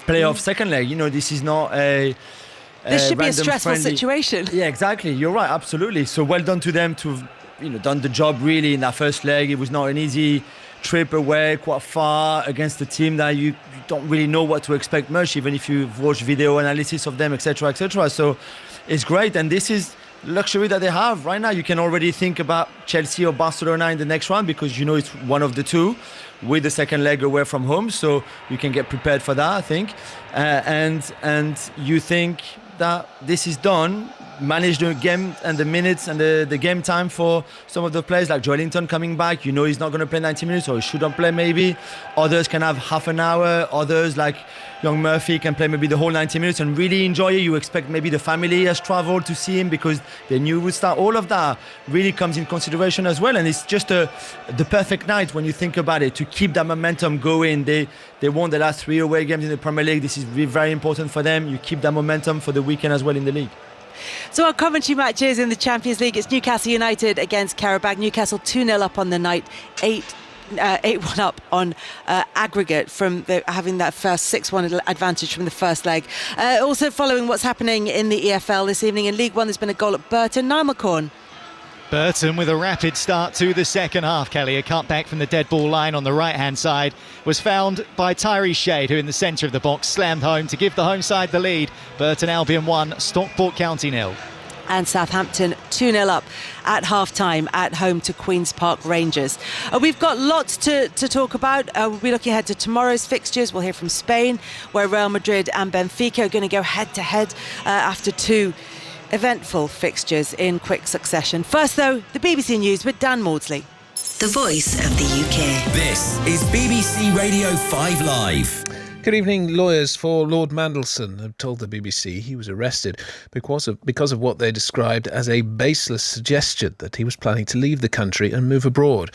playoff second leg. You know, this is not a this should be a stressful situation. Yeah, exactly. You're right, absolutely. So well done to them to have done the job really in that first leg. It was not an easy trip away, quite far, against a team that you don't really know what to expect much, even if you've watched video analysis of them, etc., etc. So it's great, and this is luxury that they have right now. You can already think about Chelsea or Barcelona in the next round because you know it's one of the two with the second leg away from home, so you can get prepared for that, I think. And you think that this is done, manage the game and the minutes and the game time for some of the players like Joelinton coming back. You know he's not going to play 90 minutes or he shouldn't play maybe. Others can have half an hour. Others like young Murphy can play maybe the whole 90 minutes and really enjoy it. You expect maybe the family has travelled to see him because they knew he would start. All of that really comes in consideration as well, and it's just the perfect night when you think about it to keep that momentum going. They won the last 3 away games in the Premier League. This is very important for them. You keep that momentum for the weekend as well in the league. So our commentary matches in the Champions League, it's Newcastle United against Qarabağ. Newcastle 2-0 up on the night, 8-1 up on aggregate from having that first 6-1 advantage from the first leg. Also following what's happening in the EFL this evening in League One, there's been a goal at Burton. Niall McCorn. Burton with a rapid start to the second half, Kelly. A cutback from the dead ball line on the right-hand side was found by Tyree Shade, who in the centre of the box slammed home to give the home side the lead. Burton Albion 1, Stockport County 0. And Southampton 2-0 up at half-time at home to Queen's Park Rangers. We've got lots to talk about. We'll be looking ahead to tomorrow's fixtures. We'll hear from Spain, where Real Madrid and Benfica are going to go head-to-head after 2 eventful fixtures in quick succession. First, though, the BBC News with Dan Maudsley. The voice of the UK. This is BBC Radio 5 Live. Good evening. Lawyers for Lord Mandelson have told the BBC he was arrested because of what they described as a baseless suggestion that he was planning to leave the country and move abroad.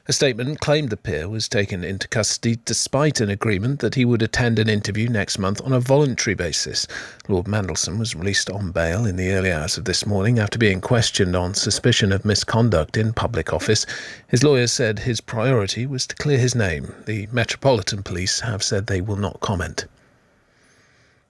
A statement claimed the peer was taken into custody despite an agreement that he would attend an interview next month on a voluntary basis. Lord Mandelson was released on bail in the early hours of this morning after being questioned on suspicion of misconduct in public office. His lawyers said his priority was to clear his name. The Metropolitan Police have said they will not comment.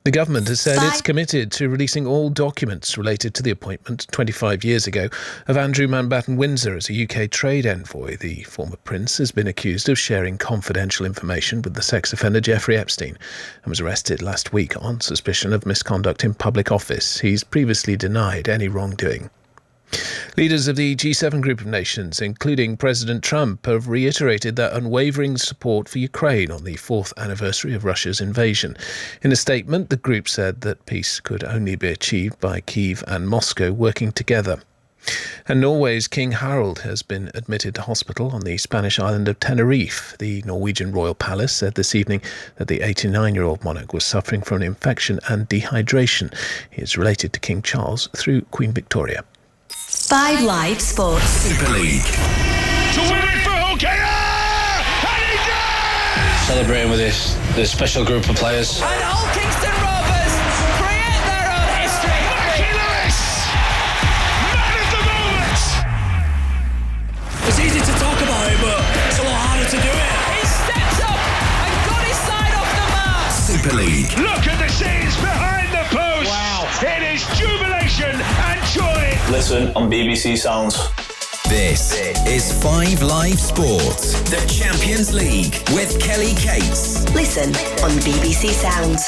The government has said it's committed to releasing all documents related to the appointment 25 years ago of Andrew Mountbatten-Windsor as a UK trade envoy. The former prince has been accused of sharing confidential information with the sex offender Jeffrey Epstein and was arrested last week on suspicion of misconduct in public office. He's previously denied any wrongdoing. Leaders of the G7 group of nations, including President Trump, have reiterated their unwavering support for Ukraine on the 4th anniversary of Russia's invasion. In a statement, the group said that peace could only be achieved by Kyiv and Moscow working together. And Norway's King Harald has been admitted to hospital on the Spanish island of Tenerife. The Norwegian Royal Palace said this evening that the 89-year-old monarch was suffering from an infection and dehydration. He is related to King Charles through Queen Victoria. 5 Live Sports Super League. To win it for Hokea! And he does! Celebrating with this special group of players. And Hull Kingston Rovers create their own history. Mikey Lewis! Man of the moment! It's easy to talk about it, but it's a lot harder to do it. He stepped up and got his side off the mark. Super League. Look at the scenes behind the post. Wow. It is jubilation and joy. Listen on BBC Sounds. This is 5 Live Sports, the Champions League with Kelly Cates. Listen on BBC Sounds.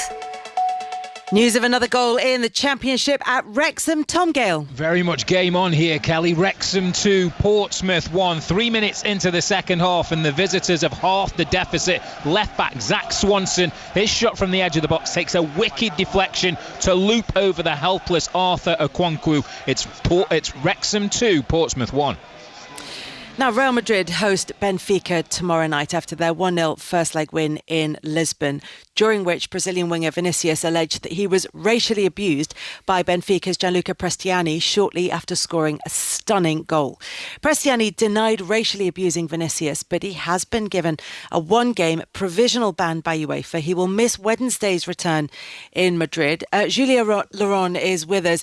News of another goal in the Championship at Wrexham. Tom Gale. Very much game on here, Kelly. Wrexham 2, Portsmouth 1. 3 minutes into the second half and the visitors have half the deficit. Left back Zach Swanson, his shot from the edge of the box takes a wicked deflection to loop over the helpless Arthur Okonkwo. It's Wrexham 2, Portsmouth 1. Now, Real Madrid host Benfica tomorrow night after their 1-0 first leg win in Lisbon, during which Brazilian winger Vinicius alleged that he was racially abused by Benfica's Gianluca Prestiani shortly after scoring a stunning goal. Prestiani denied racially abusing Vinicius, but he has been given a 1-game provisional ban by UEFA. He will miss Wednesday's return in Madrid. Julia Laurent is with us.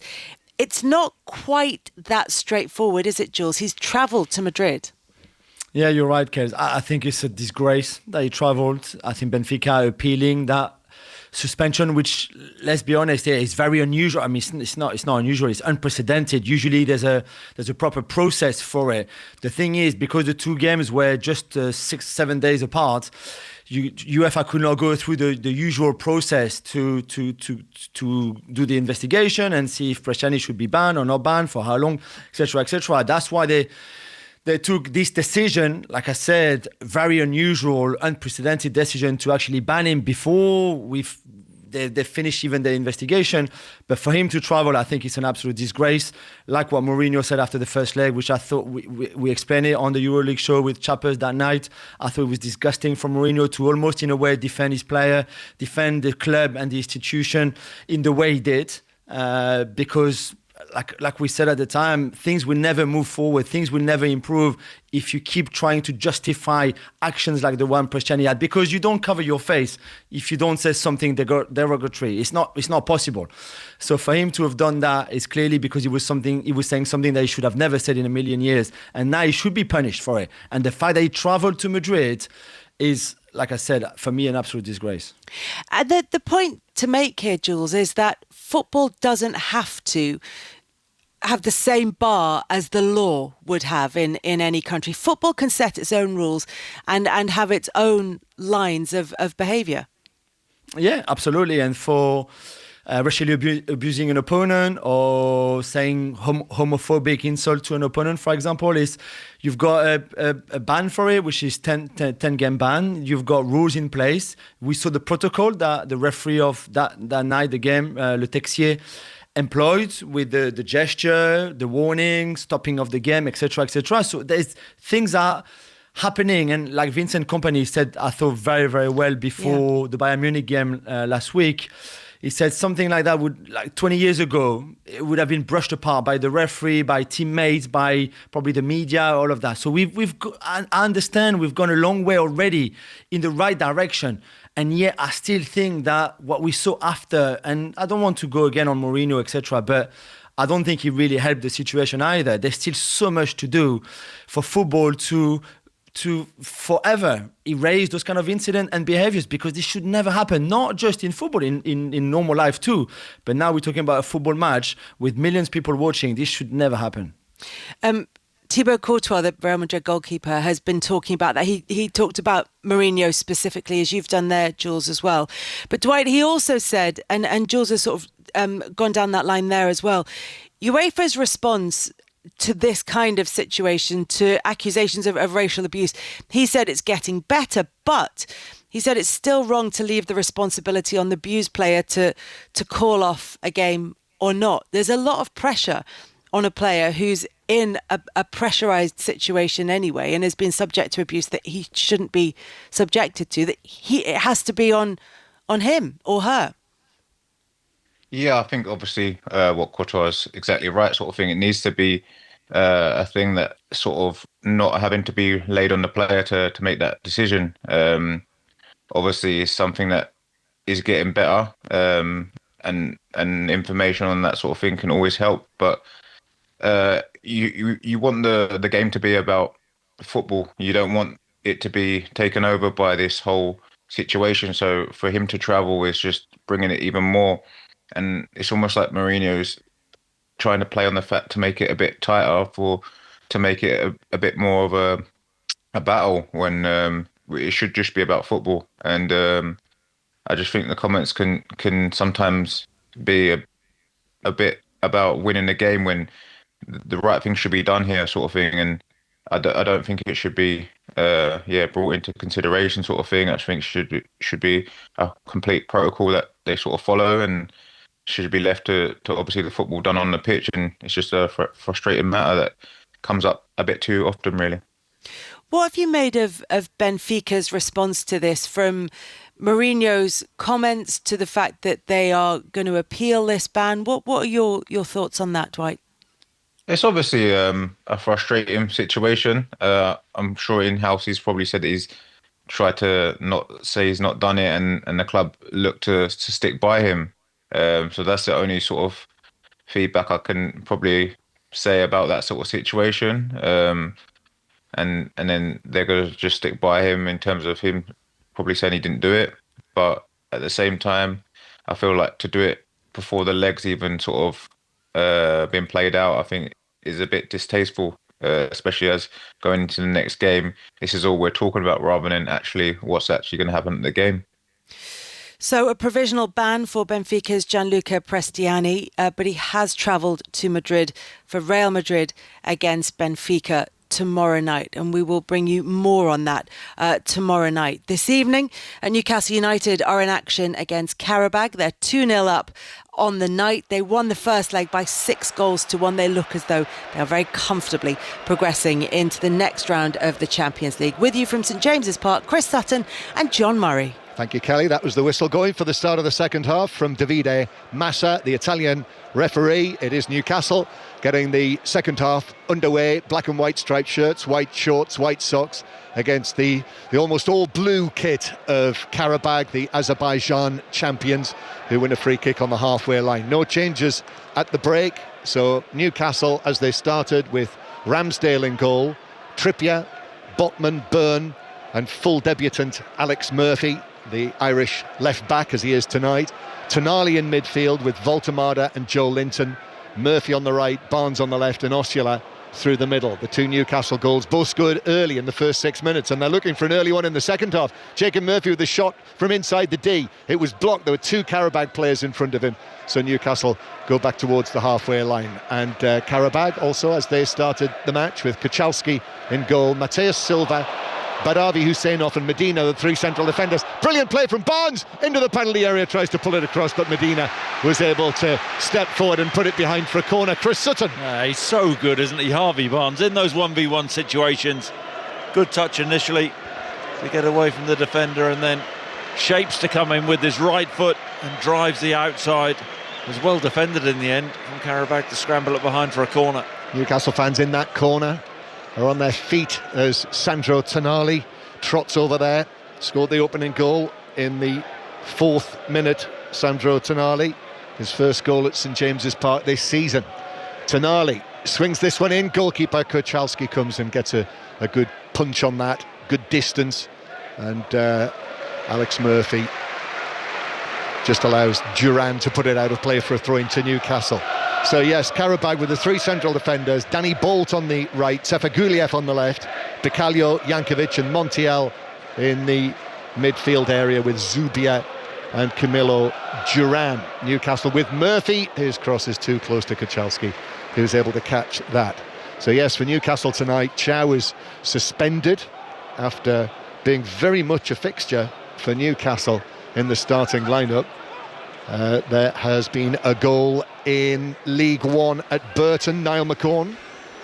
It's not quite that straightforward, is it, Jules? He's travelled to Madrid. Yeah, you're right, Kez. I think it's a disgrace that he travelled. I think Benfica are appealing that suspension, which, let's be honest, is very unusual. I mean, it's not unusual. It's unprecedented. Usually, there's a proper process for it. The thing is, because the two games were just 6-7 days apart, UEFA could not go through the usual process to do the investigation and see if Prestiani should be banned or not banned, for how long, etc., etc. That's why they took this decision, like I said, very unusual, unprecedented decision to actually ban him before they finished even the investigation. But for him to travel, I think it's an absolute disgrace. Like what Mourinho said after the first leg, which I thought we explained it on the EuroLeague show with Chappers that night. I thought it was disgusting for Mourinho to almost, in a way, defend his player, defend the club and the institution in the way he did, because like we said at the time, things will never move forward, things will never improve if you keep trying to justify actions like the one Prestiani had, because you don't cover your face if you don't say something derogatory. It's not possible. So for him to have done that is clearly because he was saying something that he should have never said in a million years, and now he should be punished for it. And the fact that he travelled to Madrid is, like I said, for me, an absolute disgrace. The point to make here, Jules, is that football doesn't have to have the same bar as the law would have in any country. Football can set its own rules and have its own lines of behaviour. Yeah, absolutely. And for racially abusing an opponent or saying homophobic insult to an opponent, for example, you've got a ban for it, which is 10-game ban. You've got rules in place. We saw the protocol that the referee of that night, the game, Le Texier, employed with the gesture, the warning, stopping of the game, etc., etc. So there's things are happening, and like Vincent Kompany said, I thought very, very well before the Bayern Munich game last week. He said something like that would, like 20 years ago, it would have been brushed apart by the referee, by teammates, by probably the media, all of that. So I understand we've gone a long way already in the right direction. And yet I still think that what we saw after, and I don't want to go again on Mourinho, etc., but I don't think he really helped the situation either. There's still so much to do for football to forever erase those kind of incidents and behaviors, because this should never happen, not just in football, in normal life too. But now we're talking about a football match with millions of people watching. This should never happen. Thibaut Courtois, the Real Madrid goalkeeper, has been talking about that. He talked about Mourinho specifically, as you've done there, Jules, as well. But Dwight, he also said, and Jules has sort of gone down that line there as well, UEFA's response to this kind of situation, to accusations of racial abuse, he said it's getting better, but he said it's still wrong to leave the responsibility on the abused player to call off a game or not. There's a lot of pressure on a player who's in a pressurised situation anyway and has been subject to abuse that he shouldn't be subjected to, that it has to be on him or her. Yeah, I think obviously what Courtois is exactly right, sort of thing. It needs to be a thing that sort of not having to be laid on the player to make that decision. Obviously, it's something that is getting better, and information on that sort of thing can always help. But you want the game to be about football. You don't want it to be taken over by this whole situation. So for him to travel is just bringing it even more. And it's almost like Mourinho's trying to play on the fact to make it a bit tighter, to make it a bit more of a battle when it should just be about football. And I just think the comments can sometimes be a bit about winning the game when the right thing should be done here, sort of thing. And I don't think it should be brought into consideration, sort of thing. I just think it should be a complete protocol that they sort of follow, and should be left to obviously the football done on the pitch. And it's just a frustrating matter that comes up a bit too often, really. What have you made of Benfica's response to this, from Mourinho's comments to the fact that they are going to appeal this ban? What are your thoughts on that, Dwight? It's obviously a frustrating situation. I'm sure in-house he's probably said that he's tried to not say he's not done it, and the club look to stick by him. So that's the only sort of feedback I can probably say about that sort of situation. And then they're going to just stick by him in terms of him probably saying he didn't do it. But at the same time, I feel like to do it before the leg's even sort of been played out, I think is a bit distasteful, especially as going into the next game, this is all we're talking about rather than actually what's actually going to happen at the game. So a provisional ban for Benfica's Gianluca Prestiani, but he has travelled to Madrid for Real Madrid against Benfica tomorrow night, and we will bring you more on that tomorrow night. This evening, Newcastle United are in action against Qarabağ. They're 2-0 up on the night. They won the first leg by 6-1. They look as though they are very comfortably progressing into the next round of the Champions League. With you from St James's Park, Chris Sutton and John Murray. Thank you, Kelly. That was the whistle going for the start of the second half from Davide Massa, the Italian referee. It is Newcastle getting the second half underway. Black and white striped shirts, white shorts, white socks against the almost all blue kit of Qarabağ, the Azerbaijan champions, who win a free kick on the halfway line. No changes at the break. So Newcastle, as they started with Ramsdale in goal, Trippier, Botman, Byrne, and full debutant Alex Murphy, the Irish left back as he is tonight. Tonali in midfield with Voltemada and Joe Linton. Murphy on the right, Barnes on the left, and Osula through the middle. The two Newcastle goals both scored early in the first 6 minutes, and they're looking for an early one in the second half. Jacob Murphy with a shot from inside the D. It was blocked. There were two Qarabağ players in front of him, so Newcastle go back towards the halfway line. And Qarabağ also, as they started the match, with Kuchalski in goal, Mateus Silva, Badavi Husseinov and Medina, the three central defenders. Brilliant play from Barnes into the penalty area, tries to pull it across, but Medina was able to step forward and put it behind for a corner. Chris Sutton. He's so good, isn't he, Harvey Barnes, in those 1v1 situations. Good touch initially to get away from the defender, and then shapes to come in with his right foot and drives the outside. Was well defended in the end from Qarabağ to scramble it behind for a corner. Newcastle fans in that corner are on their feet as Sandro Tonali trots over there. Scored the opening goal in the 4th minute. Sandro Tonali, his first goal at St James's Park this season. Tonali swings this one in. Goalkeeper Kuchalski comes and gets a good punch on that. Good distance. And Alex Murphy just allows Duran to put it out of play for a throw into Newcastle. So yes, Qarabağ with the three central defenders, Danny Bolt on the right, Sefaguliev on the left, Bicalio, Jankovic and Montiel in the midfield area with Zubia and Camilo Duran. Newcastle with Murphy, his cross is too close to Kuchalski, who's able to catch that. So yes, for Newcastle tonight, Chow is suspended after being very much a fixture for Newcastle in the starting lineup. There has been a goal in League One at Burton. Niall McCorn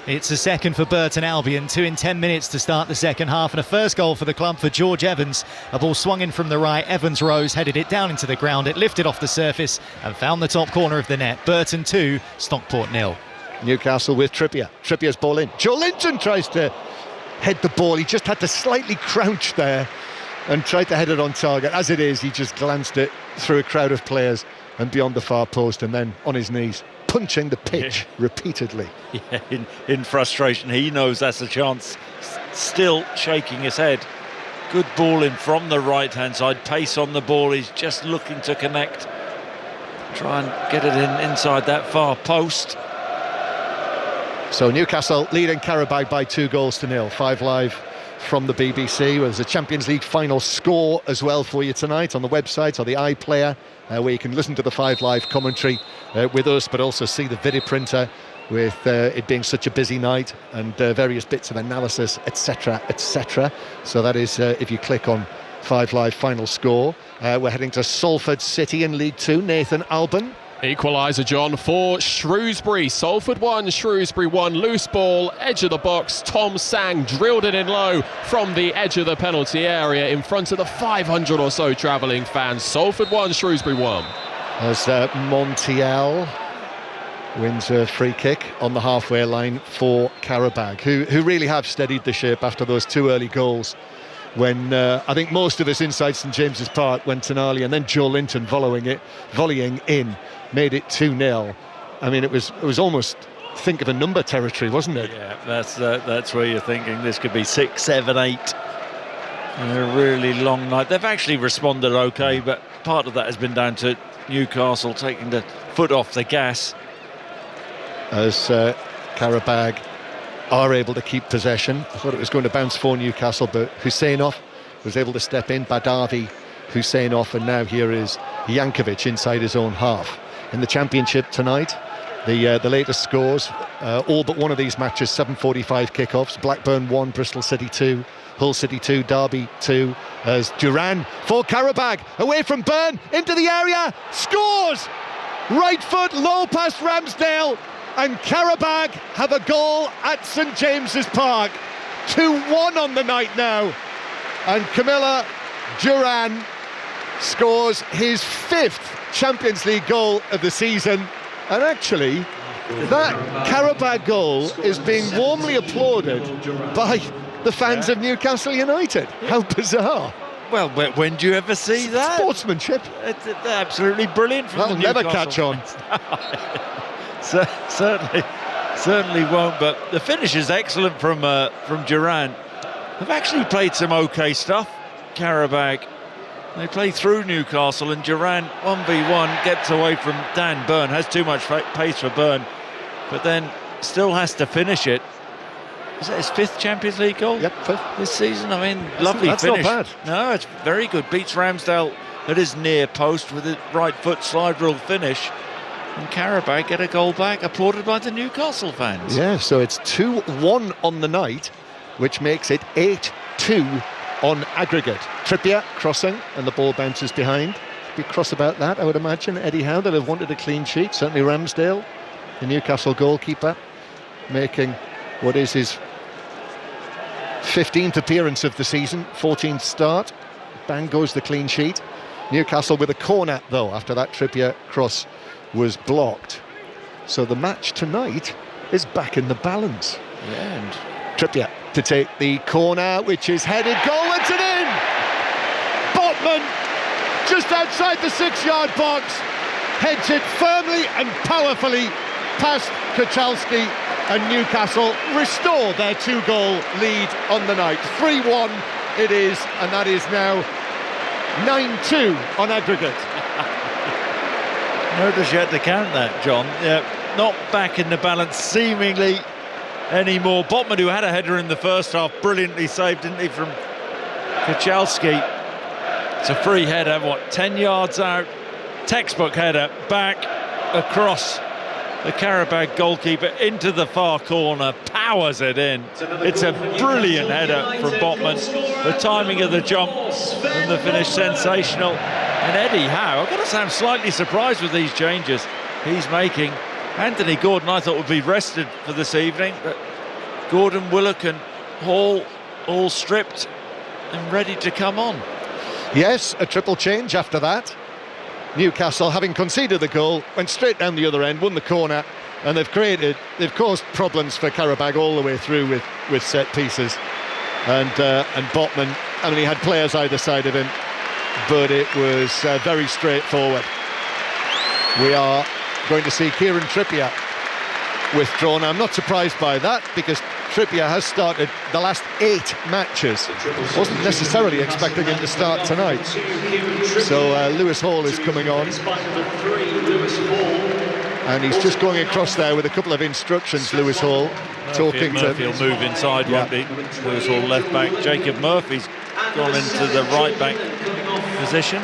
It's a second for Burton Albion, 2 in 10 minutes to start the second half, and a first goal for the club for George Evans. A ball swung in from the right, Evans rose, headed it down into the ground, it lifted off the surface and found the top corner of the net. Burton 2, Stockport 0. Newcastle with Trippier. Trippier's ball in. Joe Linton tries to head the ball. He just had to slightly crouch there and tried to head it on target. As it is, he just glanced it through a crowd of players and beyond the far post, and then on his knees, punching the pitch repeatedly. Yeah, in frustration, he knows that's a chance. Still shaking his head. Good ball in from the right-hand side. Pace on the ball. He's just looking to connect. Try and get it inside that far post. So Newcastle leading Qarabağ by 2-0. 5 Live from the BBC. Well, there's a Champions League final score as well for you tonight on the website or the iPlayer, where you can listen to the 5 Live commentary with us, but also see the video printer with it being such a busy night and various bits of analysis, etc, etc. So that is if you click on 5 Live final score. We're heading to Salford City in League 2. Nathan Albon. Equaliser, John, for Shrewsbury. Salford 1, Shrewsbury 1. Loose ball, edge of the box. Tom Sang drilled it in low from the edge of the penalty area in front of the 500 or so travelling fans. Salford 1, Shrewsbury 1. As Montiel wins a free kick on the halfway line for Qarabağ, who really have steadied the ship after those 2 early goals. When I think most of us inside St James's Park went Tonali and then Joe Linton volleying in, made it 2-0. I mean, it was almost think of a number territory, wasn't it? Yeah, that's where you're thinking this could be 6, 7, 8. A really long night. They've actually responded okay, but part of that has been down to Newcastle taking the foot off the gas. As Qarabağ are able to keep possession. I thought it was going to bounce for Newcastle, but Husseinov was able to step in. Badavi, Husseinov, and now here is Jankovic inside his own half. In the Championship tonight, the latest scores, all but one of these matches, 7:45 kickoffs. Blackburn 1, Bristol City 2, Hull City 2, Derby 2. As Duran for Qarabağ, away from Byrne, into the area, scores! Right foot, low past Ramsdale, and Qarabağ have a goal at St James's Park. 2-1 on the night now. And Camilla Duran scores his 5th Champions League goal of the season. And actually, that Qarabağ goal is being warmly applauded by the fans of Newcastle United. How bizarre. Well, when do you ever see that? Sportsmanship. It's absolutely brilliant from That'll the never Newcastle catch on. Certainly won't. But the finish is excellent from Duran. They've actually played some okay stuff, Qarabağ. They play through Newcastle, and Duran 1v1 gets away from Dan Byrne. Has too much pace for Byrne, but then still has to finish it. Is that his 5th Champions League goal? Yep, 5th this season. I mean, lovely that's finish. Not bad. No, it's very good. Beats Ramsdale at his near post with a right foot slide rule finish. And Qarabağ get a goal back, applauded by the Newcastle fans. Yeah, so it's 2-1 on the night, which makes it 8-2 on aggregate. Trippier crossing, and the ball bounces behind. Be cross about that, I would imagine. Eddie Howe, they'll have wanted a clean sheet. Certainly Ramsdale, the Newcastle goalkeeper, making what is his 15th appearance of the season, 14th start. Bang goes the clean sheet. Newcastle with a corner, though, after that Trippier cross was blocked. So the match tonight is back in the balance. Yeah, and Trippier to take the corner, which is headed goalwards and in! Botman, just outside the 6-yard box, heads it firmly and powerfully past Kuchalski, and Newcastle restore their 2-goal lead on the night. 3-1 it is, and that is now 9-2 on aggregate. Notice you had to count that, John. Yeah, not back in the balance seemingly anymore. Botman, who had a header in the first half, brilliantly saved, didn't he, from Kuchalski. It's a free header, 10 yards out, textbook header, back across the Qarabağ goalkeeper into the far corner, powers it in. It's a brilliant header from Botman. The timing of the jump and the finish, sensational. And Eddie Howe, I've got to say, I'm slightly surprised with these changes he's making. Anthony Gordon, I thought, would be rested for this evening, but Gordon, Willock and Hall all stripped and ready to come on. Yes, a triple change after that. Newcastle, having conceded the goal, went straight down the other end, won the corner, and they've caused problems for Qarabağ all the way through with set pieces. And Botman, I mean, he had players either side of him, but it was very straightforward. We are going to see Kieran Trippier withdrawn. I'm not surprised by that, because Trippier has started the last 8 matches. Wasn't necessarily expecting him to start tonight. So Lewis Hall is coming on. And he's just going across there with a couple of instructions, Lewis Hall, talking to... Murphy will move inside, won't he? Lewis Hall left back. Jacob Murphy's gone into the right back position.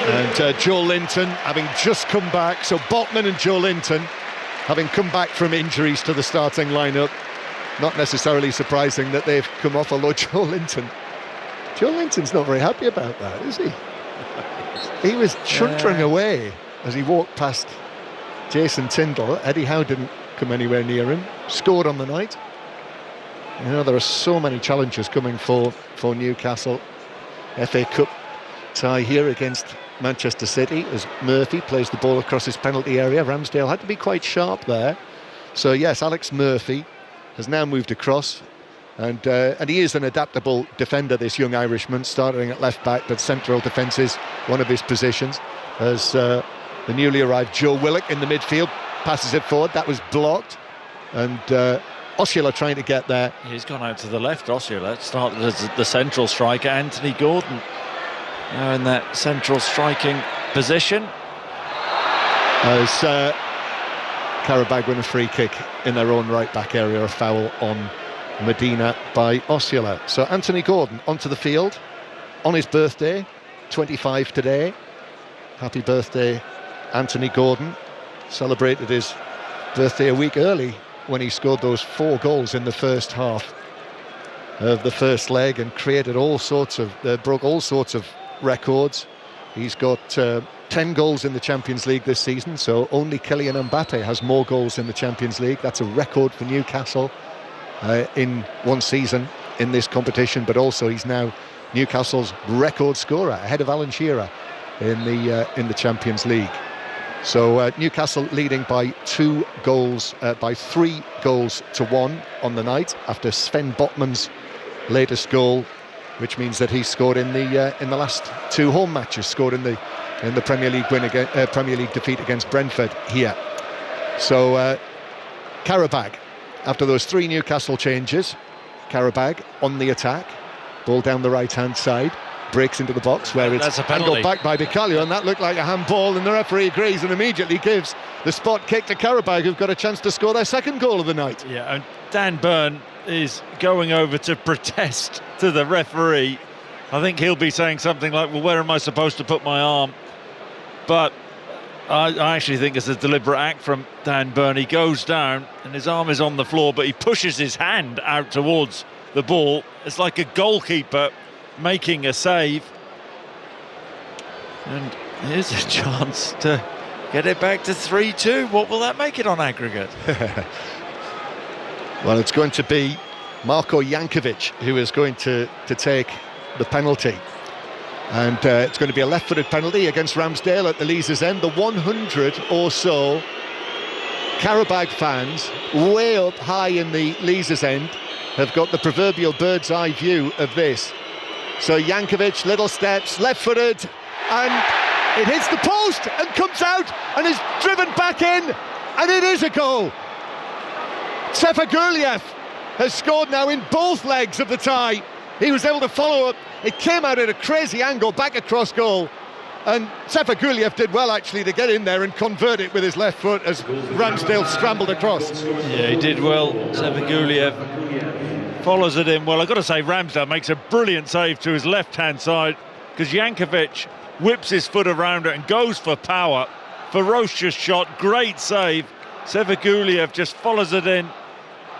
And Joe Linton having just come back. So Botman and Joe Linton having come back from injuries to the starting lineup. Not necessarily surprising that they've come off, although Joe Linton's not very happy about that, is he? He was chuntering away as he walked past Jason Tindall. Eddie Howe didn't come anywhere near him. Scored on the night. You know, there are so many challenges coming for Newcastle. FA Cup tie here against Manchester City as Murphy plays the ball across his penalty area. Ramsdale had to be quite sharp there. So yes, Alex Murphy has now moved across, and he is an adaptable defender, this young Irishman, starting at left back, but central defence is one of his positions. As the newly arrived Joe Willock in the midfield passes it forward. That was blocked, and Osula trying to get there. He's gone out to the left, Osula. Started as the central striker, Anthony Gordon. Now in that central striking position. As Qarabağ win a free kick in their own right back area, a foul on Medina by Osula. So Anthony Gordon onto the field on his birthday, 25 today. Happy birthday, Anthony Gordon. Celebrated his birthday a week early when he scored those 4 goals in the first half of the first leg and created broke all sorts of records. He's got 10 goals in the Champions League this season, so only Kylian Mbappe has more goals in the Champions League. That's a record for Newcastle in one season in this competition, but also he's now Newcastle's record scorer, ahead of Alan Shearer in the Champions League. So Newcastle leading by 3 goals to 1 on the night after Sven Botman's latest goal, which means that he scored in the last 2 home matches, scored in the Premier League Premier League defeat against Brentford here. So Qarabağ, after those 3 Newcastle changes, Qarabağ on the attack, ball down the right-hand side, breaks into the box where it's angled back by Bicalio, and that looked like a handball, and the referee agrees and immediately gives the spot kick to Qarabağ, who've got a chance to score their 2nd goal of the night. Yeah, and Dan Burn is going over to protest to the referee. I think he'll be saying something like, well, where am I supposed to put my arm? But I actually think it's a deliberate act from Dan Burn. He goes down and his arm is on the floor, but he pushes his hand out towards the ball. It's like a goalkeeper making a save. And here's a chance to get it back to 3-2. What will that make it on aggregate? Well, it's going to be Marko Jankovic who is going to take the penalty. And it's going to be a left-footed penalty against Ramsdale at the Leazes end. The 100 or so Qarabağ fans way up high in the Leazes end have got the proverbial bird's eye view of this. So Jankovic, little steps, left-footed, and it hits the post and comes out and is driven back in, and it is a goal. Sefaguliev has scored now in both legs of the tie. He was able to follow up. It came out at a crazy angle back across goal, and Sefaguliev did well actually to get in there and convert it with his left foot as Ramsdale scrambled across. Yeah, he did well. Sefaguliev follows it in well. I've got to say, Ramsdale makes a brilliant save to his left-hand side, because Jankovic whips his foot around it and goes for power. Ferocious shot, great save. Sefaguliev just follows it in.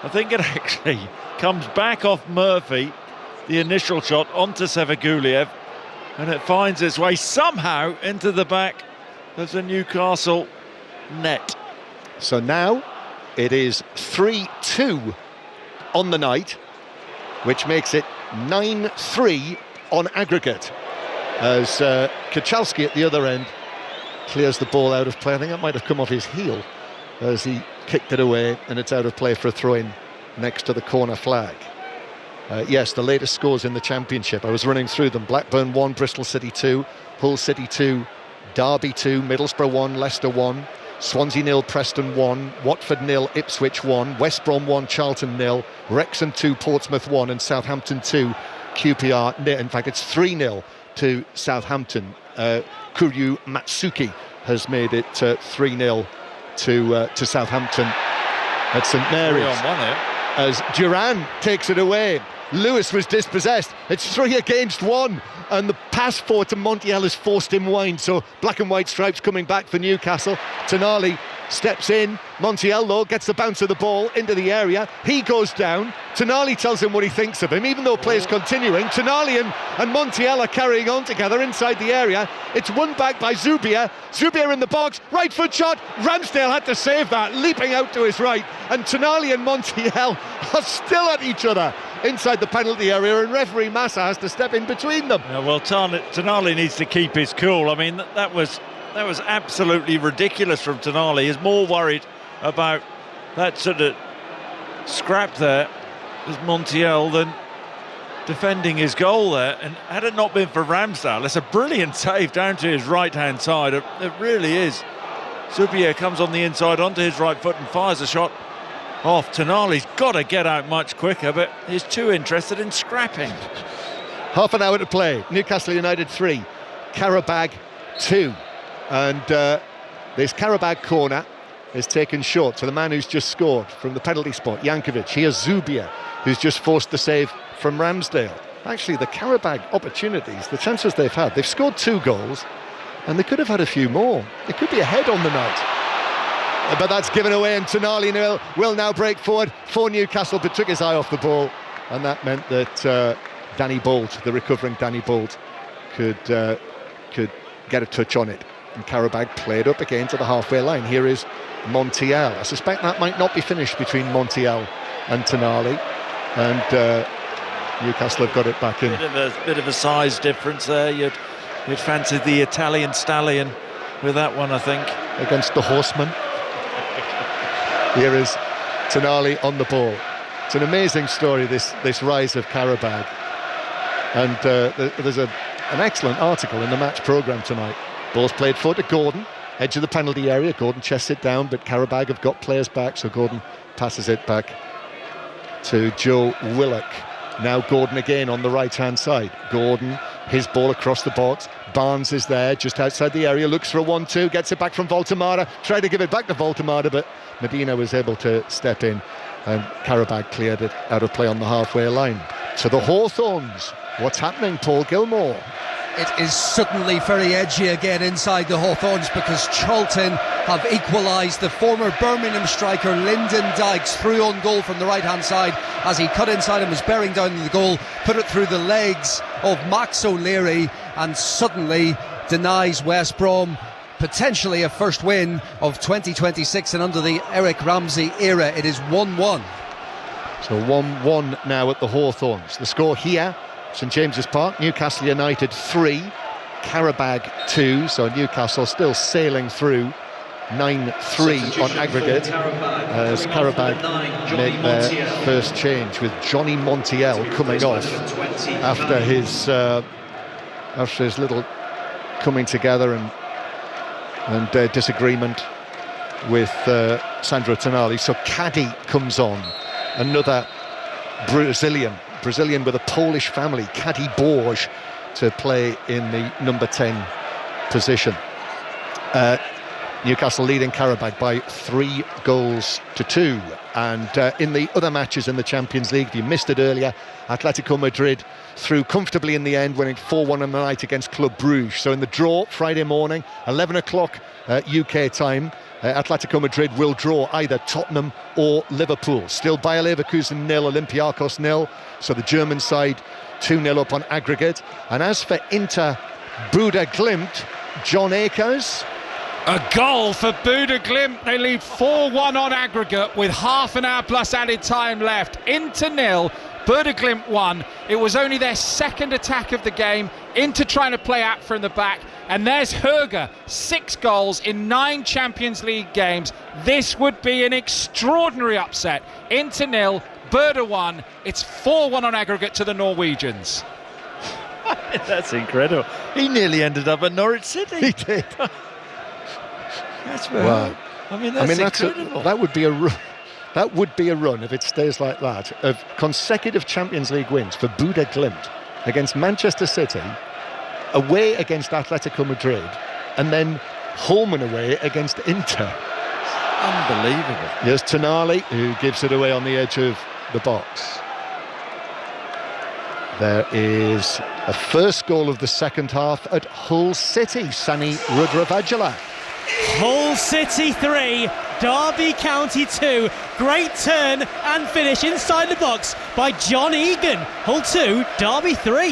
I think it actually comes back off Murphy, the initial shot, onto Sefaguliev, and it finds its way somehow into the back of the Newcastle net. So now it is 3-2 on the night, which makes it 9-3 on aggregate, as Kachalski at the other end clears the ball out of play. I think it might have come off his heel as he kicked it away, and it's out of play for a throw-in next to the corner flag. Yes, the latest scores in the Championship. I was running through them. Blackburn 1, Bristol City 2, Hull City 2, Derby 2, Middlesbrough 1, Leicester 1, Swansea 0, Preston 1, Watford 0, Ipswich 1, West Brom 1, Charlton 0, Wrexham 2, Portsmouth 1, and Southampton 2, QPR 0. In fact, it's 3-0 to Southampton. Kuryu Matsuki has made it 3-0 to Southampton at St Mary's. As Duran takes it away. Lewis was dispossessed. It's 3 against 1, and the pass forward to Montiel has forced him wide. So black and white stripes coming back for Newcastle. Tonali steps in. Montiel, though, gets the bounce of the ball into the area. He goes down. Tonali tells him what he thinks of him, even though play's continuing. Tonali and Montiel are carrying on together inside the area. It's won back by Zubia. Zubia in the box, right foot shot. Ramsdale had to save that, leaping out to his right. And Tonali and Montiel are still at each other inside the penalty area, and referee Massa has to step in between them. Yeah, well, Tonali needs to keep his cool. I mean, that was absolutely ridiculous from Tonali. He's more worried about that sort of scrap there as Montiel than defending his goal there. And had it not been for Ramsdale, it's a brilliant save down to his right-hand side. It really is. Zubia comes on the inside onto his right foot and fires a shot off. Tonali's got to get out much quicker, but he's too interested in scrapping. Half an hour to play. Newcastle United 3, Qarabağ 2. And this Qarabağ corner is taken short to the man who's just scored from the penalty spot, Jankovic. Here's Zubia, who's just forced the save from Ramsdale. Actually, the Qarabağ opportunities, the chances they've had, they've scored 2 goals, and they could have had a few more. They could be ahead on the night. But that's given away, and Tonali will now break forward for Newcastle, but took his eye off the ball, and that meant that Danny Bolt, the recovering Danny Bolt, could get a touch on it. And Qarabağ played up again to the halfway line. Here is Montiel. I suspect that might not be finished between Montiel and Tonali, and Newcastle have got it back in. Bit of a size difference there. You'd fancy the Italian stallion with that one, I think. Against the horseman. Here is Tonali on the ball. It's an amazing story, this rise of Qarabağ. And there's an excellent article in the match programme tonight. Ball's played forward to Gordon, edge of the penalty area. Gordon chests it down, but Qarabağ have got players back, so Gordon passes it back to Joe Willock. Now Gordon again on the right-hand side. Gordon, his ball across the box. Barnes is there, just outside the area, looks for a 1-2, gets it back from Voltemara. Tried to give it back to Voltemara, but Medina was able to step in, and Qarabağ cleared it out of play on the halfway line. To the Hawthorns. What's happening, Paul Gilmore? It is suddenly very edgy again inside the Hawthorns, because Charlton have equalised. The former Birmingham striker Lyndon Dykes threw on goal from the right-hand side as he cut inside and was bearing down the goal, put it through the legs of Max O'Leary, and suddenly denies West Brom potentially a first win of 2026 and under the Eric Ramsey era. It is 1-1. So 1-1 now at the Hawthorns. The score here, St James's Park, Newcastle United 3, Qarabağ 2, so Newcastle still sailing through 9-3 on aggregate as Qarabağ make their first change, with Johnny Montiel coming off after his little coming together and disagreement with Sandro Tonali. So Caddy comes on, another Brazilian with a Polish family, Caddy Borges, to play in the number 10 position. Newcastle leading Qarabağ by 3-2. And in the other matches in the Champions League, if you missed it earlier, Atletico Madrid through comfortably in the end, winning 4-1 on the night against Club Brugge. So in the draw Friday morning, 11 o'clock UK time, Atletico Madrid will draw either Tottenham or Liverpool. Still Bayer Leverkusen 0, Olympiacos 0. So the German side 2-0 up on aggregate. And as for Inter Buda Glimt, John Akers, A goal for Buda Glimt. They lead 4-1 on aggregate with half an hour plus added time left. Inter 0, Buda Glimt 1. It was only their second attack of the game. Inter trying to play out from the back. And there's Höger, 6 goals in 9 Champions League games. This would be an extraordinary upset. Inter 0, Buda 1. It's 4-1 on aggregate to the Norwegians. That's incredible. He nearly ended up at Norwich City. He did. That's very. Wow. That's incredible. That would be a run. That would be a run if it stays like that of consecutive Champions League wins for Buda Glimt against Manchester City, away against Atletico Madrid, and then home and away against Inter. Unbelievable. Here's Tonali, who gives it away on the edge of the box. There is a first goal of the second half at Hull City. Sani Rudravajala. Hull City 3, Derby County 2. Great turn and finish inside the box by John Egan. Hull 2, Derby 3.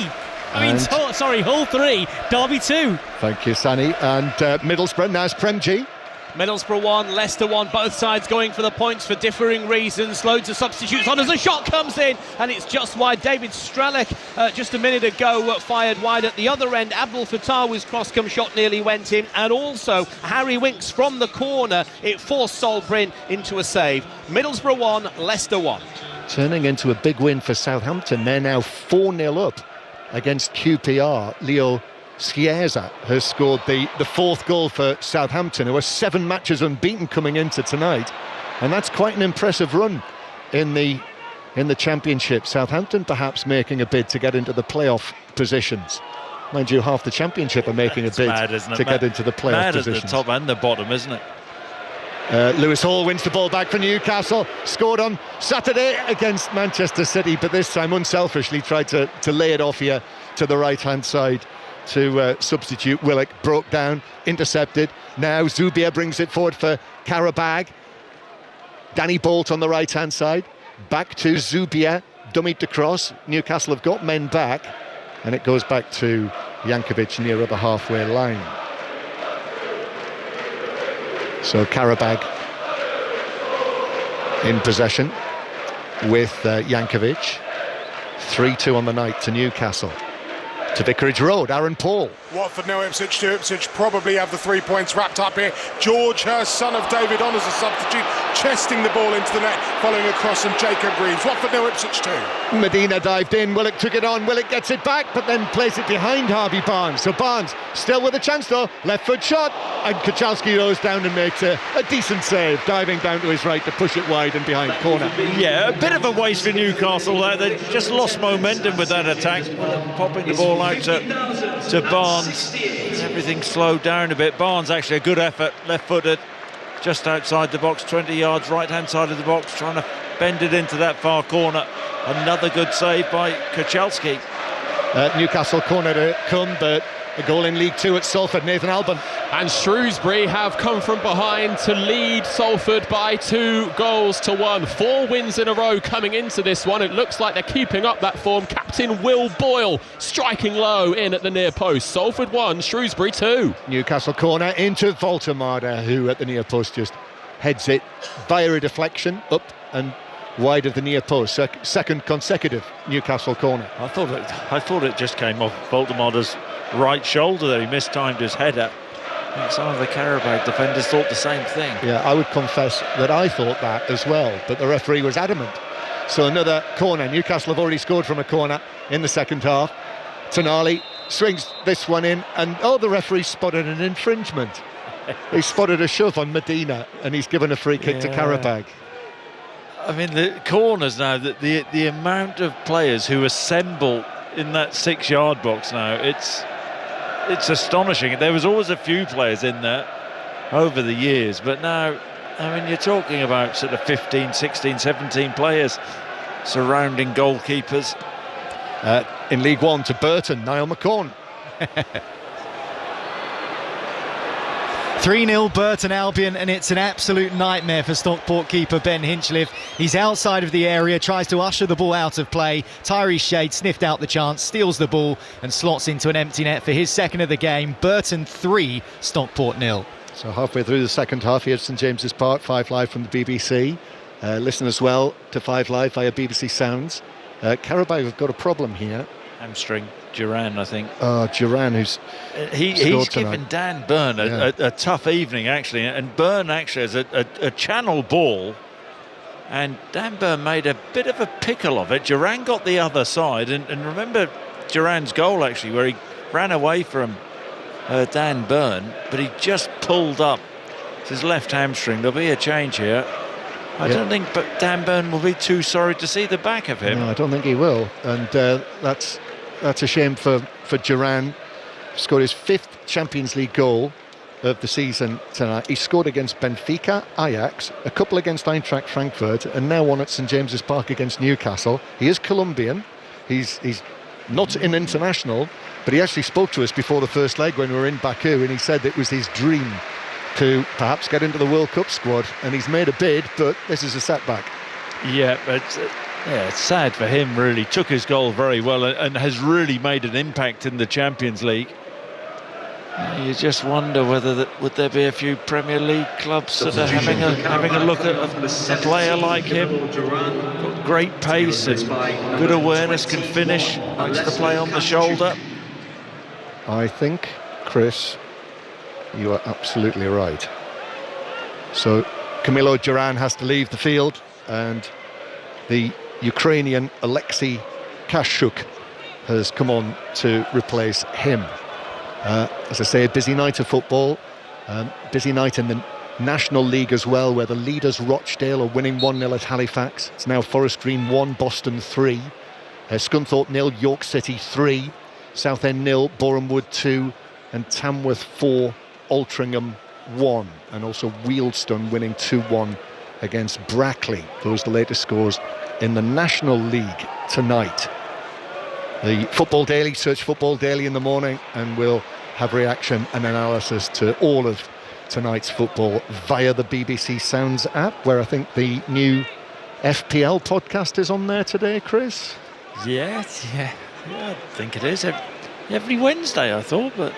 Hull 3, Derby 2. Thank you, Sani. And Middlesbrough, now it's Prem G. Middlesbrough 1, Leicester 1, both sides going for the points for differing reasons. Loads of substitutes on as a shot comes in, and it's just wide. David Strelec just a minute ago fired wide at the other end. Abdul Fattawi's cross-come shot nearly went in, and also Harry Winks from the corner. It forced Solbrin into a save. Middlesbrough 1, Leicester 1. Turning into a big win for Southampton. They're now 4-0 up against QPR. Leo Schiesa has scored the fourth goal for Southampton, who are 7 matches unbeaten coming into tonight, and that's quite an impressive run in the Championship. Southampton perhaps making a bid to get into the playoff positions. Mind you, half the Championship are making a bid to get into the playoff positions. At the top and the bottom, isn't it? Lewis Hall wins the ball back for Newcastle. Scored on Saturday against Manchester City, but this time unselfishly tried to lay it off here to the right-hand side to substitute. Willock broke down, intercepted. Now Zubia brings it forward for Qarabağ. Danny Bolt on the right-hand side. Back to Zubia, dummied to cross. Newcastle have got men back, and it goes back to Jankovic nearer the halfway line. So Qarabağ in possession with Jankovic. 3-2 on the night to Newcastle. To Vicarage Road, Aaron Paul. Watford 0, Ipswich 2. Ipswich probably have the 3 points wrapped up here. George Hurst, son of David On, as a substitute, chesting the ball into the net, following a cross from Jacob Reeves. Watford 0, Ipswich 2. Medina dived in, Willock took it on, Willock gets it back, but then plays it behind Harvey Barnes. So Barnes still with a chance though, left foot shot, and Kuchalski goes down and makes a decent save, diving down to his right to push it wide and behind corner. Yeah, a bit of a waste for Newcastle there. They just lost momentum with that attack, popping the ball out to Barnes. Everything slowed down a bit. Barnes actually a good effort, left-footed, just outside the box, 20 yards right-hand side of the box, trying to bend it into that far corner. Another good save by Kuchalski. Newcastle corner to come, but a goal in League 2 at Salford, Nathan Alban. And Shrewsbury have come from behind to lead Salford by 2-1. 4 wins in a row coming into this one. It looks like they're keeping up that form. Captain Will Boyle striking low in at the near post. Salford 1, Shrewsbury 2. Newcastle corner into Voltemada, who at the near post just heads it via a deflection up and wide of the near post. Second consecutive Newcastle corner. I thought it just came off Voltemada's right shoulder there. He mistimed his header. I think some of the Qarabağ defenders thought the same thing. Yeah, I would confess that I thought that as well, but the referee was adamant. So another corner. Newcastle have already scored from a corner in the second half. Tonali swings this one in, and the referee spotted an infringement. He spotted a shove on Medina, and he's given a free kick to Qarabağ. I mean, the corners now, the amount of players who assemble in that 6-yard box now, it's astonishing. There was always a few players in there over the years, but now, I mean, you're talking about sort of 15, 16, 17 players surrounding goalkeepers. In League 1 to Burton, Niall McCorn. 3-0 Burton Albion, and it's an absolute nightmare for Stockport keeper Ben Hinchliffe. He's outside of the area, tries to usher the ball out of play. Tyrese Shade sniffed out the chance, steals the ball and slots into an empty net for his second of the game. Burton 3, Stockport 0. So halfway through the second half here at St James's Park, 5 Live from the BBC. Listen as well to 5 Live via BBC Sounds. Qarabağ have got a problem here. Hamstring, Duran, I think. Duran, who's he's given Dan Burn a tough evening, actually. And Burn actually has a channel ball. And Dan Burn made a bit of a pickle of it. Duran got the other side. And remember Duran's goal, actually, where he ran away from Dan Burn, but he just pulled up his left hamstring. There'll be a change here. I don't think Dan Burn will be too sorry to see the back of him. No, I don't think he will. And that's a shame for Duran. Scored his 5th Champions League goal of the season tonight. He scored against Benfica, Ajax, a couple against Eintracht Frankfurt, and now one at St James's Park against Newcastle. He is Colombian. He's not an international, but he actually spoke to us before the first leg when we were in Baku, and he said it was his dream to perhaps get into the World Cup squad, and he's made a bid, but this is a setback. Yeah, but it's sad for him, really. Took his goal very well and has really made an impact in the Champions League. You just wonder whether would there be a few Premier League clubs that are having a look at a player like him. Got great pace and good awareness, can finish, likes to play on the shoulder. I think, Chris, you are absolutely right. So Kamilo Duran has to leave the field, and the Ukrainian Alexei Kashuk has come on to replace him. As I say, a busy night of football, busy night in the National League as well, where the leaders Rochdale are winning 1-0 at Halifax. It's now Forest Green 1, Boston 3, Scunthorpe 0, York City 3, Southend 0, Borehamwood 2, and Tamworth 4, Altrincham 1, and also Wealdstone winning 2-1 against Brackley. Those are the latest scores in the National League tonight. The Football Daily, search Football Daily in the morning, and we'll have reaction and analysis to all of tonight's football via the BBC Sounds app, where I think the new FPL podcast is on there today, Chris? Yeah, I think it is. Every Wednesday, I thought, but...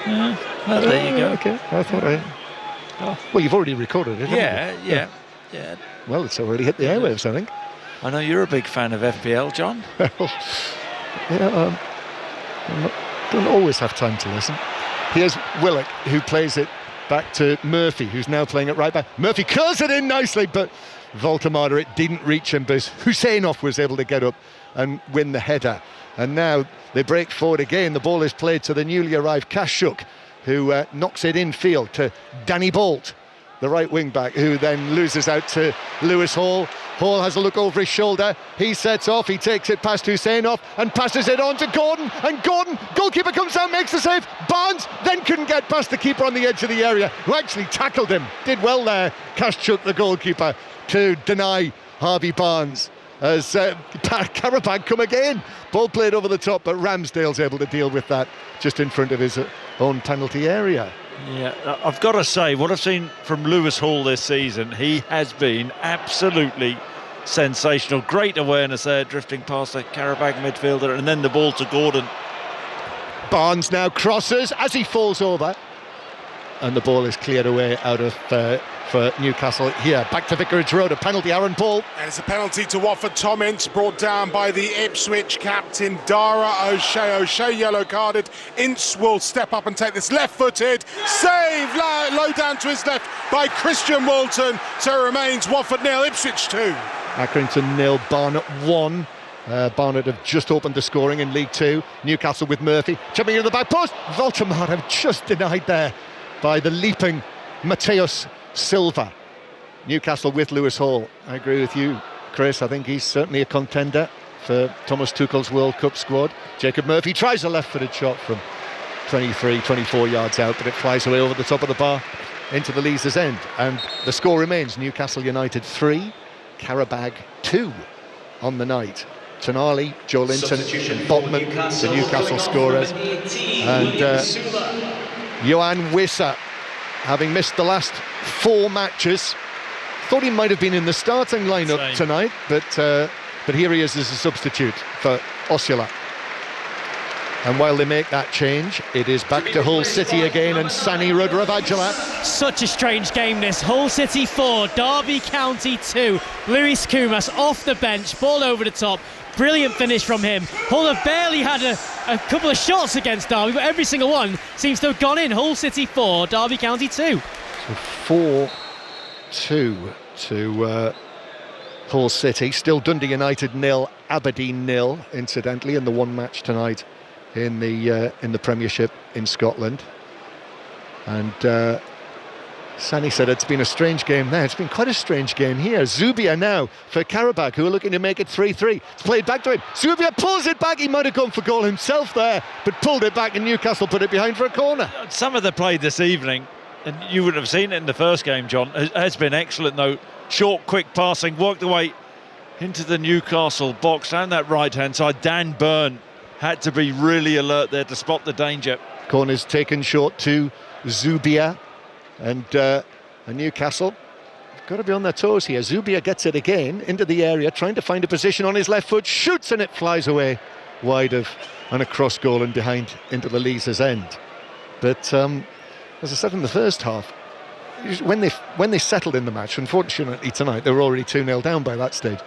well, there you go. Okay, I thought well, you've already recorded it, haven't you? Yeah. Well, it's already hit the airwaves, I think. I know you're a big fan of FPL, John. Well, yeah, don't always have time to listen. Here's Willock, who plays it back to Murphy, who's now playing it right back. Murphy curls it in nicely, but Voltemada, it didn't reach him, but Husseinov was able to get up and win the header. And now they break forward again. The ball is played to the newly arrived Kashuk, who knocks it infield to Danny Bolt, the right wing back, who then loses out to Lewis Hall. Hall has a look over his shoulder. He sets off. He takes it past Husseinov and passes it on to Gordon. And Gordon, goalkeeper comes down, makes the save. Barnes then couldn't get past the keeper on the edge of the area, who actually tackled him. Did well there, Kashchuk, the goalkeeper, to deny Harvey Barnes. As Qarabağ come again. Ball played over the top, but Ramsdale's able to deal with that just in front of his own penalty area. Yeah, I've got to say, what I've seen from Lewis Hall this season, he has been absolutely sensational. Great awareness there, drifting past the Qarabağ midfielder, and then the ball to Gordon. Barnes now crosses as he falls over, and the ball is cleared away out of for Newcastle. Here, back to Vicarage Road, a penalty, Aaron Paul. And it's a penalty to Watford. Tom Ince brought down by the Ipswich captain, Dara O'Shea. O'Shea yellow carded. Ince will step up and take this left-footed save, low down to his left by Christian Walton. So it remains Watford 0, Ipswich 2. Accrington 0, Barnet 1. Barnet have just opened the scoring in League 2. Newcastle with Murphy jumping into the back post. Voltemada just denied there by the leaping Mateus Silva. Newcastle with Lewis Hall. I agree with you, Chris. I think he's certainly a contender for Thomas Tuchel's World Cup squad. Jacob Murphy tries a left-footed shot from 23, 24 yards out, but it flies away over the top of the bar into the Leazes end. And the score remains Newcastle United 3, Qarabağ 2 on the night. Tonali, Joe Linton and Botman, the Newcastle scorers. And Johan Wissa, having missed the last 4 matches, thought he might have been in the starting lineup tonight, but here he is as a substitute for Osula. And while they make that change, it is back to Hull City again and Sani Rudravajala. Such a strange game this. Hull City 4, Derby County 2. Luis Kumas off the bench, ball over the top. Brilliant finish from him. Hull have barely had a couple of shots against Derby, but every single one seems to have gone in. Hull City 4, Derby County 2. So 4-2 to Hull City. Still Dundee United 0, Aberdeen 0, incidentally, in the one match tonight in the Premiership in Scotland. And Sani said it's been a strange game there. It's been quite a strange game here. Zubia now for Qarabağ, who are looking to make it 3-3. It's played back to him. Zubia pulls it back. He might have gone for goal himself there, but pulled it back, and Newcastle put it behind for a corner. Some of the play this evening, and you wouldn't have seen it in the first game, John, has been excellent though. Short, quick passing, worked the way into the Newcastle box down that right-hand side. Dan Burn had to be really alert there to spot the danger. Corner's taken short to Zubia, and Newcastle have got to be on their toes here. Zubia gets it again into the area, trying to find a position on his left foot, shoots, and it flies away wide of and a cross goal and behind into the Leazes end. But as I said in the first half, when they settled in the match, unfortunately tonight they were already 2-0 down by that stage,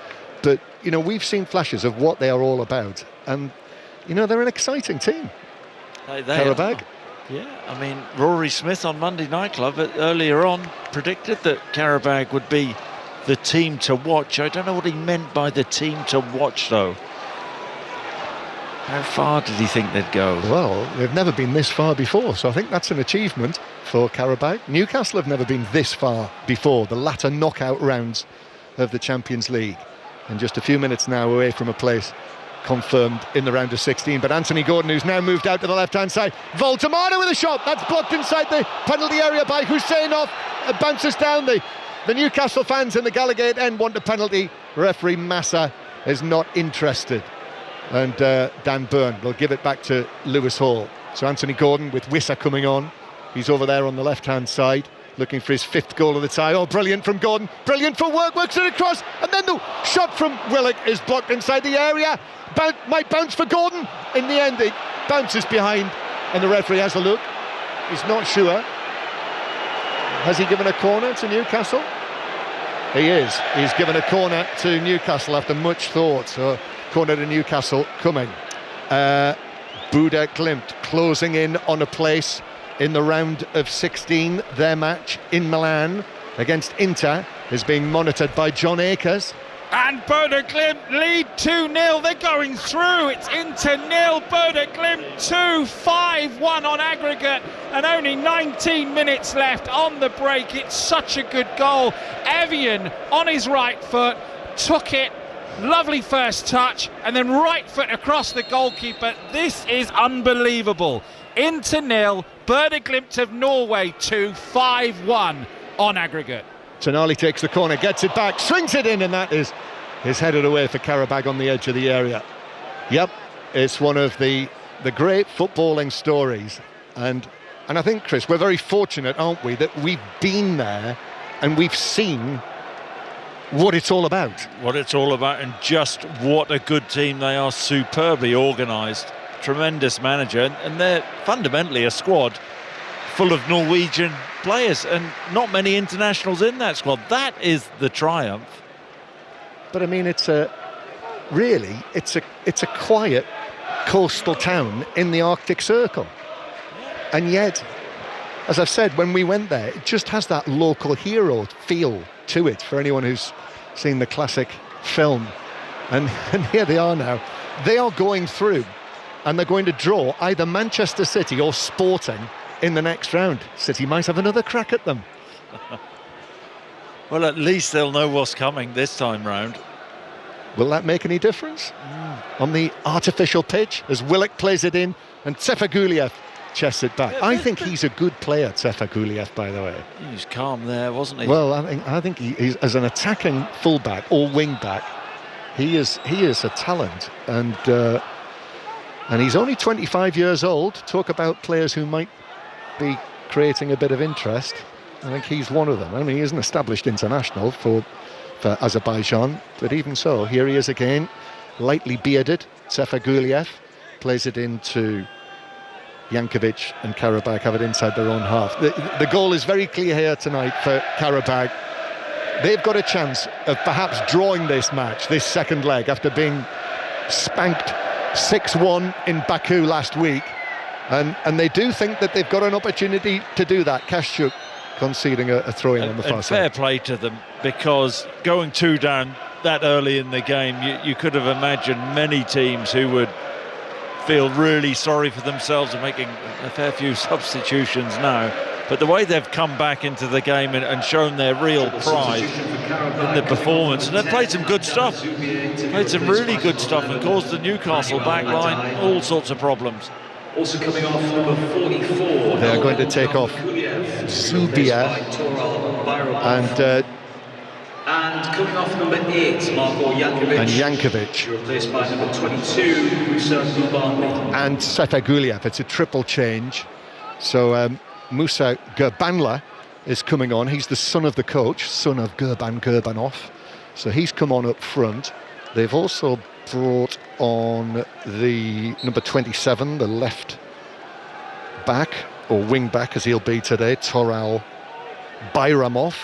but you know, we've seen flashes of what they are all about, and you know, they're an exciting team. Qarabağ. Yeah, I mean, Rory Smith on Monday Night Club earlier on predicted that Qarabağ would be the team to watch. I don't know what he meant by the team to watch, though. How far did he think they'd go? Well, they've never been this far before, so I think that's an achievement for Qarabağ. Newcastle have never been this far before, the latter knockout rounds of the Champions League. And just a few minutes now away from a place confirmed in the round of 16. But Anthony Gordon, who's now moved out to the left-hand side. Voltamada with a shot. That's blocked inside the penalty area by Husseinov. It bounces down. The Newcastle fans in the Gallagher end want a penalty. Referee Massa is not interested. And Dan Burn will give it back to Lewis Hall. So Anthony Gordon with Wissa coming on. He's over there on the left-hand side, looking for his 5th goal of the tie. Oh, brilliant from Gordon. Brilliant for work. Works it across. And then the shot from Willock is blocked inside the area. Might bounce for Gordon. In the end, it bounces behind, and the referee has a look. He's not sure. Has he given a corner to Newcastle? He is. He's given a corner to Newcastle after much thought. So, corner to Newcastle coming. Buda Glimt closing in on a place in the round of 16. Their match in Milan against Inter is being monitored by John Akers. And Boda Glimt lead 2-0. They're going through. It's Inter 0, Boda Glimt 2, 5-1 on aggregate, and only 19 minutes left on the break. It's such a good goal. Evian on his right foot took it. Lovely first touch, and then right foot across the goalkeeper. This is unbelievable. Inter 0, Boda Glimt of Norway 2, 5-1 on aggregate. Tonali takes the corner, gets it back, swings it in, and that is headed away for Qarabağ on the edge of the area. Yep, it's one of the great footballing stories, and I think, Chris, we're very fortunate, aren't we, that we've been there and we've seen what it's all about. What it's all about, and just what a good team they are. Superbly organised, tremendous manager, and they're fundamentally a squad full of Norwegian players, and not many internationals in that squad. That is the triumph. But I mean, it's a quiet coastal town in the Arctic Circle, and yet, as I've said, when we went there, it just has that local hero feel to it for anyone who's seen the classic film. And here they are now. They are going through, and they're going to draw either Manchester City or Sporting in the next round. City might have another crack at them. Well, at least they'll know what's coming this time round. Will that make any difference? On the artificial pitch, as Willock plays it in, and Tsefaguliev chests it back. I think he's a good player, Tsefaguliev, by the way. He was calm there, wasn't he? Well, I think he's, as an attacking fullback or wing-back, he is a talent, and he's only 25 years old. Talk about players who might be creating a bit of interest. I think he's one of them. I mean, he is an established international for Azerbaijan, but even so, here he is again, lightly bearded, Tsefaguliev, plays it into Jankovic, and Qarabağ have it inside their own half. The goal is very clear here tonight for Qarabağ. They've got a chance of perhaps drawing this match, this second leg, after being spanked 6-1 in Baku last week. And they do think that they've got an opportunity to do that. Kashchuk conceding a throw-in on the far side. Fair play to them, because going 2 down that early in the game, you could have imagined many teams who would feel really sorry for themselves and making a fair few substitutions now. But the way they've come back into the game and shown their real pride in the performance, and they've played some good stuff, played some really good stuff, and caused the Newcastle backline all sorts of problems. Also coming off number 44. They are going to take off Zubia and coming off number 8, Marko Jankovic. Replaced by number 22, Musa Gurbanli. And Sefaguliev. It's a triple change. So Musa Gurbanli is coming on. He's the son of the coach, son of Gurbanov. So he's come on up front. They've also brought on the number 27, the left back, or wing back as he'll be today, Toral Bayramov.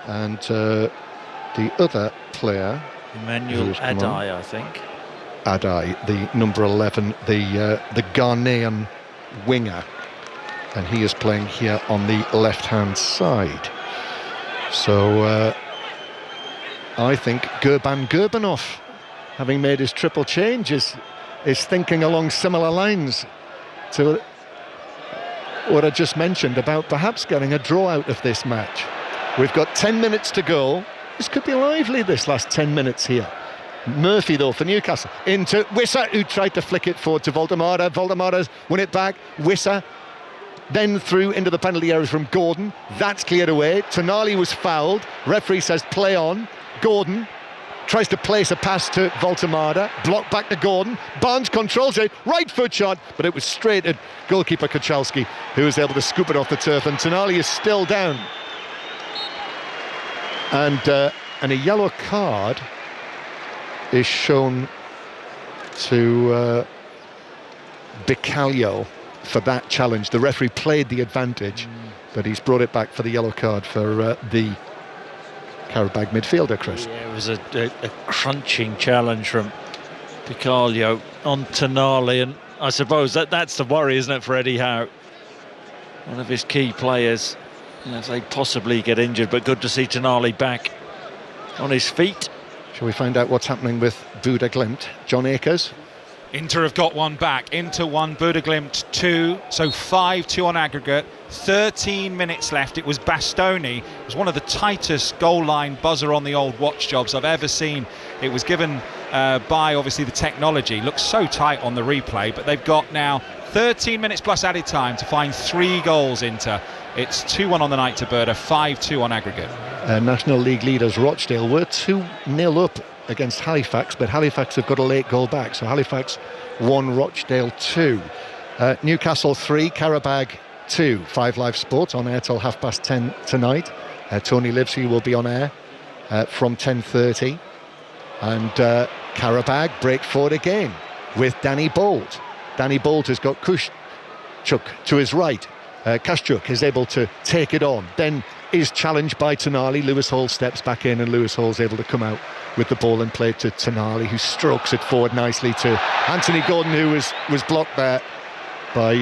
And the other player, Emmanuel Adai, I think. Adai, the number 11, the Ghanaian winger, and he is playing here on the left-hand side. So I think Gurbanov, having made his triple change, is thinking along similar lines to what I just mentioned about perhaps getting a draw out of this match. We've got 10 minutes to go. This could be lively, this last 10 minutes here. Murphy, though, for Newcastle. Into Wissa, who tried to flick it forward to Voldemara. Voldemara's won it back. Wissa then through into the penalty area from Gordon. That's cleared away. Tonali was fouled. Referee says play on. Gordon tries to place a pass to Voldemara. Blocked back to Gordon. Barnes controls it. Right foot shot, but it was straight at goalkeeper Kachalski, who was able to scoop it off the turf. And Tonali is still down. And a yellow card is shown to Bicalio for that challenge. The referee played the advantage, but he's brought it back for the yellow card for the Qarabağ midfielder, Chris. Yeah, it was a crunching challenge from Bicalio on Tonali, and I suppose that's the worry, isn't it, for Eddie Howe? One of his key players. As they possibly get injured, but good to see Tonali back on his feet. Shall we find out what's happening with Buda Glimt? John Akers. Inter have got one back. Inter 1, Buda Glimt 2, so 5-2 on aggregate. 13 minutes left. It was Bastoni. It was one of the tightest goal line buzzer on the old watch jobs I've ever seen. It was given by obviously the technology. Looks so tight on the replay, but they've got now 13 minutes plus added time to find 3 goals. Inter. It's 2-1 on the night to Burda, 5-2 on aggregate. National League leaders Rochdale were 2-0 up against Halifax, but Halifax have got a late goal back, so Halifax 1, Rochdale 2. Newcastle 3, Qarabağ 2. 5 Live Sports on air till 10:30 tonight. Tony Livesey will be on air from 10:30, and Qarabağ break forward again with Danny Bolt. Danny Bolt has got Kashchuk to his right. Kashchuk is able to take it on, then is challenged by Tonali. Lewis Hall steps back in, and Lewis Hall's able to come out with the ball and play it to Tonali, who strokes it forward nicely to Anthony Gordon, who was blocked there by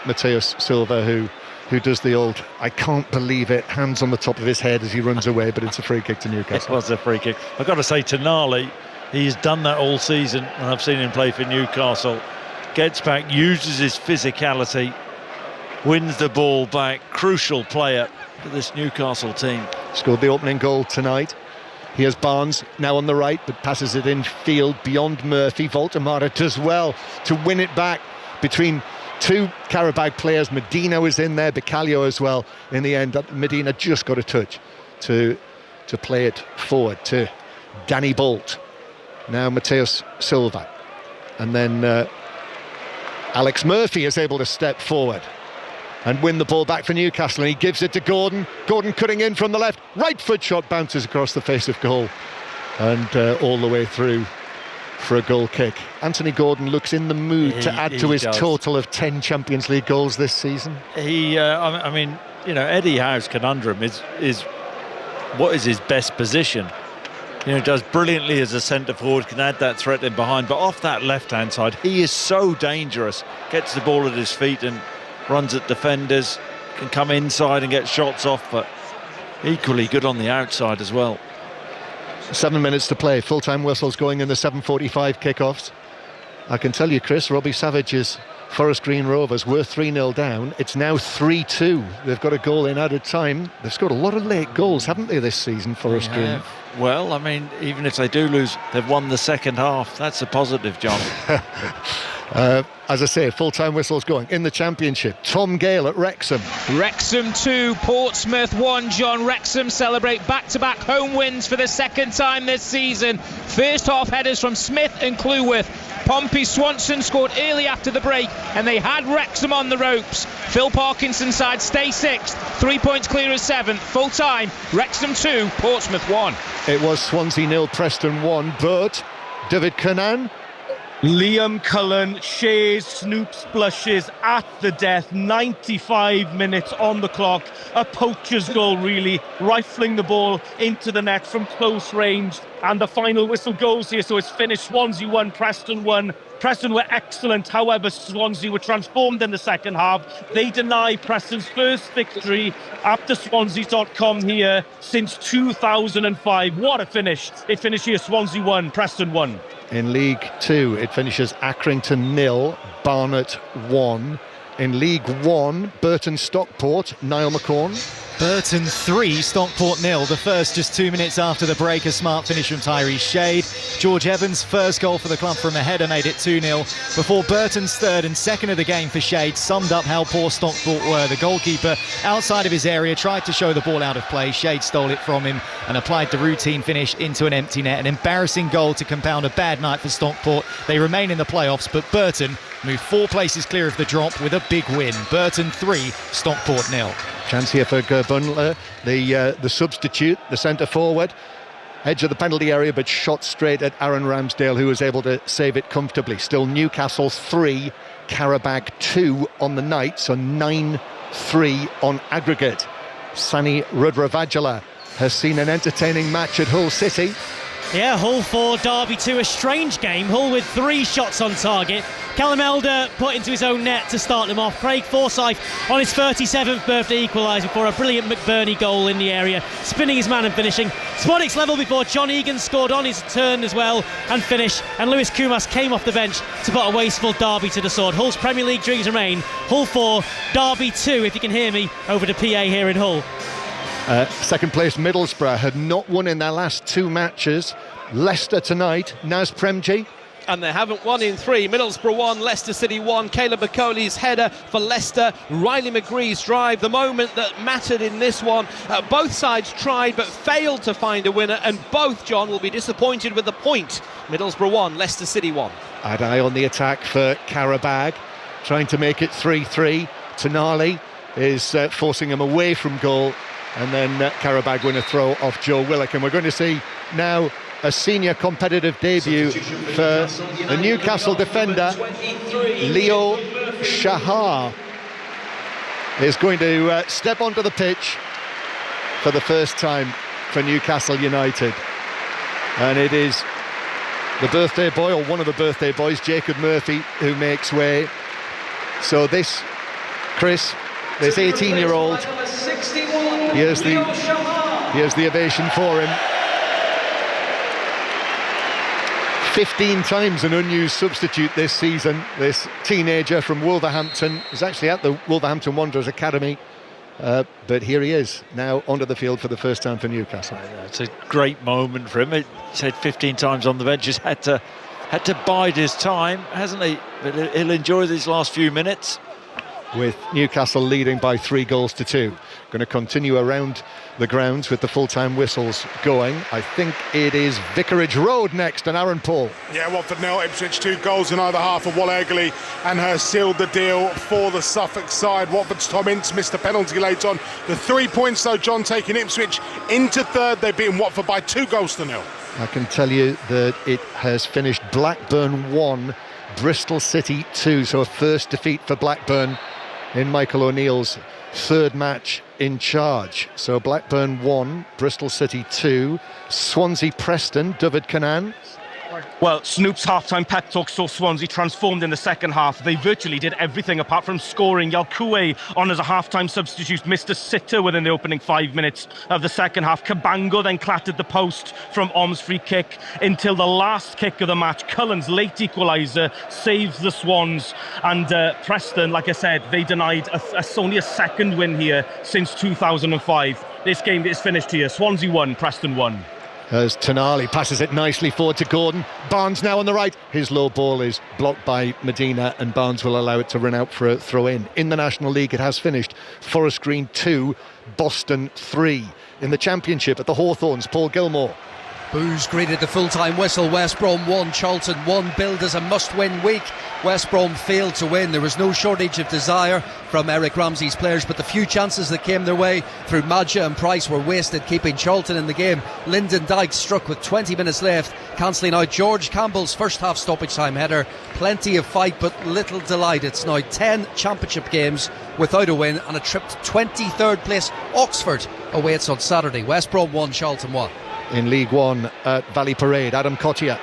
Mateus Silva, who does the old I can't believe it, hands on the top of his head as he runs away, but it's a free kick to Newcastle. It was a free kick. I've got to say, Tonali, he's done that all season, and I've seen him play for Newcastle. Gets back, uses his physicality, wins the ball back. Crucial player for this Newcastle team. Scored the opening goal tonight. Here's Barnes now on the right, but passes it in field beyond Murphy. Voldemara does well to win it back between 2 Qarabağ players. Medina was in there, Bicalio as well. In the end, Medina just got a touch to play it forward to Danny Bolt. Now Mateus Silva, and then Alex Murphy is able to step forward and win the ball back for Newcastle, and he gives it to Gordon. Gordon cutting in from the left, right foot shot bounces across the face of goal and all the way through for a goal kick. Anthony Gordon looks in the mood to add to his total of 10 Champions League goals this season. I mean, you know, Eddie Howe's conundrum is what is his best position? You know, does brilliantly as a centre forward, can add that threat in behind, but off that left-hand side, he is so dangerous. Gets the ball at his feet and runs at defenders, can come inside and get shots off, but equally good on the outside as well. 7 minutes to play, full-time whistles going in the 7:45 kickoffs. I can tell you, Chris, Robbie Savage's Forest Green Rovers were 3-0 down. It's now 3-2. They've got a goal in added time. They've scored a lot of late goals, haven't they, this season, Forest Green? Well, I mean, even if they do lose, they've won the second half. That's a positive, John. As I say, full-time whistles going in the Championship. Tom Gale at Wrexham. Wrexham 2, Portsmouth 1, John. Wrexham celebrate back-to-back home wins for the second time this season. First half headers from Smith and Cleworth. Pompey Swanson scored early after the break, and they had Wrexham on the ropes. Phil Parkinson's side stay 6th, 3 points clear of 7th. Full-time, Wrexham 2, Portsmouth 1. It was Swansea 0, Preston 1, but David Canaan. Liam Cullen shares Snoops blushes at the death. 95 minutes on the clock. A poacher's goal, really, rifling the ball into the net from close range, and the final whistle goes here, so it's finished. Swansea 1, Preston 1. Preston were excellent, however Swansea were transformed in the second half. They deny Preston's first victory at the Swansea.com here since 2005. What a finish. It finished here, Swansea 1, Preston 1. In League 2, it finishes Accrington 0, Barnet 1. In League 1, Burton Stockport, Niall McCorn. Burton 3, Stockport 0. The first just 2 minutes after the break. A smart finish from Tyrese Shade. George Evans' first goal for the club from a header made it 2-0. Before Burton's third and second of the game for Shade summed up how poor Stockport were. The goalkeeper, outside of his area, tried to show the ball out of play. Shade stole it from him and applied the routine finish into an empty net. An embarrassing goal to compound a bad night for Stockport. They remain in the playoffs, but Burton moved 4 places clear of the drop with a big win. Burton 3, Stockport 0. Chance here for Gerbundler, the substitute, the centre forward. Edge of the penalty area, but shot straight at Aaron Ramsdale, who was able to save it comfortably. Still Newcastle 3, Qarabağ 2 on the night, so 9-3 on aggregate. Sani Rudravajala has seen an entertaining match at Hull City. Yeah, Hull 4, Derby 2, a strange game. Hull with 3 shots on target. Callum Elder put into his own net to start them off. Craig Forsyth on his 37th birthday equalised before a brilliant McBurney goal in the area, spinning his man and finishing. Spoddick's level before John Egan scored on his turn as well and finished. And Lewis Kumas came off the bench to put a wasteful Derby to the sword. Hull's Premier League dreams remain. Hull 4, Derby 2, if you can hear me, over to PA here in Hull. Second place Middlesbrough had not won in their last 2 matches. Leicester tonight, Naz Premji. And they haven't won in 3. Middlesbrough 1, Leicester City 1. Caleb Bacoli's header for Leicester. Riley McGree's drive, the moment that mattered in this one. Both sides tried but failed to find a winner, and both, John, will be disappointed with the point. Middlesbrough 1, Leicester City 1. Adai on the attack for Qarabağ, trying to make it 3-3. Tonali is forcing him away from goal, and then Qarabağ win a throw off Joe Willock. And we're going to see now a senior competitive debut for the Newcastle defender. Leo Shahar is going to step onto the pitch for the first time for Newcastle United, and it is the birthday boy, or one of the birthday boys, Jacob Murphy, who makes way. So this, Chris, this 18-year-old, here's the ovation for him. 15 times an unused substitute this season. This teenager from Wolverhampton is actually at the Wolverhampton Wanderers Academy, but here he is now onto the field for the first time for Newcastle. It's a great moment for him. He said 15 times on the bench, just had to bide his time, hasn't he? But he'll enjoy these last few minutes. With Newcastle leading by 3-2. Going to continue around the grounds with the full-time whistles going. I think it is Vicarage Road next, and Aaron Paul. Yeah, Watford 0, Ipswich 2 goals in either half of Wal Egley, and her sealed the deal for the Suffolk side. Watford's Tom Ince missed a penalty late on. The 3 points though, John, taking Ipswich into third. They've beaten Watford by 2-0. I can tell you that it has finished Blackburn 1, Bristol City 2, so a first defeat for Blackburn in Michael O'Neill's third match in charge. So Blackburn 1, Bristol City 2, Swansea Preston, David Cannan. Well, Snoop's half-time pep talk saw Swansea transformed in the second half. They virtually did everything apart from scoring. Yalkoué on as a half-time substitute missed a sitter within the opening 5 minutes of the second half. Cabango then clattered the post from Om's free kick until the last kick of the match. Cullen's late equaliser saves the Swans. And Preston, like I said, they denied only a second win here since 2005. This game is finished here. Swansea 1, Preston 1. As Tonali passes it nicely forward to Gordon. Barnes now on the right. His low ball is blocked by Medina, and Barnes will allow it to run out for a throw-in. In the National League, it has finished Forest Green 2, Boston 3. In the Championship at the Hawthorns, Paul Gilmore. Boos greeted the full-time whistle. West Brom 1, Charlton 1, billed as a must-win week. West Brom failed to win. There was no shortage of desire from Eric Ramsey's players, but the few chances that came their way through Madja and Price were wasted, keeping Charlton in the game. Lyndon Dykes struck with 20 minutes left, cancelling out George Campbell's first-half stoppage-time header. Plenty of fight, but little delight. It's now 10 championship games without a win, and a trip to 23rd place Oxford awaits on Saturday. West Brom 1, Charlton 1. In League One at Valley Parade, Adam Cottier.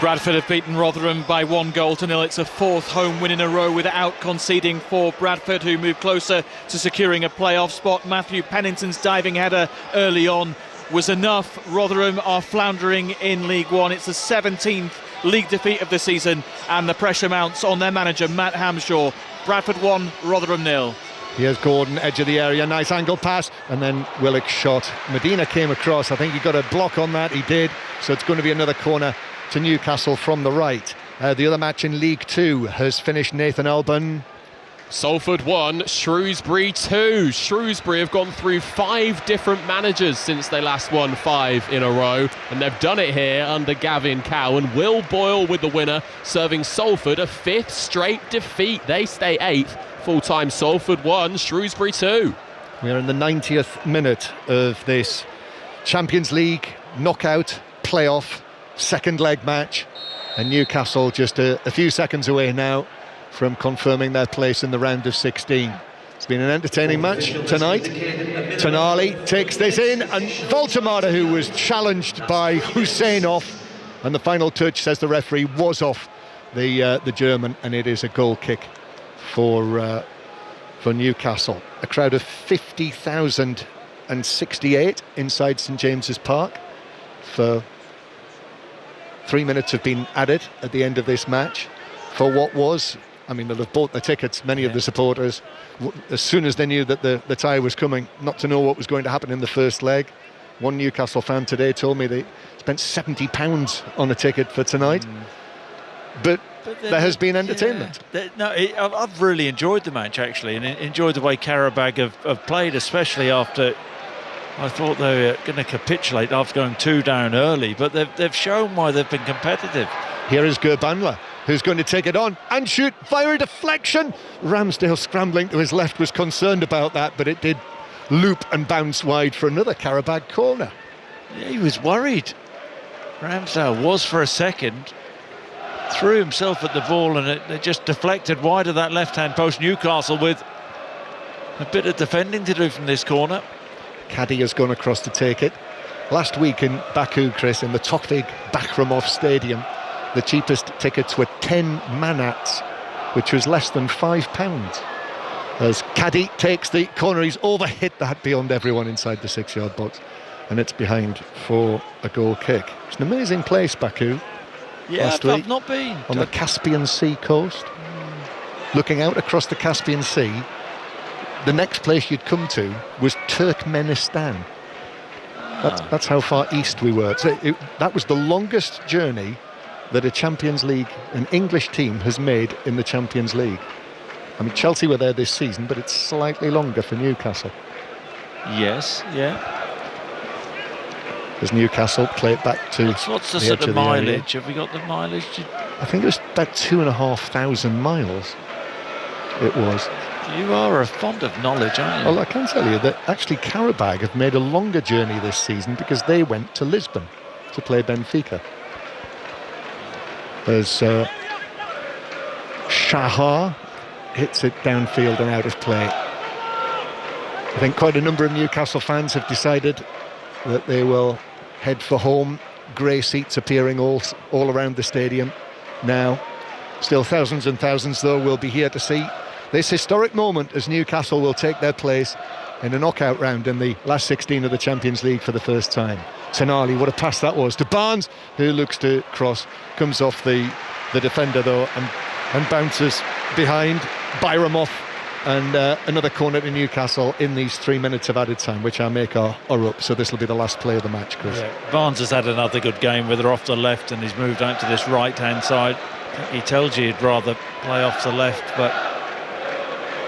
Bradford have beaten Rotherham by 1-0. It's a fourth home win in a row without conceding for Bradford, who move closer to securing a playoff spot. Matthew Pennington's diving header early on was enough. Rotherham are floundering in League One. It's the 17th league defeat of the season, and the pressure mounts on their manager Matt Hamshaw. Bradford 1, Rotherham 0. Here's Gordon, edge of the area, nice angle pass, and then Willock's shot. Medina came across, I think he got a block on that, he did, so it's going to be another corner to Newcastle from the right. The other match in League 2 has finished, Nathan Alban. Salford 1, Shrewsbury 2. Shrewsbury have gone through 5 different managers since they last won 5 in a row, and they've done it here under Gavin Cowan. Will Boyle with the winner, serving Salford a 5th straight defeat. They stay 8th. Full-time Salford 1, Shrewsbury 2. We are in the 90th minute of this Champions League knockout playoff second leg match, and Newcastle just a few seconds away now from confirming their place in the round of 16. It's been an entertaining match tonight. Tonali takes this in, and Voltemada, who was challenged by Husseinov, and the final touch, says the referee, was off the German, and it is a goal kick for Newcastle. A crowd of 50,068 inside St James's Park. For 3 minutes have been added at the end of this match for what was, I mean, they'll have bought the tickets, many of the supporters, as soon as they knew that the tie was coming, not to know what was going to happen in the first leg. One Newcastle fan today told me they spent £70 on a ticket for tonight. But there has been entertainment. I've really enjoyed the match, actually, and enjoyed the way Qarabağ have played, especially after I thought they were going to capitulate after going 2 down early, but they've shown why they've been competitive. Here is Gurbanla, who's going to take it on and shoot via a deflection. Ramsdale scrambling to his left was concerned about that, but it did loop and bounce wide for another Qarabağ corner. Yeah, he was worried. Ramsdale was for a second. Threw himself at the ball, and it just deflected wide of that left-hand post. Newcastle with a bit of defending to do from this corner. Caddy has gone across to take it. Last week in Baku, Chris, in the Tokvig Bakrumov Stadium, the cheapest tickets were 10 manats, which was less than £5. As Caddy takes the corner, he's overhit that beyond everyone inside the 6-yard box, and it's behind for a goal kick. It's an amazing place, Baku. Yeah, I've not been. On the Caspian Sea coast, looking out across the Caspian Sea. The next place you'd come to was Turkmenistan. That's how far east we were. So that was the longest journey that a Champions League, an English team, has made in the Champions League. I mean, Chelsea were there this season, but it's slightly longer for Newcastle. Yes, yeah. As Newcastle play it back to what's the edge sort of mileage? area. Have we got the mileage? I think it was about 2,500 miles. It was. You are fond of knowledge, aren't you? Well, I can tell you that actually Qarabağ have made a longer journey this season because they went to Lisbon. to play Benfica. As Shahar hits it downfield and out of play. I think quite a number of Newcastle fans have decided that they will head for home. Grey seats appearing all around the stadium now. Still thousands and thousands, though, will be here to see this historic moment as Newcastle will take their place in a knockout round in the last 16 of the Champions League for the first time. Tonali, what a pass that was to Barnes, who looks to cross, comes off the defender though, and bounces behind Bayramov, and another corner to Newcastle in these 3 minutes of added time, which I make are up. So this will be the last play of the match, Chris. Yeah, Barnes has had another good game, whether off the left, and he's moved out to this right-hand side. I think he tells you he'd rather play off the left, but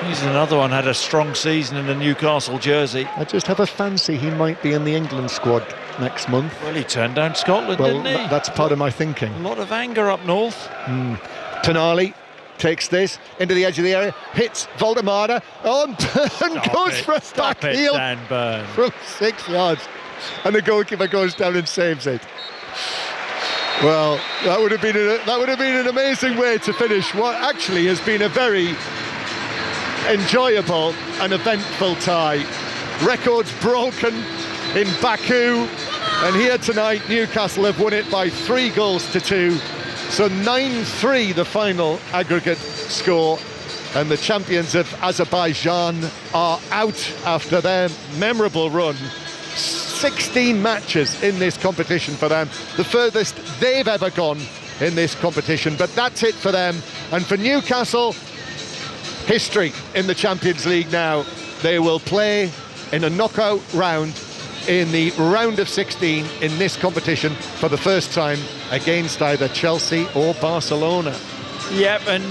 he's another one, had a strong season in the Newcastle jersey. I just have a fancy he might be in the England squad next month. Well, he turned down Scotland, didn't he? That's part of my thinking. A lot of anger up north. Tonali takes this into the edge of the area, hits Valdemar and goes for a back heel from 6 yards, and the goalkeeper goes down and saves it. Well, that would have been an amazing way to finish what actually has been a very enjoyable and eventful tie. Records broken in Baku, and here tonight Newcastle have won it by 3-2. So 9-3 the final aggregate score, and the champions of Azerbaijan are out after their memorable run. 16 matches in this competition for them, the furthest they've ever gone in this competition, but that's it for them. And for Newcastle, history in the Champions League now. They will play in a knockout round in the round of 16 in this competition for the first time against either Chelsea or Barcelona. Yep, and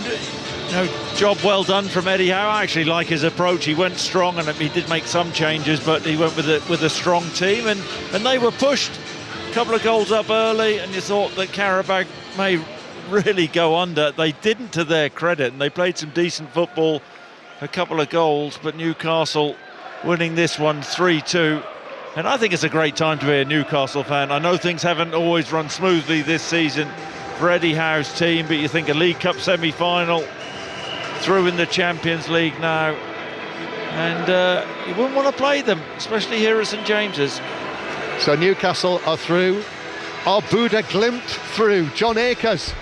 job well done from Eddie Howe. I actually like his approach. He went strong, and he did make some changes, but he went with a strong team, and they were pushed. A couple of goals up early, and you thought that Qarabağ may really go under. They didn't, to their credit, and they played some decent football. A couple of goals, but Newcastle winning this one 3-2. And I think it's a great time to be a Newcastle fan. I know things haven't always run smoothly this season for Eddie Howe's team, but you think a League Cup semi-final, through in the Champions League now, and you wouldn't want to play them, especially here at St James's. So Newcastle are through. Are Buda Glimt through? John Akers.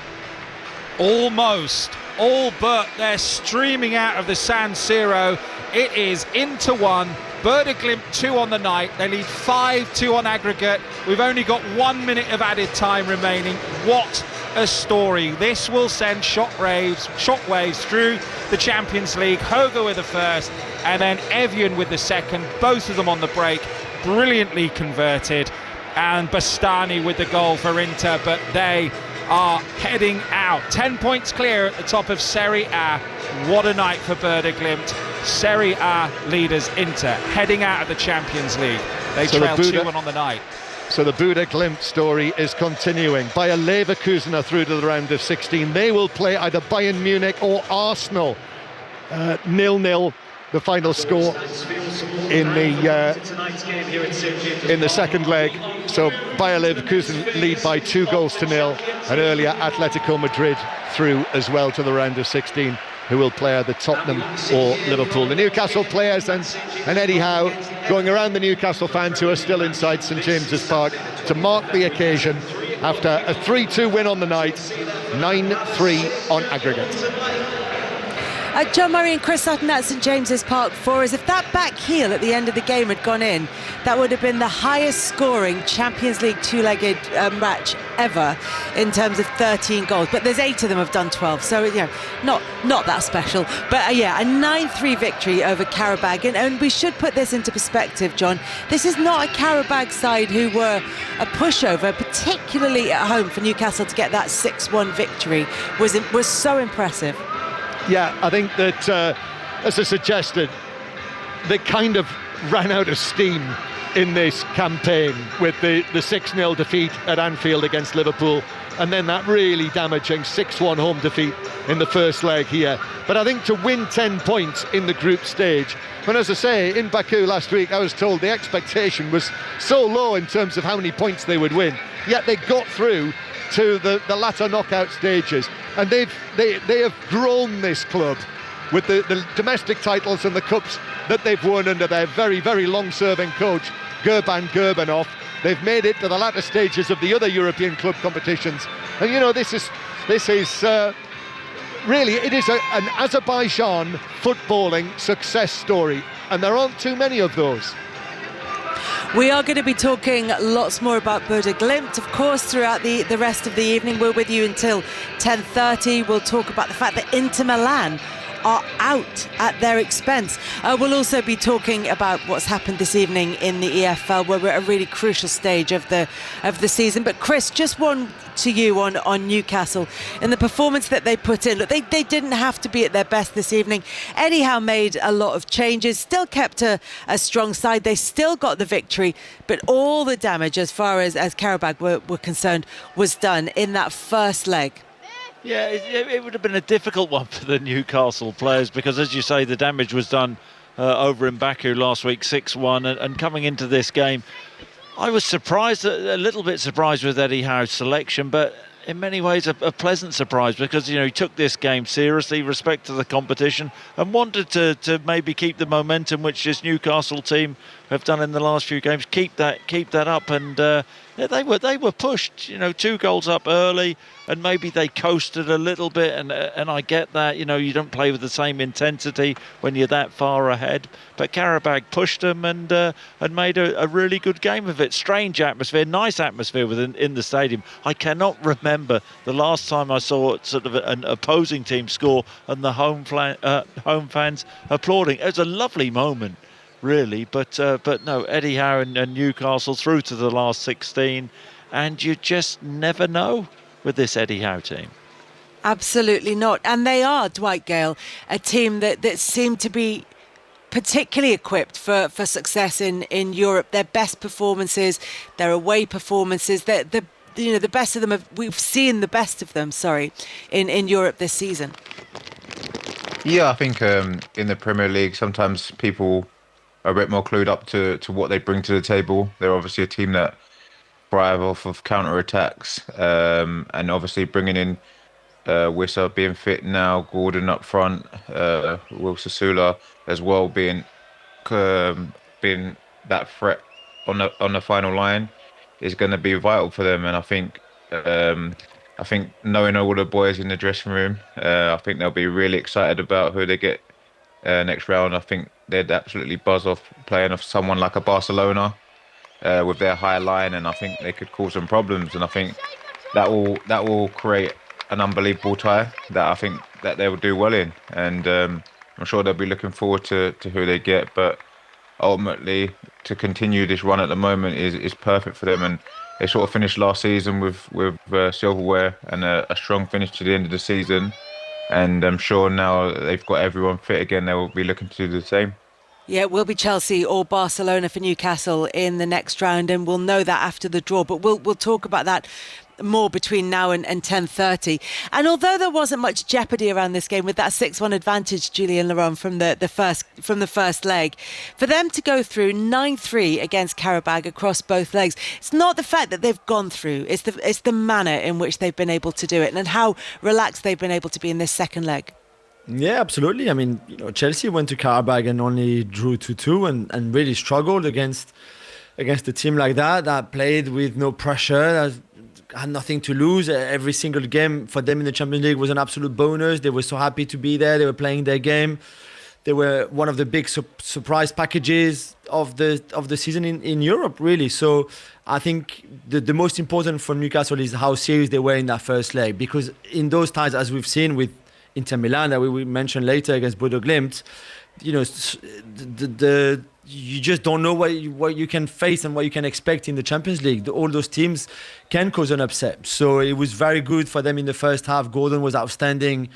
Almost, all but. They're streaming out of the San Siro. It is into one. Buda Glimt 2 on the night. They lead 5-2 on aggregate. We've only got 1 minute of added time remaining. What a story. This will send shockwaves through the Champions League. Hoga with the first, and then Evian with the second. Both of them on the break. Brilliantly converted. And Bastani with the goal for Inter, but they are heading out. 10 points clear at the top of Serie A. What a night for Buda Glimt. Serie A leaders Inter heading out of the Champions League. They trail 2-1 on the night. So the Buda Glimt story is continuing. Bayer Leverkusen are through to the round of 16. They will play either Bayern Munich or Arsenal. 0-0 the final score in the second leg. So Bayer Leverkusen lead by 2-0, and earlier Atletico Madrid through as well to the round of 16, who will play either Tottenham or Liverpool. The Newcastle players and Eddie Howe going around the Newcastle fans who are still inside St James's Park to mark the occasion after a 3-2 win on the night, 9-3 on aggregate. John Murray and Chris Sutton at St James's Park for us. If that back heel at the end of the game had gone in, that would have been the highest scoring Champions League two-legged match ever in terms of 13 goals. But there's 8 of them have done 12, so not that special. But a 9-3 victory over Qarabağ, and we should put this into perspective, John. This is not a Qarabağ side who were a pushover, particularly at home. For Newcastle to get that 6-1 victory was so impressive. Yeah, I think that, as I suggested, they kind of ran out of steam in this campaign with the 6-0 defeat at Anfield against Liverpool and then that really damaging 6-1 home defeat in the first leg here. But I think to win 10 points in the group stage, and as I say, in Baku last week I was told the expectation was so low in terms of how many points they would win, yet they got through to the latter knockout stages, and they have grown this club with the domestic titles and the cups that they've won under their very, very long-serving coach Gurban Gurbanov. They've made it to the latter stages of the other European club competitions, and this is really, it is an Azerbaijan footballing success story, and there aren't too many of those. We are going to be talking lots more about Bodo Glimt, of course, throughout the rest of the evening. We're with you until 10:30. We'll talk about the fact that Inter Milan are out at their expense. We'll also be talking about what's happened this evening in the EFL, where we're at a really crucial stage of the season. But Chris, just one to you on Newcastle and the performance that they put in. Look, they didn't have to be at their best this evening. Eddie Howe made a lot of changes, still kept a strong side. They still got the victory, but all the damage as far as Qarabağ were concerned was done in that first leg. Yeah, it would have been a difficult one for the Newcastle players because, as you say, the damage was done over in Baku last week, 6-1. And coming into this game, I was surprised, a little bit surprised with Eddie Howe's selection, but in many ways a pleasant surprise because, he took this game seriously, respect to the competition, and wanted to maybe keep the momentum which this Newcastle team have done in the last few games, keep that up. And they were pushed, 2 goals up early, and maybe they coasted a little bit, and I get that, you don't play with the same intensity when you're that far ahead, but Qarabağ pushed them and made a really good game of it. Strange atmosphere, nice atmosphere in the stadium. I cannot remember the last time I saw sort of an opposing team score and the home fans applauding. It was a lovely moment, really, but no, Eddie Howe and Newcastle through to the last 16, and you just never know with this Eddie Howe team. Absolutely not. And they are, Dwight Gale, a team that seem to be particularly equipped for success in Europe. Their best performances, their away performances, the best of them, we've seen the best of them, in Europe this season. Yeah, I think in the Premier League, sometimes people are a bit more clued up to what they bring to the table. They're obviously a team that thrive off of counter-attacks, and obviously bringing in Wissa being fit now, Gordon up front, Will Sasula as well being that threat on the final line is going to be vital for them. And I think knowing all the boys in the dressing room, I think they'll be really excited about who they get next round. I think they'd absolutely buzz off playing off someone like a Barcelona with their high line, and I think they could cause some problems. And I think that will create an unbelievable tie that I think that they will do well in. And I'm sure they'll be looking forward to who they get. But ultimately, to continue this run at the moment is perfect for them. And they sort of finished last season with silverware and a strong finish to the end of the season. And I'm sure now that they've got everyone fit again, they will be looking to do the same. Yeah, it will be Chelsea or Barcelona for Newcastle in the next round, and we'll know that after the draw. But we'll talk about that more between now and 10:30. And although there wasn't much jeopardy around this game with that 6-1 advantage, Julien Laurent, from the first leg, for them to go through 9-3 against Qarabağ across both legs, it's not the fact that they've gone through, it's the manner in which they've been able to do it and how relaxed they've been able to be in this second leg. Yeah, absolutely. I mean, Chelsea went to Qarabağ and only drew 2-2 and really struggled against a team like that played with no pressure, had nothing to lose. Every single game for them in the Champions League was an absolute bonus. They were so happy to be there. They were playing their game. They were one of the big surprise packages of the season in Europe, really. So I think the most important for Newcastle is how serious they were in that first leg, because in those times, as we've seen with Inter Milan that we will mention later against Bodo Glimt, you just don't know what you can face and what you can expect in the Champions League. All those teams can cause an upset. So it was very good for them in the first half. Gordon was outstanding.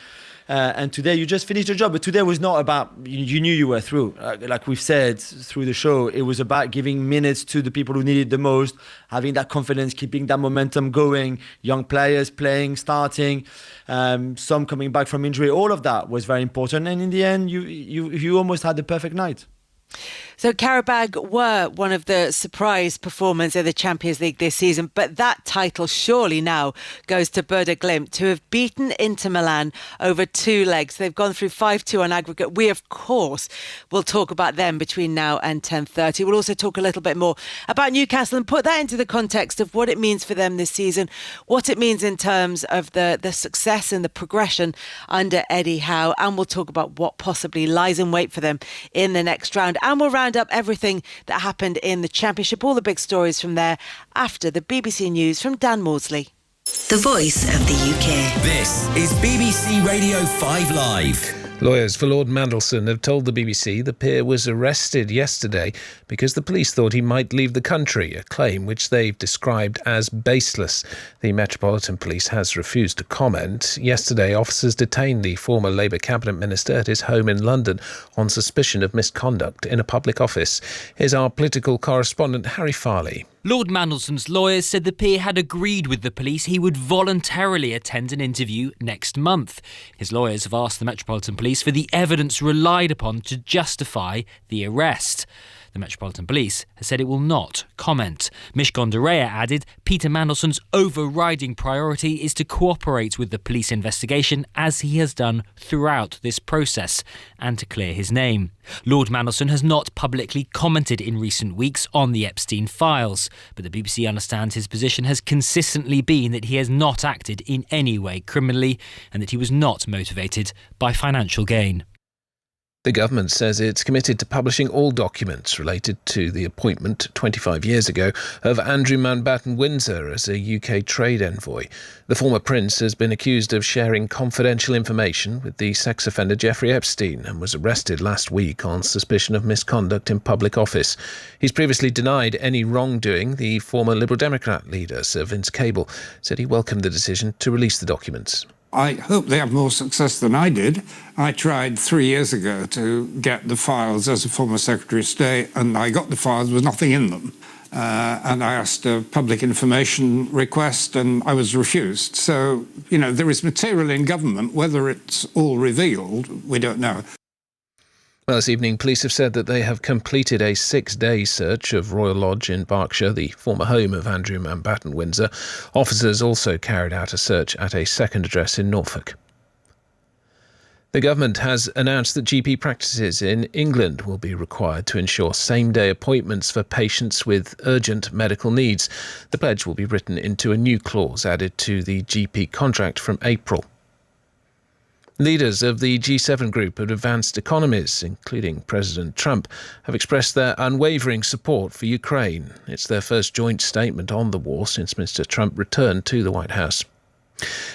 And today you just finished the job. But today was not about, you knew you were through. Like we've said through the show, it was about giving minutes to the people who needed the most, having that confidence, keeping that momentum going, young players playing, starting, some coming back from injury. All of that was very important. And in the end, you almost had the perfect night. So Qarabağ were one of the surprise performers in the Champions League this season, but that title surely now goes to Bodo Glimt, who have beaten Inter Milan over 2 legs. They've gone through 5-2 on aggregate. We, of course, will talk about them between now and 10:30. We'll also talk a little bit more about Newcastle and put that into the context of what it means for them this season, what it means in terms of the success and the progression under Eddie Howe, and we'll talk about what possibly lies in wait for them in the next round. And we'll round up everything that happened in the Championship, all the big stories from there, after the BBC News from Dan Maudsley. The voice of the UK. This is BBC Radio 5 Live. Lawyers for Lord Mandelson have told the BBC the peer was arrested yesterday because the police thought he might leave the country, a claim which they've described as baseless. The Metropolitan Police has refused to comment. Yesterday, officers detained the former Labour Cabinet Minister at his home in London on suspicion of misconduct in a public office. Here's our political correspondent Harry Farley. Lord Mandelson's lawyers said the peer had agreed with the police he would voluntarily attend an interview next month. His lawyers have asked the Metropolitan Police for the evidence relied upon to justify the arrest. The Metropolitan Police has said it will not comment. Mishcon Derea added Peter Mandelson's overriding priority is to cooperate with the police investigation, as he has done throughout this process, and to clear his name. Lord Mandelson has not publicly commented in recent weeks on the Epstein files, but the BBC understands his position has consistently been that he has not acted in any way criminally and that he was not motivated by financial gain. The government says it's committed to publishing all documents related to the appointment 25 years ago of Andrew Mountbatten-Windsor as a UK trade envoy. The former prince has been accused of sharing confidential information with the sex offender Jeffrey Epstein and was arrested last week on suspicion of misconduct in public office. He's previously denied any wrongdoing. The former Liberal Democrat leader, Sir Vince Cable, said he welcomed the decision to release the documents. I hope they have more success than I did. I tried 3 years ago to get the files as a former Secretary of State, and I got the files, there was nothing in them. And I asked a public information request, and I was refused. So, there is material in government. Whether it's all revealed, we don't know. Well, this evening, police have said that they have completed a 6-day search of Royal Lodge in Berkshire, the former home of Andrew Mountbatten-Windsor. Officers also carried out a search at a second address in Norfolk. The government has announced that GP practices in England will be required to ensure same-day appointments for patients with urgent medical needs. The pledge will be written into a new clause added to the GP contract from April. Leaders of the G7 group of advanced economies, including President Trump, have expressed their unwavering support for Ukraine. It's their first joint statement on the war since Mr. Trump returned to the White House.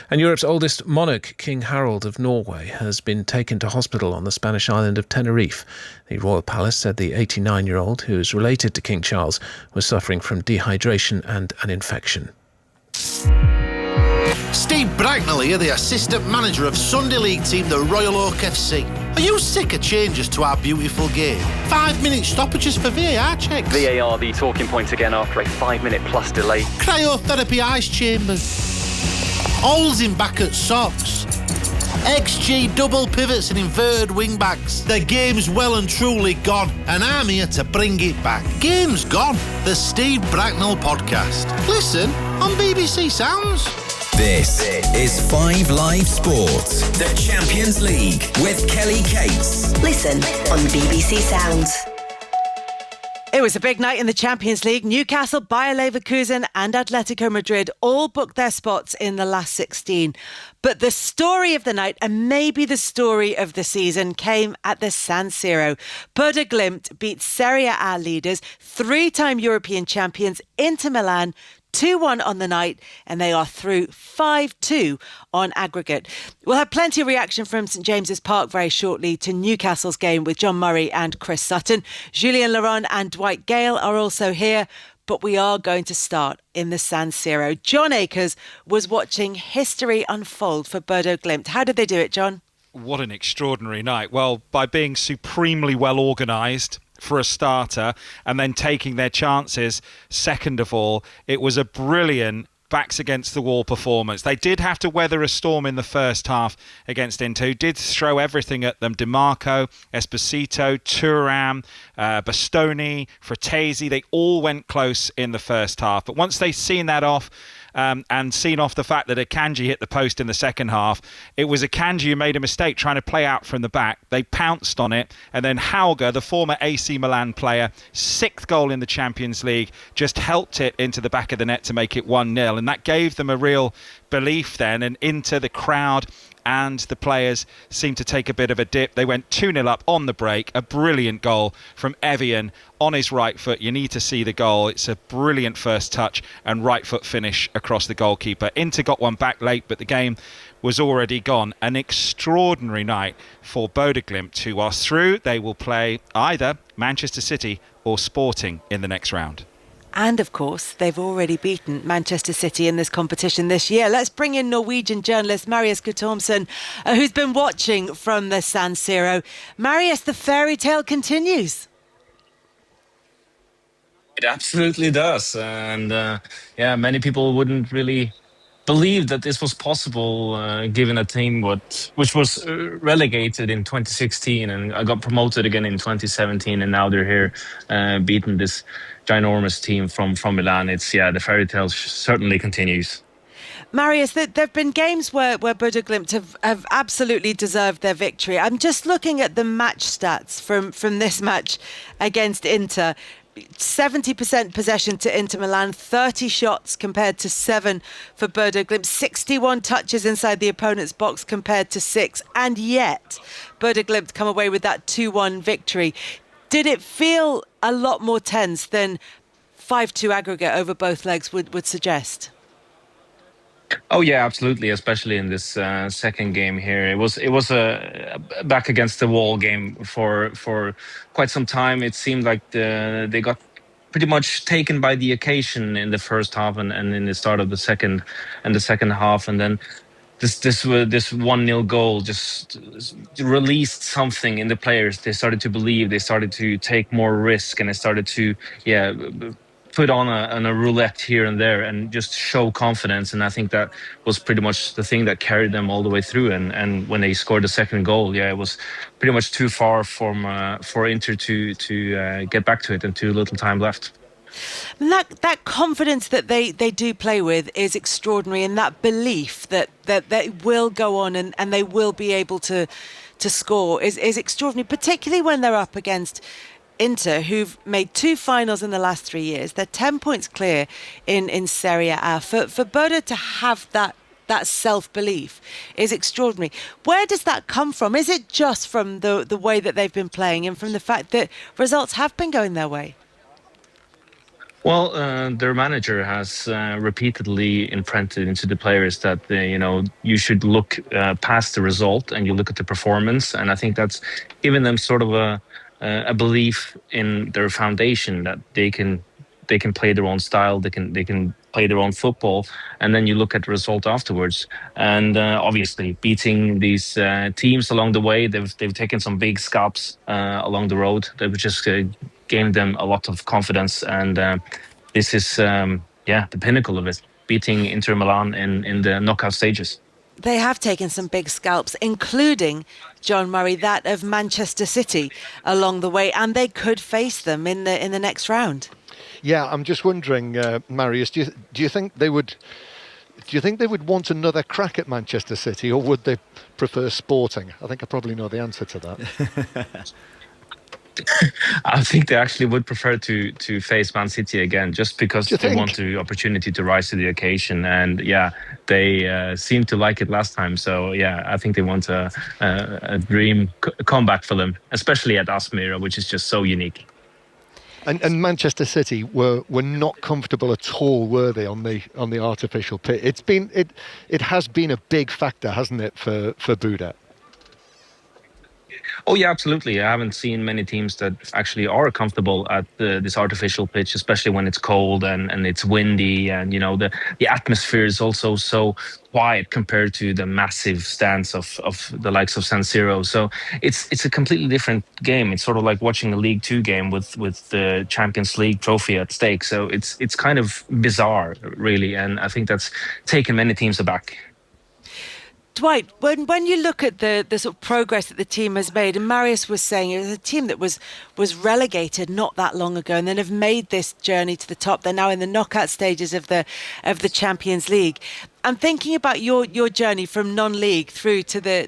And Europe's oldest monarch, King Harold of Norway, has been taken to hospital on the Spanish island of Tenerife. The royal palace said the 89-year-old, who is related to King Charles, was suffering from dehydration and an infection. Steve Bracknell here, the assistant manager of Sunday League team the Royal Oak FC. Are you sick of changes to our beautiful game? 5-minute stoppages for VAR checks. VAR, the talking point again after a 5-minute plus delay. Cryotherapy ice chambers. Holes in back at socks. XG double pivots and inverted wing backs. The game's well and truly gone, and I'm here to bring it back. Game's gone. The Steve Bracknell Podcast. Listen on BBC Sounds. This is 5 Live Sports, the Champions League with Kelly Cates. Listen on BBC Sounds. It was a big night in the Champions League. Newcastle, Bayer Leverkusen and Atletico Madrid all booked their spots in the last 16. But the story of the night, and maybe the story of the season, came at the San Siro. Bodo Glimt beat Serie A leaders, 3-time European champions Inter Milan, 2-1 on the night, and they are through 5-2 on aggregate. We'll have plenty of reaction from St James's Park very shortly to Newcastle's game with John Murray and Chris Sutton. Julien Laurent and Dwight Gale are also here, but we are going to start in the San Siro. John Akers was watching history unfold for Bodo Glimt. How did they do it, John? What an extraordinary night. Well, by being supremely well organised for a starter and then taking their chances, second of all, it was a brilliant backs against the wall performance. They did have to weather a storm in the first half against Inter, who did throw everything at them. DiMarco, Esposito, Thuram, Bastoni, Fratesi, they all went close in the first half. But once they'd seen that off, and seen off the fact that Akanji hit the post in the second half, it was Akanji who made a mistake trying to play out from the back. They pounced on it, and then Hauger, the former AC Milan player, 6th goal in the Champions League, just helped it into the back of the net to make it 1-0, and that gave them a real belief then, and into the crowd and the players seemed to take a bit of a dip. They went 2-0 up on the break. A brilliant goal from Evian on his right foot. You need to see the goal. It's a brilliant first touch and right foot finish across the goalkeeper. Inter got one back late, but the game was already gone. An extraordinary night for Bodø Glimt, who are through. They will play either Manchester City or Sporting in the next round. And of course, they've already beaten Manchester City in this competition this year. Let's bring in Norwegian journalist Marius Guttormsen, who's been watching from the San Siro. Marius, the fairy tale continues. It absolutely does. And many people wouldn't really believe that this was possible, given a team which was relegated in 2016 and got promoted again in 2017, and now they're here beating this ginormous team from Milan. The fairy tale certainly continues. Marius, there have been games where Bodø Glimt have absolutely deserved their victory. I'm just looking at the match stats from this match against Inter. 70% possession to Inter Milan, 30 shots compared to 7 for Bodø Glimt, 61 touches inside the opponent's box compared to 6, and yet Bodø Glimt come away with that 2-1 victory. Did it feel a lot more tense than 5-2 aggregate over both legs would suggest? Oh yeah, absolutely. Especially in this second game here, it was a back against the wall game for quite some time. It seemed like they got pretty much taken by the occasion in the first half and in the start of the second half, and then this 1-0 goal just released something in the players. They started to believe. They started to take more risk, and they started to put on a roulette here and there and just show confidence. And I think that was pretty much the thing that carried them all the way through. And when they scored the second goal, it was pretty much too far for Inter to get back to it, and too little time left. That confidence that they do play with is extraordinary, and that belief that they will go on and they will be able to score is extraordinary, particularly when they're up against Inter, who've made 2 finals in the last 3 years. They're 10 points clear in Serie A. For Bodø to have that self-belief is extraordinary. Where does that come from? Is it just from the way that they've been playing and from the fact that results have been going their way? Well, their manager has repeatedly imprinted into the players that you should look past the result and you look at the performance, and I think that's given them sort of a belief in their foundation that they can play their own style, they can play their own football, and then you look at the result afterwards. And obviously, beating these teams along the way, they've taken some big scalps along the road. They've just gained them a lot of confidence, and this is the pinnacle of it, beating Inter Milan in the knockout stages. They have taken some big scalps, including, John Murray, that of Manchester City along the way, and they could face them in the next round. Yeah, I'm just wondering, Marius, do you think they would want another crack at Manchester City, or would they prefer Sporting? I think I probably know the answer to that. I think they actually would prefer to face Man City again, just because they want the opportunity to rise to the occasion. And they seemed to like it last time. So I think they want a dream comeback for them, especially at Aspmyra, which is just so unique. And Manchester City were not comfortable at all, were they, on the artificial pit? It has been a big factor, hasn't it, for Bodø? Oh yeah, absolutely. I haven't seen many teams that actually are comfortable at this artificial pitch, especially when it's cold and it's windy, and the atmosphere is also so quiet compared to the massive stands of the likes of San Siro. So it's a completely different game. It's sort of like watching a League Two game with the Champions League trophy at stake. So it's kind of bizarre, really, and I think that's taken many teams aback. Dwight, when you look at the sort of progress that the team has made, and Marius was saying it was a team that was relegated not that long ago, and then have made this journey to the top. They're now in the knockout stages of the Champions League. I'm thinking about your journey from non-league through to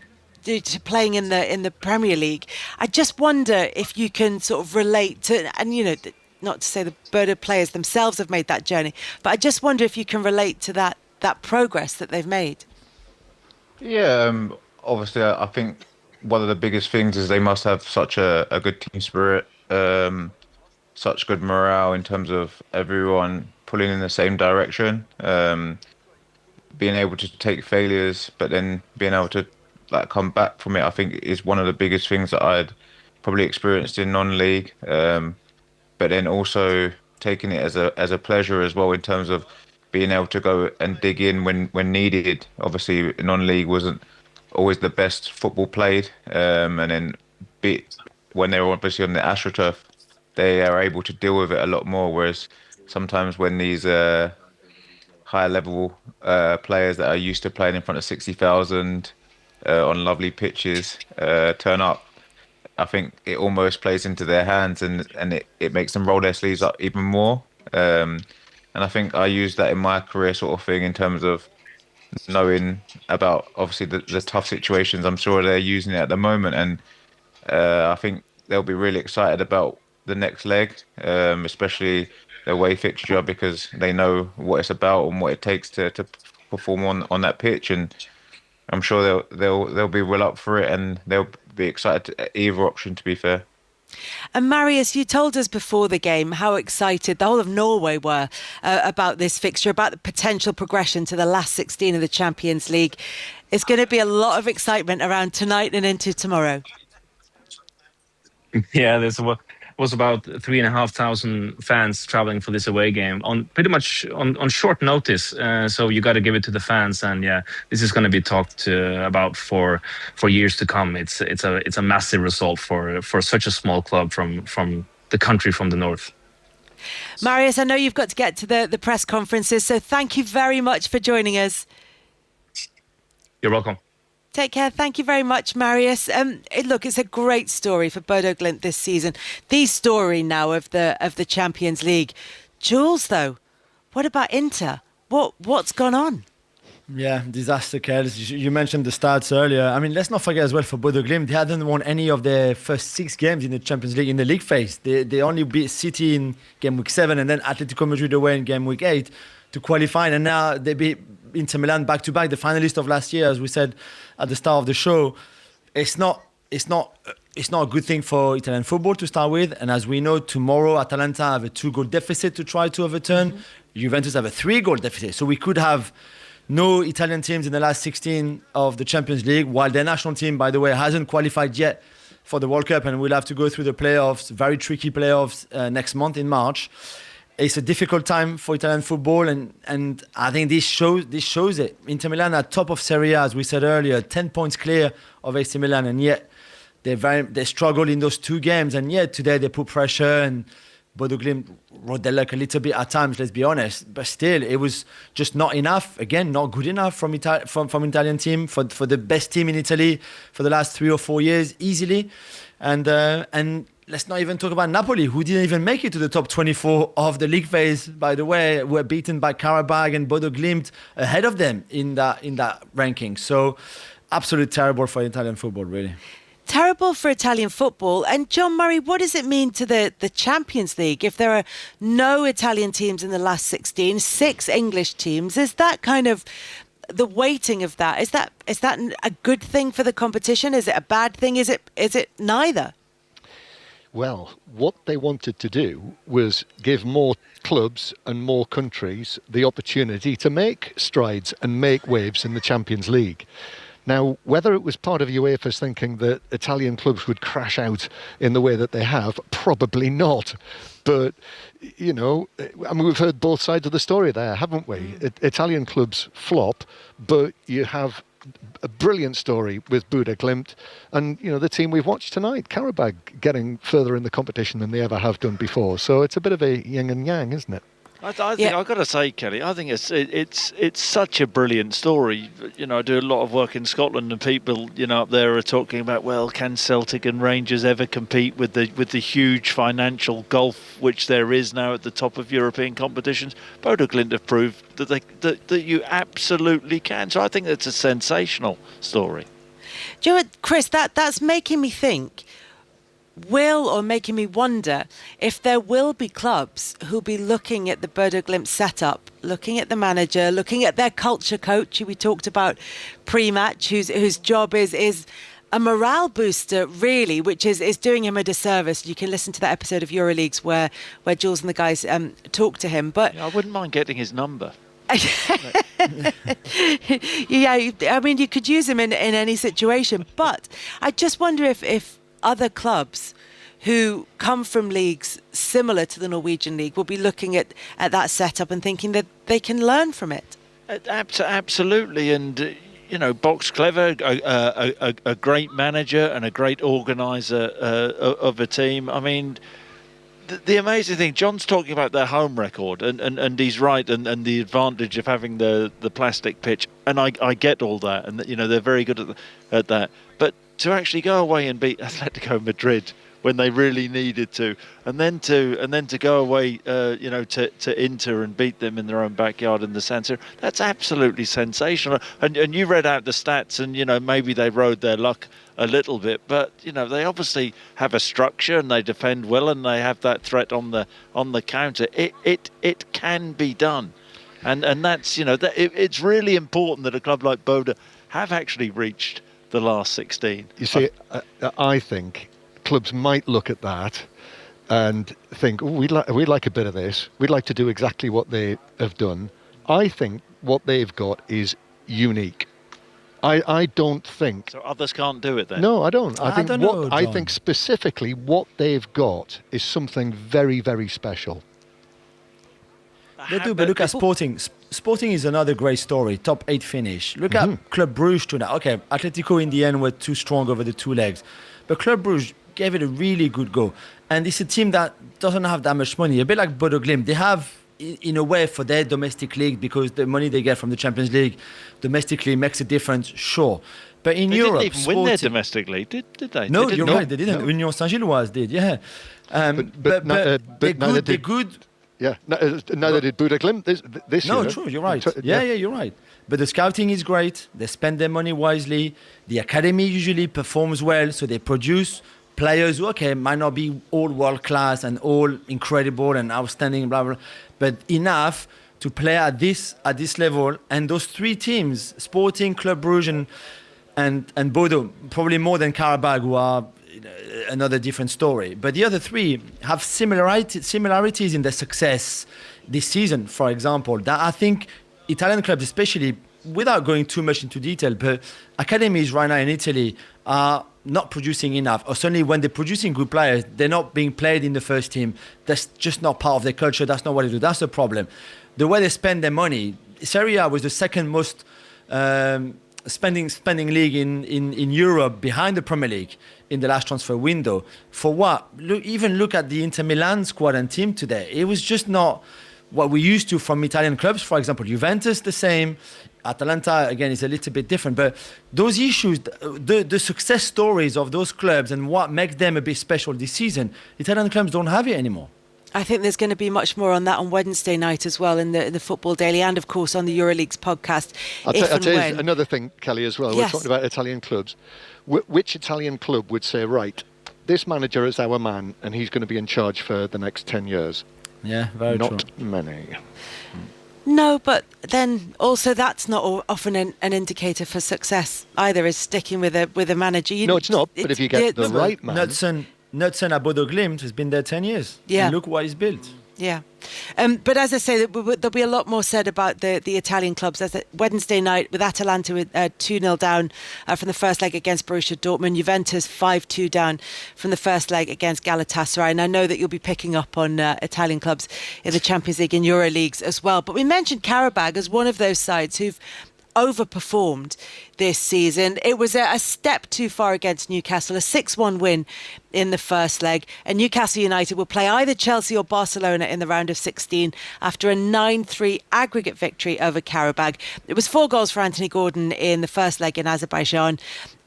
playing in the Premier League. I just wonder if you can sort of relate to, and not to say the Bodo players themselves have made that journey, but I just wonder if you can relate to that progress that they've made. Yeah, obviously, I think one of the biggest things is they must have such a good team spirit, such good morale in terms of everyone pulling in the same direction, being able to take failures, but then being able to come back from it. I think is one of the biggest things that I'd probably experienced in non-league, but then also taking it as a pleasure as well in terms of being able to go and dig in when needed. Obviously, non-league wasn't always the best football played, and then when they're obviously on the AstroTurf, they are able to deal with it a lot more. Whereas sometimes when these higher level players that are used to playing in front of 60,000 on lovely pitches turn up, I think it almost plays into their hands and it makes them roll their sleeves up even more. And I think I used that in my career sort of thing in terms of knowing about obviously the tough situations. I'm sure they're using it at the moment, and I think they'll be really excited about the next leg, especially the away fixture, because they know what it's about and what it takes to perform on that pitch. And I'm sure they'll be well up for it, and they'll be excited at either option, to be fair. And Marius, you told us before the game how excited the whole of Norway were about this fixture, about the potential progression to the last 16 of the Champions League. It's going to be a lot of excitement around tonight and into tomorrow. Yeah, was about 3,500 fans traveling for this away game on pretty much on short notice. So you got to give it to the fans, and yeah, this is going to be talked about for years to come. It's a massive result for such a small club from the country from the north. Marius, I know you've got to get to the press conferences, so thank you very much for joining us. You're welcome. Take care. Thank you very much, Marius. Look, it's a great story for Bodo Glimt this season. The story now of the Champions League. Jules, though, what about Inter? What's gone on? Yeah, disaster, Kels. You mentioned the stats earlier. I mean, let's not forget as well for Bodo Glimt, they hadn't won any of their first 6 games in the Champions League in the league phase. They only beat City in game week 7 and then Atletico Madrid away in game week 8 to qualify, and now they beat Inter Milan back-to-back, the finalist of last year, as we said at the start of the show. It's not a good thing for Italian football to start with, and as we know, tomorrow Atalanta have a 2-goal deficit to try to overturn. Juventus have a 3-goal deficit, so we could have no Italian teams in the last 16 of the Champions League, while their national team, by the way, hasn't qualified yet for the World Cup, and we'll have to go through the playoffs, very tricky playoffs next month in March. It's a difficult time for Italian football, and I think this shows it. Inter Milan are top of Serie A, as we said earlier, 10 points clear of AC Milan, and yet they struggled in those 2 games, and yet today they put pressure, and Bodo Glimt rode their luck a little bit at times, let's be honest. But still, it was just not enough. Again, not good enough from Italian team, for the best team in Italy for the last 3 or 4 years, easily. And let's not even talk about Napoli, who didn't even make it to the top 24 of the league phase, by the way, were beaten by Qarabağ and Bodo Glimt ahead of them in that ranking. So absolutely terrible for Italian football, really. Terrible for Italian football. And John Murray, what does it mean to the Champions League if there are no Italian teams in the last 16, 6 English teams? Is that kind of the weighting of that? Is that a good thing for the competition? Is it a bad thing? Is it neither? Well, what they wanted to do was give more clubs and more countries the opportunity to make strides and make waves in the Champions League. Now, whether it was part of UEFA's thinking that Italian clubs would crash out in the way that they have, probably not. But, you know, I mean, we've heard both sides of the story there, haven't we? Italian clubs flop, but you have a brilliant story with Buda Glimt and, you know, the team we've watched tonight, Qarabağ, getting further in the competition than they ever have done before. So it's a bit of a yin and yang, isn't it? I think I've got to say, Kelly, I think it's such a brilliant story. You know, I do a lot of work in Scotland, and people, you know, up there are talking about, well, can Celtic and Rangers ever compete with the huge financial gulf which there is now at the top of European competitions? Bodo Glimt have proved that you absolutely can. So I think it's a sensational story. Do you know what, Chris? That's making me think. Making me wonder if there will be clubs who'll be looking at the Bodo Glimt setup, looking at the manager, looking at their culture coach, who we talked about pre-match, whose job is a morale booster, really, which is doing him a disservice. You can listen to that episode of EuroLeagues where Jules and the guys talk to him. But I wouldn't mind getting his number. Yeah, I mean, you could use him in any situation. But I just wonder if other clubs who come from leagues similar to the Norwegian league will be looking at that setup and thinking that they can learn from it. Absolutely, and you know, Box Clever, a great manager and a great organizer of a team. I mean, the amazing thing, John's talking about their home record, and he's right, and the advantage of having the plastic pitch, and I get all that, and you know, they're very good at that, but to actually go away and beat Atletico Madrid when they really needed to, and then to go away, you know, to Inter and beat them in their own backyard in the San Siro, that's absolutely sensational. And you read out the stats, and you know, maybe they rode their luck a little bit, but you know, they obviously have a structure and they defend well, and they have that threat on the counter. It can be done, and that's, you know, it's really important that a club like Bodo have actually reached the last 16. You see, I think clubs might look at that and think, oh, we'd like a bit of this. We'd like to do exactly what they have done. I think what they've got is unique. I don't think... So others can't do it then? No, I don't. I think specifically what they've got is something very, very special. They do, but look at Sporting. Sporting is another great story. Top 8 finish. Look at Club Brugge tonight. Okay, Atletico in the end were too strong over the two legs, but Club Brugge gave it a really good go. And it's a team that doesn't have that much money. A bit like Bodo Glimt. They have, in a way, for their domestic league, because the money they get from the Champions League domestically makes a difference, sure. But in Europe, didn't even win their domestic league, did they? No, you're right, they didn't. Union Saint-Gilloise did, yeah. But they're good. Yeah, neither did Bodo Glimt this year. No, true, you're right. Yeah, you're right. But the scouting is great. They spend their money wisely. The academy usually performs well, so they produce players who, okay, might not be all world class and all incredible and outstanding, blah, blah, but enough to play at this level. And those three teams, Sporting, Club Brugge and Bodo, probably more than Qarabağ, who are another different story. But the other three have similarities in their success this season, for example, that I think Italian clubs, especially, without going too much into detail, but academies right now in Italy are not producing enough, or certainly when they're producing good players, they're not being played in the first team. That's just not part of their culture. That's not what they do. That's the problem. The way they spend their money, Serie A was the second most spending league in Europe, behind the Premier League in the last transfer window. For what? Look at the Inter Milan squad and team today. It was just not what we used to from Italian clubs. For example, Juventus, the same. Atalanta, again, is a little bit different. But those issues, the success stories of those clubs and what makes them a bit special this season, Italian clubs don't have it anymore. I think there's going to be much more on that on Wednesday night as well in the Football Daily, and of course on the EuroLeagues podcast. I'll tell you another thing, Kelly, as well. Yes. We're talking about Italian clubs. Which Italian club would say, right, this manager is our man and he's going to be in charge for the next 10 years? Yeah, very true. Not many. No, but then also that's not often an indicator for success either, is sticking with a manager. No, it's not, but if you get the right man... Knudsen at Bodo Glimt has been there 10 years. Yeah. And look what he's built. Yeah. But as I say, there'll be a lot more said about the Italian clubs. As Wednesday night with Atalanta 2-0 down from the first leg against Borussia Dortmund, Juventus 5-2 down from the first leg against Galatasaray. And I know that you'll be picking up on Italian clubs in the Champions League and Euro Leagues as well. But we mentioned Qarabağ as one of those sides who've overperformed this season. It was a step too far against Newcastle, a 6-1 win in the first leg, and Newcastle United will play either Chelsea or Barcelona in the round of 16 after a 9-3 aggregate victory over Qarabağ. It was 4 goals for Anthony Gordon in the first leg in Azerbaijan.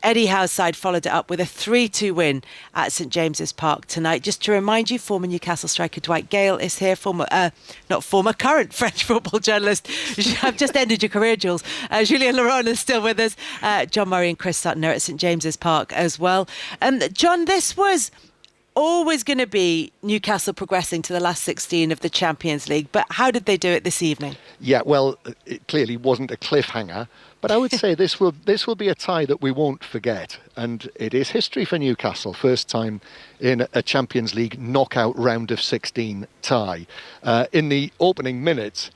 Eddie Howe's side followed it up with a 3-2 win at St James's Park tonight. Just to remind you, former Newcastle striker Dwight Gale is here, current French football journalist. I've just ended your career, Jules. Julien Laurent is still with us. John Murray and Chris Sutton are at St James's Park as well. John, this was always going to be Newcastle progressing to the last 16 of the Champions League, but how did they do it this evening? Yeah, well, it clearly wasn't a cliffhanger, but I would say this will be a tie that we won't forget, and it is history for Newcastle. First time in a Champions League knockout round of 16 tie. In the opening minutes,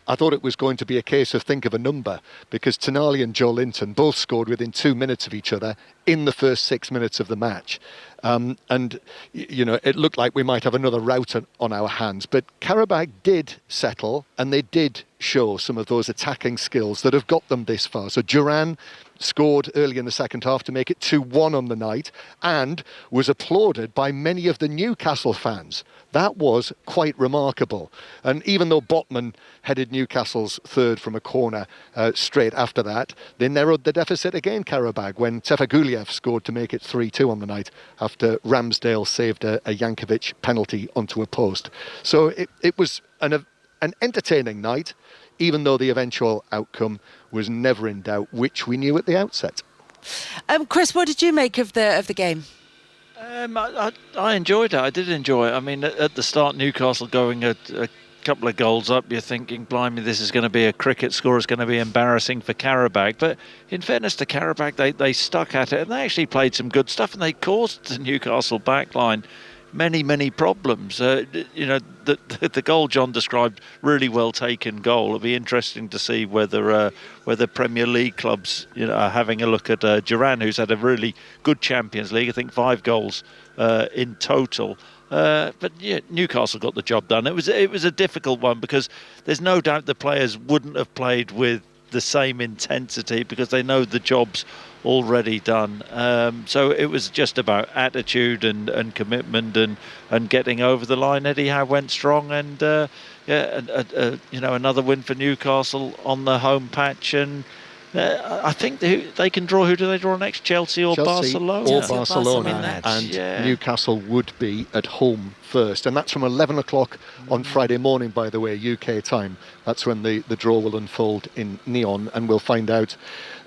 I thought it was going to be a case of think of a number, because Tonali and Joe Linton both scored within 2 minutes of each other in the first 6 minutes of the match. And, you know, it looked like we might have another rout on our hands. But Qarabağ did settle, and they did show some of those attacking skills that have got them this far. So Duran scored early in the second half to make it 2-1 on the night, and was applauded by many of the Newcastle fans. That was quite remarkable. And even though Botman headed Newcastle's third from a corner straight after that, they narrowed the deficit again, Qarabağ, when Tefaguliev scored to make it 3-2 on the night after Ramsdale saved a Jankovic penalty onto a post. So it was an entertaining night, even though the eventual outcome was never in doubt, which we knew at the outset. Chris, what did you make of the game? I enjoyed it. I did enjoy it. I mean, at the start, Newcastle going a couple of goals up, you're thinking, blimey, this is going to be a cricket score. It's going to be embarrassing for Qarabağ. But in fairness to Qarabağ, they stuck at it, and they actually played some good stuff, and they caused the Newcastle backline many problems. You know, the goal John described, really well taken goal. It'll be interesting to see whether Premier League clubs, you know, are having a look at Duran, who's had a really good Champions League. I think 5 goals in total. But yeah, Newcastle got the job done. It was a difficult one, because there's no doubt the players wouldn't have played with the same intensity, because they know the job's already done. So it was just about attitude and commitment and getting over the line. Eddie Howe went strong, and you know, another win for Newcastle on the home patch. And I think they can draw. Who do they draw next? Chelsea or Barcelona? Or Barcelona. And Newcastle would be at home first. And that's from 11 o'clock on Friday morning, by the way, UK time. That's when the draw will unfold in Nyon, and we'll find out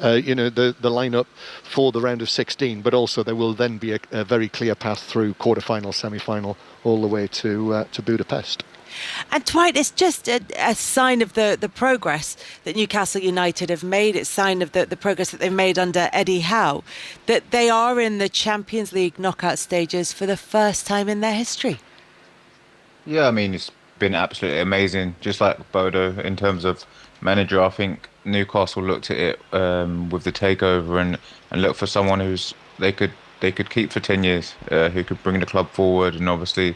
you know, the lineup for the round of 16. But also there will then be a very clear path through quarter-final, semi-final, all the way to Budapest. And Dwight, it's just a sign of the progress that Newcastle United have made. It's a sign of the progress that they've made under Eddie Howe, that they are in the Champions League knockout stages for the first time in their history. Yeah, I mean, it's been absolutely amazing. Just like Bodo, in terms of manager, I think Newcastle looked at it with the takeover and looked for someone who's they could keep for 10 years, who could bring the club forward, and obviously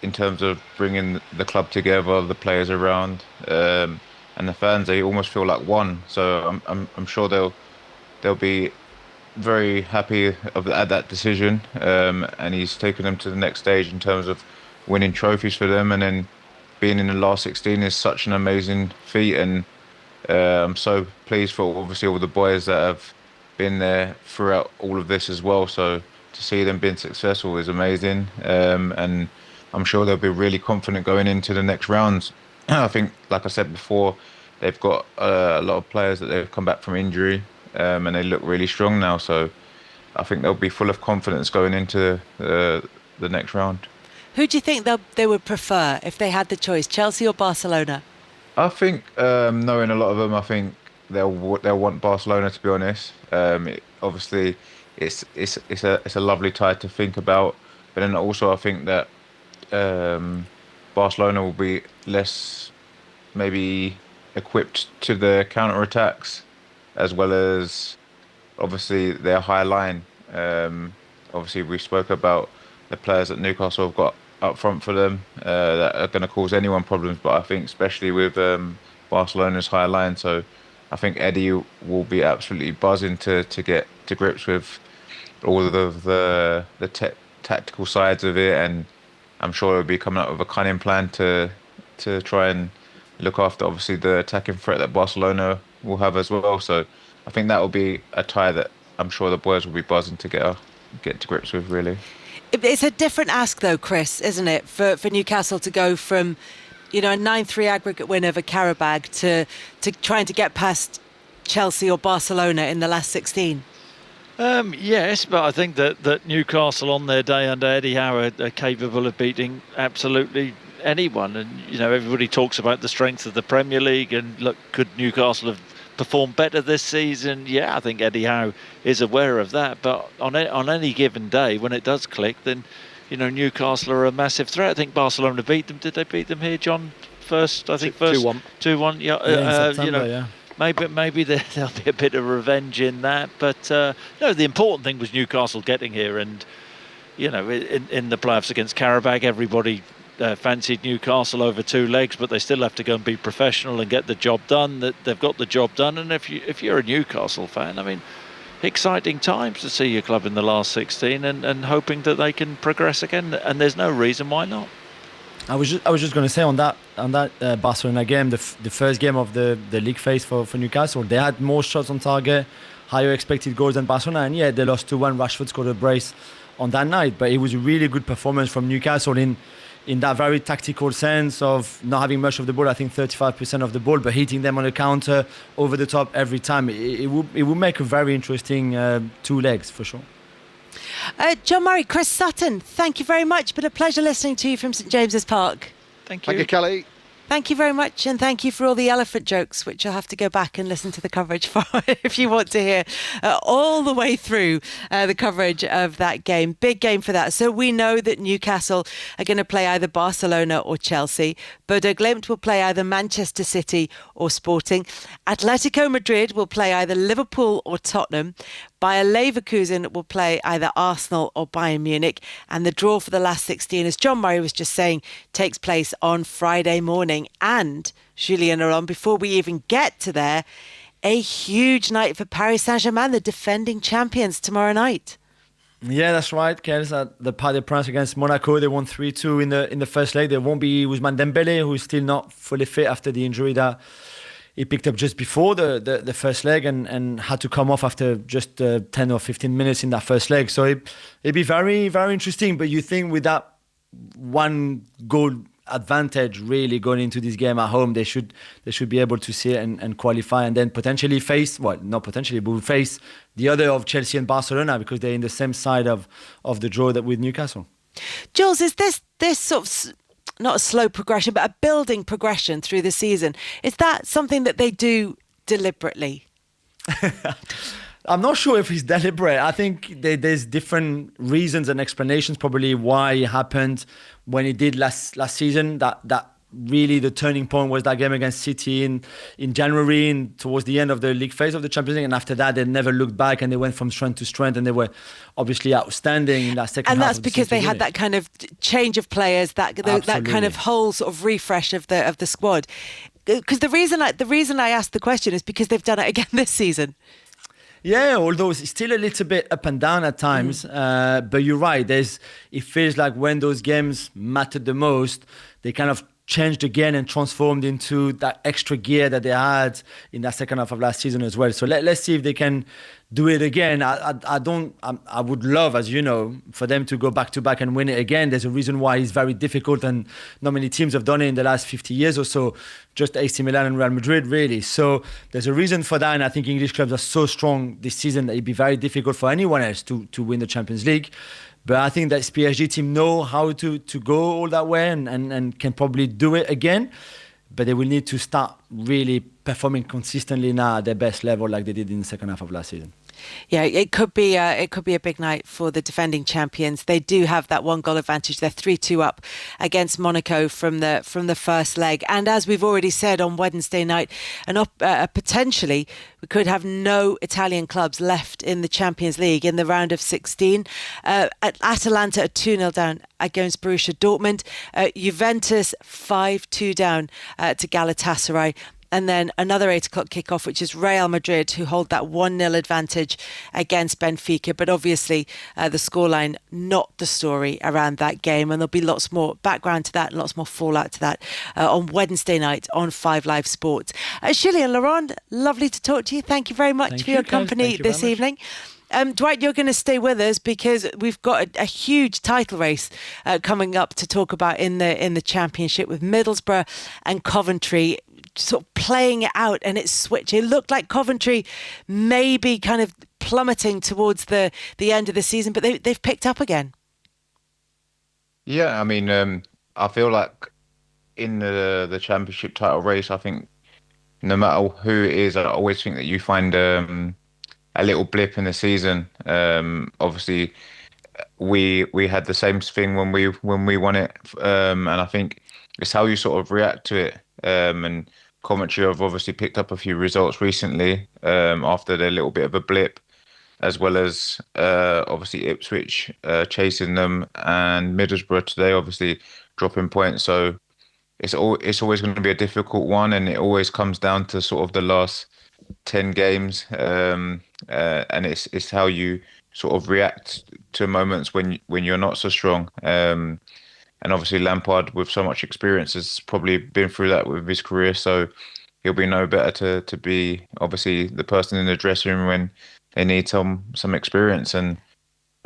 in terms of bringing the club together, the players around, and the fans, they almost feel like one. So I'm sure they'll be very happy at that decision, and he's taken them to the next stage in terms of winning trophies for them, and then being in the last 16 is such an amazing feat. And I'm so pleased for obviously all the boys that have been there throughout all of this as well. So to see them being successful is amazing, and I'm sure they'll be really confident going into the next rounds. I think, like I said before, they've got a lot of players that they've come back from injury, and they look really strong now. So I think they'll be full of confidence going into the next round. Who do you think they would prefer if they had the choice, Chelsea or Barcelona? I think, knowing a lot of them, I think they'll want Barcelona, to be honest. Obviously, it's a lovely tie to think about, but then also I think that Barcelona will be less maybe equipped to the counter attacks, as well as obviously their high line. Obviously, we spoke about the players that Newcastle have got up front for them that are going to cause anyone problems, but I think especially with Barcelona's high line. So I think Eddie will be absolutely buzzing to get to grips with all of the tactical sides of it, and I'm sure he'll be coming up with a cunning plan to try and look after obviously the attacking threat that Barcelona will have as well. So I think that will be a tie that I'm sure the boys will be buzzing to get to grips with, really. It's a different ask, though, Chris, isn't it, for Newcastle to go from, a 9-3 aggregate win over Qarabağ to trying to get past Chelsea or Barcelona in the last 16? Yes, but I think that Newcastle on their day under Eddie Howe are capable of beating absolutely anyone. And, everybody talks about the strength of the Premier League and look, could Newcastle have performed better this season? Yeah, I think Eddie Howe is aware of that. But on any given day, when it does click, then, Newcastle are a massive threat. I think Barcelona beat them. Did they beat them here, John? First, I think first 2-1. 2-1. Yeah, in September, yeah. Maybe there'll be a bit of revenge in that, but no. The important thing was Newcastle getting here, and in the playoffs against Qarabağ, everybody fancied Newcastle over 2 legs, but they still have to go and be professional and get the job done. That they've got the job done, and if you're a Newcastle fan, I mean, exciting times to see your club in the last 16, and hoping that they can progress again. And there's no reason why not. I was just going to say on that Barcelona game, the first game of the league phase for Newcastle, they had more shots on target, higher expected goals than Barcelona, and yeah, they lost 2-1. Rashford scored a brace on that night, but it was a really good performance from Newcastle in that very tactical sense of not having much of the ball. I think 35% of the ball, but hitting them on the counter over the top every time. It would make a very interesting 2 legs for sure. John Murray, Chris Sutton, thank you very much. Been a pleasure listening to you from St James's Park. Thank you. Thank you, Kelly. Thank you very much, and thank you for all the elephant jokes, which you'll have to go back and listen to the coverage for if you want to hear all the way through the coverage of that game. Big game for that. So we know that Newcastle are going to play either Barcelona or Chelsea. Bodo Glimt will play either Manchester City or Sporting. Atletico Madrid will play either Liverpool or Tottenham. Bayer Leverkusen will play either Arsenal or Bayern Munich. And the draw for the last 16, as John Murray was just saying, takes place on Friday morning. And, Julien Laurent, before we even get to there, a huge night for Paris Saint-Germain, the defending champions, tomorrow night. Yeah, that's right, Kels. At the Parc des Princes against Monaco, they won 3-2 in the first leg. There won't be Ousmane Dembélé, who's still not fully fit after the injury that he picked up just before the first leg and had to come off after just 10 or 15 minutes in that first leg. So it'd be very, very interesting. But you think with that 1 goal advantage really going into this game at home, they should be able to see it and qualify, and then potentially face, well, not potentially, but face the other of Chelsea and Barcelona, because they're in the same side of the draw that with Newcastle. Jules, is this sort of not a slow progression, but a building progression through the season? Is that something that they do deliberately? I'm not sure if it's deliberate. I think there's different reasons and explanations probably why it happened when it did last season. That really the turning point was that game against City in January and towards the end of the league phase of the Champions League. And after that, they never looked back and they went from strength to strength, and they were obviously outstanding in that second half. And that's because they had that kind of change of players, that kind of whole sort of refresh of the squad. Because the reason I asked the question is because they've done it again this season. Yeah, although it's still a little bit up and down at times. But you're right. It feels like when those games mattered the most, they kind of changed again and transformed into that extra gear that they had in that second half of last season as well. So let's see if they can do it again. I would love, as you know, for them to go back to back and win it again. There's a reason why it's very difficult, and not many teams have done it in the last 50 years or so. Just AC Milan and Real Madrid, really. So there's a reason for that, and I think English clubs are so strong this season that it'd be very difficult for anyone else to win the Champions League. But I think that this PSG team know how to go all that way and can probably do it again. But they will need to start really performing consistently now at their best level like they did in the second half of last season. Yeah, it could be a big night for the defending champions. They do have that 1-goal advantage. They're 3-2 up against Monaco from the first leg. And as we've already said on Wednesday night, potentially we could have no Italian clubs left in the Champions League in the round of 16. Atalanta are 2-0 down against Borussia Dortmund. Juventus 5-2 down to Galatasaray. And then another 8 o'clock kickoff, which is Real Madrid, who hold that 1-0 advantage against Benfica. But obviously, the scoreline, not the story around that game. And there'll be lots more background to that and lots more fallout to that on Wednesday night on 5 Live Sports. Shirley and Laurent, lovely to talk to you. Thank you very much for your company this evening. Dwight, you're going to stay with us because we've got a huge title race coming up to talk about in the Championship with Middlesbrough and Coventry sort of playing it out, and it's switching. It looked like Coventry may be kind of plummeting towards the end of the season, but they've picked up again. Yeah, I mean, I feel like in the Championship title race, I think no matter who it is, I always think that you find a little blip in the season. Obviously, we had the same thing when we won it, and I think it's how you sort of react to it. And Coventry have obviously picked up a few results recently after their little bit of a blip, as well as obviously Ipswich chasing them, and Middlesbrough today obviously dropping points. So it's always going to be a difficult one, and it always comes down to sort of the last 10 games, and it's how you sort of react to moments when you're not so strong. And obviously Lampard, with so much experience, has probably been through that with his career. So he'll be no better to be obviously the person in the dressing room when they need some experience. And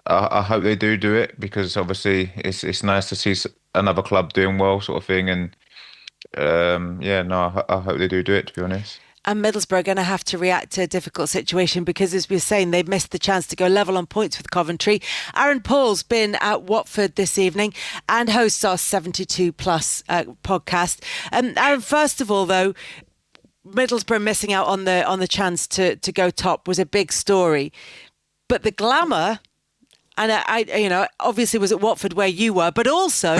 I hope they do it, because obviously it's nice to see another club doing well, sort of thing. And I hope they do it, to be honest. And Middlesbrough are going to have to react to a difficult situation because, as we were saying, they've missed the chance to go level on points with Coventry. Aaron Paul's been at Watford this evening and hosts our 72 Plus podcast. Aaron, first of all, though, Middlesbrough missing out on the chance to go top was a big story. But the glamour, and I obviously was at Watford where you were, but also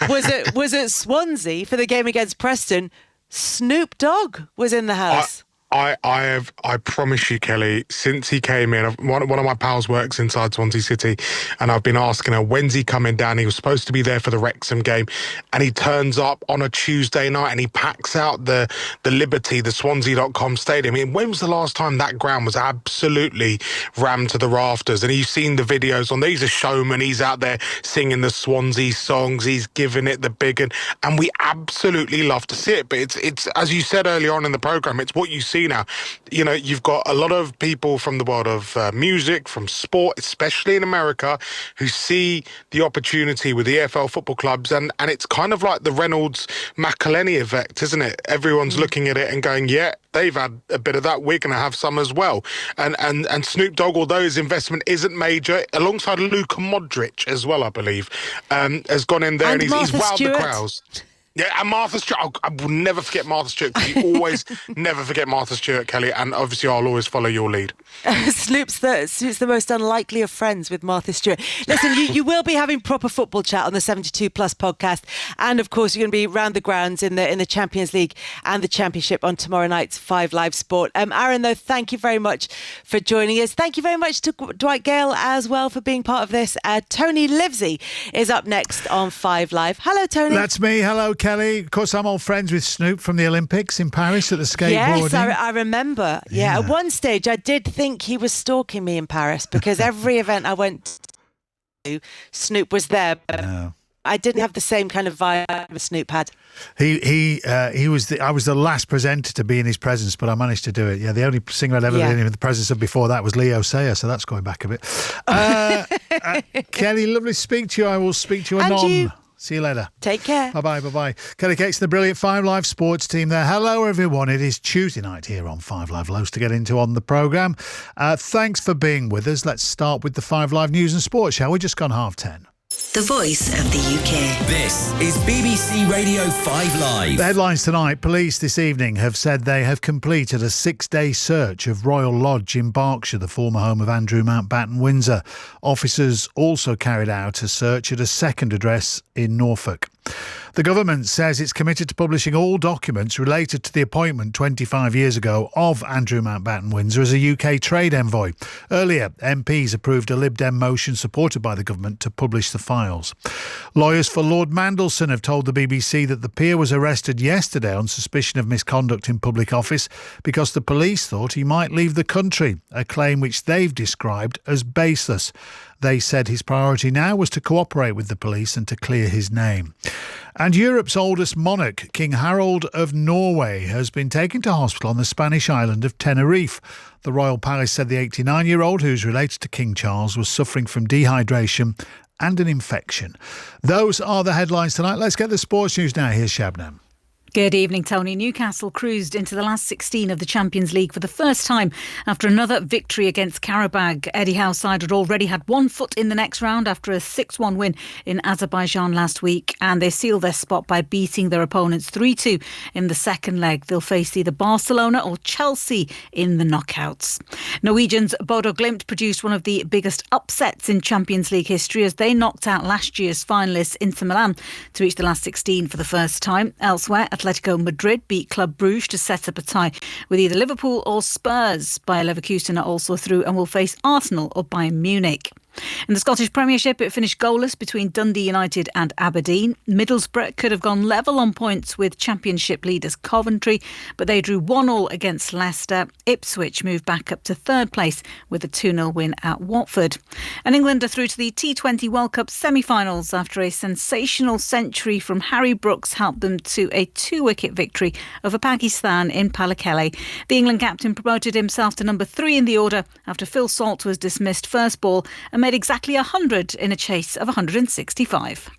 was at Swansea for the game against Preston. Snoop Dogg was in the house. I promise you, Kelly, since he came in, one of my pals works inside Swansea City, and I've been asking her, when's he coming down? He was supposed to be there for the Wrexham game, and he turns up on a Tuesday night and he packs out the Liberty, the Swansea.com stadium. I mean, when was the last time that ground was absolutely rammed to the rafters? And you've seen the videos on there. He's a showman. He's out there singing the Swansea songs. He's giving it the big one, and we absolutely love to see it. But it's as you said earlier on in the programme, it's what you see now. You know, you've got a lot of people from the world of music, from sport, especially in America, who see the opportunity with the EFL football clubs, and it's kind of like the Reynolds-McElhenney effect, isn't it? Everyone's looking at it and going, yeah, they've had a bit of that, we're going to have some as well. And Snoop Dogg, although his investment isn't major, alongside Luka Modric as well, I believe, has gone in there and he's wowed the crowds. Yeah, and Martha Stewart. I will never forget Martha Stewart, because you always never forget Martha Stewart, Kelly, and obviously I'll always follow your lead. Snoop's the most unlikely of friends with Martha Stewart. Listen, you will be having proper football chat on the 72 Plus podcast, and of course you're going to be round the grounds in the Champions League and the Championship on tomorrow night's 5 Live Sport. Aaron, though, thank you very much for joining us. Thank you very much to Dwight Gale as well for being part of this. Tony Livesey is up next on 5 Live. Hello, Tony. That's me. Hello, Kelly. Of course, I'm old friends with Snoop from the Olympics in Paris at the skateboarding. Yes, I remember. Yeah, at one stage I did think he was stalking me in Paris, because every event I went to, Snoop was there. But I didn't have the same kind of vibe Snoop had. He was. I was the last presenter to be in his presence, but I managed to do it. Yeah, the only singer I'd ever been in the presence of before that was Leo Sayer, so that's going back a bit. Kelly, lovely to speak to you. I will speak to you anon. See you later. Take care. Bye-bye. Kelly Cates, the brilliant 5 Live Sports team there. Hello, everyone. It is Tuesday night here on 5 Live. Loads to get into on the programme. Thanks for being with us. Let's start with the 5 Live News and Sports, shall we? Just gone 10:30. the voice of the UK. This is BBC Radio 5 Live. The headlines tonight. Police this evening have said they have completed a 6-day search of Royal Lodge in Berkshire, the former home of Andrew Mountbatten Windsor. Officers also carried out a search at a second address in Norfolk. The government says it's committed to publishing all documents related to the appointment 25 years ago of Andrew Mountbatten Windsor as a UK trade envoy. Earlier, MPs approved a Lib Dem motion supported by the government to publish the files. Lawyers for Lord Mandelson have told the BBC that the peer was arrested yesterday on suspicion of misconduct in public office because the police thought he might leave the country, a claim which they've described as baseless. They said his priority now was to cooperate with the police and to clear his name. And Europe's oldest monarch, King Harold of Norway, has been taken to hospital on the Spanish island of Tenerife. The Royal Palace said the 89-year-old, who's related to King Charles, was suffering from dehydration and an infection. Those are the headlines tonight. Let's get the sports news now. Here's Shabnam. Good evening, Tony. Newcastle cruised into the last 16 of the Champions League for the first time after another victory against Qarabağ. Eddie Howe's side had already had one foot in the next round after a 6-1 win in Azerbaijan last week, and they sealed their spot by beating their opponents 3-2 in the second leg. They'll face either Barcelona or Chelsea in the knockouts. Norwegians Bodo Glimt produced one of the biggest upsets in Champions League history as they knocked out last year's finalists Inter Milan to reach the last 16 for the first time. Elsewhere, Atletico Madrid beat Club Brugge to set up a tie with either Liverpool or Spurs. Bayer Leverkusen are also through and will face Arsenal or Bayern Munich. In the Scottish Premiership, it finished goalless between Dundee United and Aberdeen. Middlesbrough could have gone level on points with Championship leaders Coventry, but they drew 1-1 against Leicester. Ipswich moved back up to third place with a 2-0 win at Watford. And England are through to the T20 World Cup semi-finals after a sensational century from Harry Brooks helped them to a 2-wicket victory over Pakistan in Pallekele. The England captain promoted himself to number 3 in the order after Phil Salt was dismissed first ball and made exactly 100 in a chase of 165.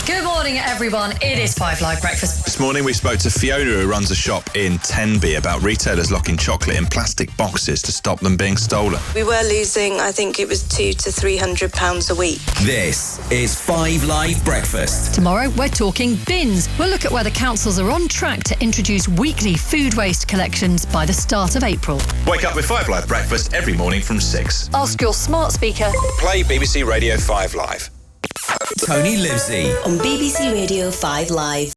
Good morning, everyone. It is 5 Live Breakfast. This morning we spoke to Fiona, who runs a shop in Tenby, about retailers locking chocolate in plastic boxes to stop them being stolen. We were losing, I think it was £200 to £300 a week. This is 5 Live Breakfast. Tomorrow, we're talking bins. We'll look at whether councils are on track to introduce weekly food waste collections by the start of April. Wake up with 5 Live Breakfast every morning from 6. Ask your smart speaker. Play BBC Radio 5 Live. Tony Livesey on BBC Radio 5 Live.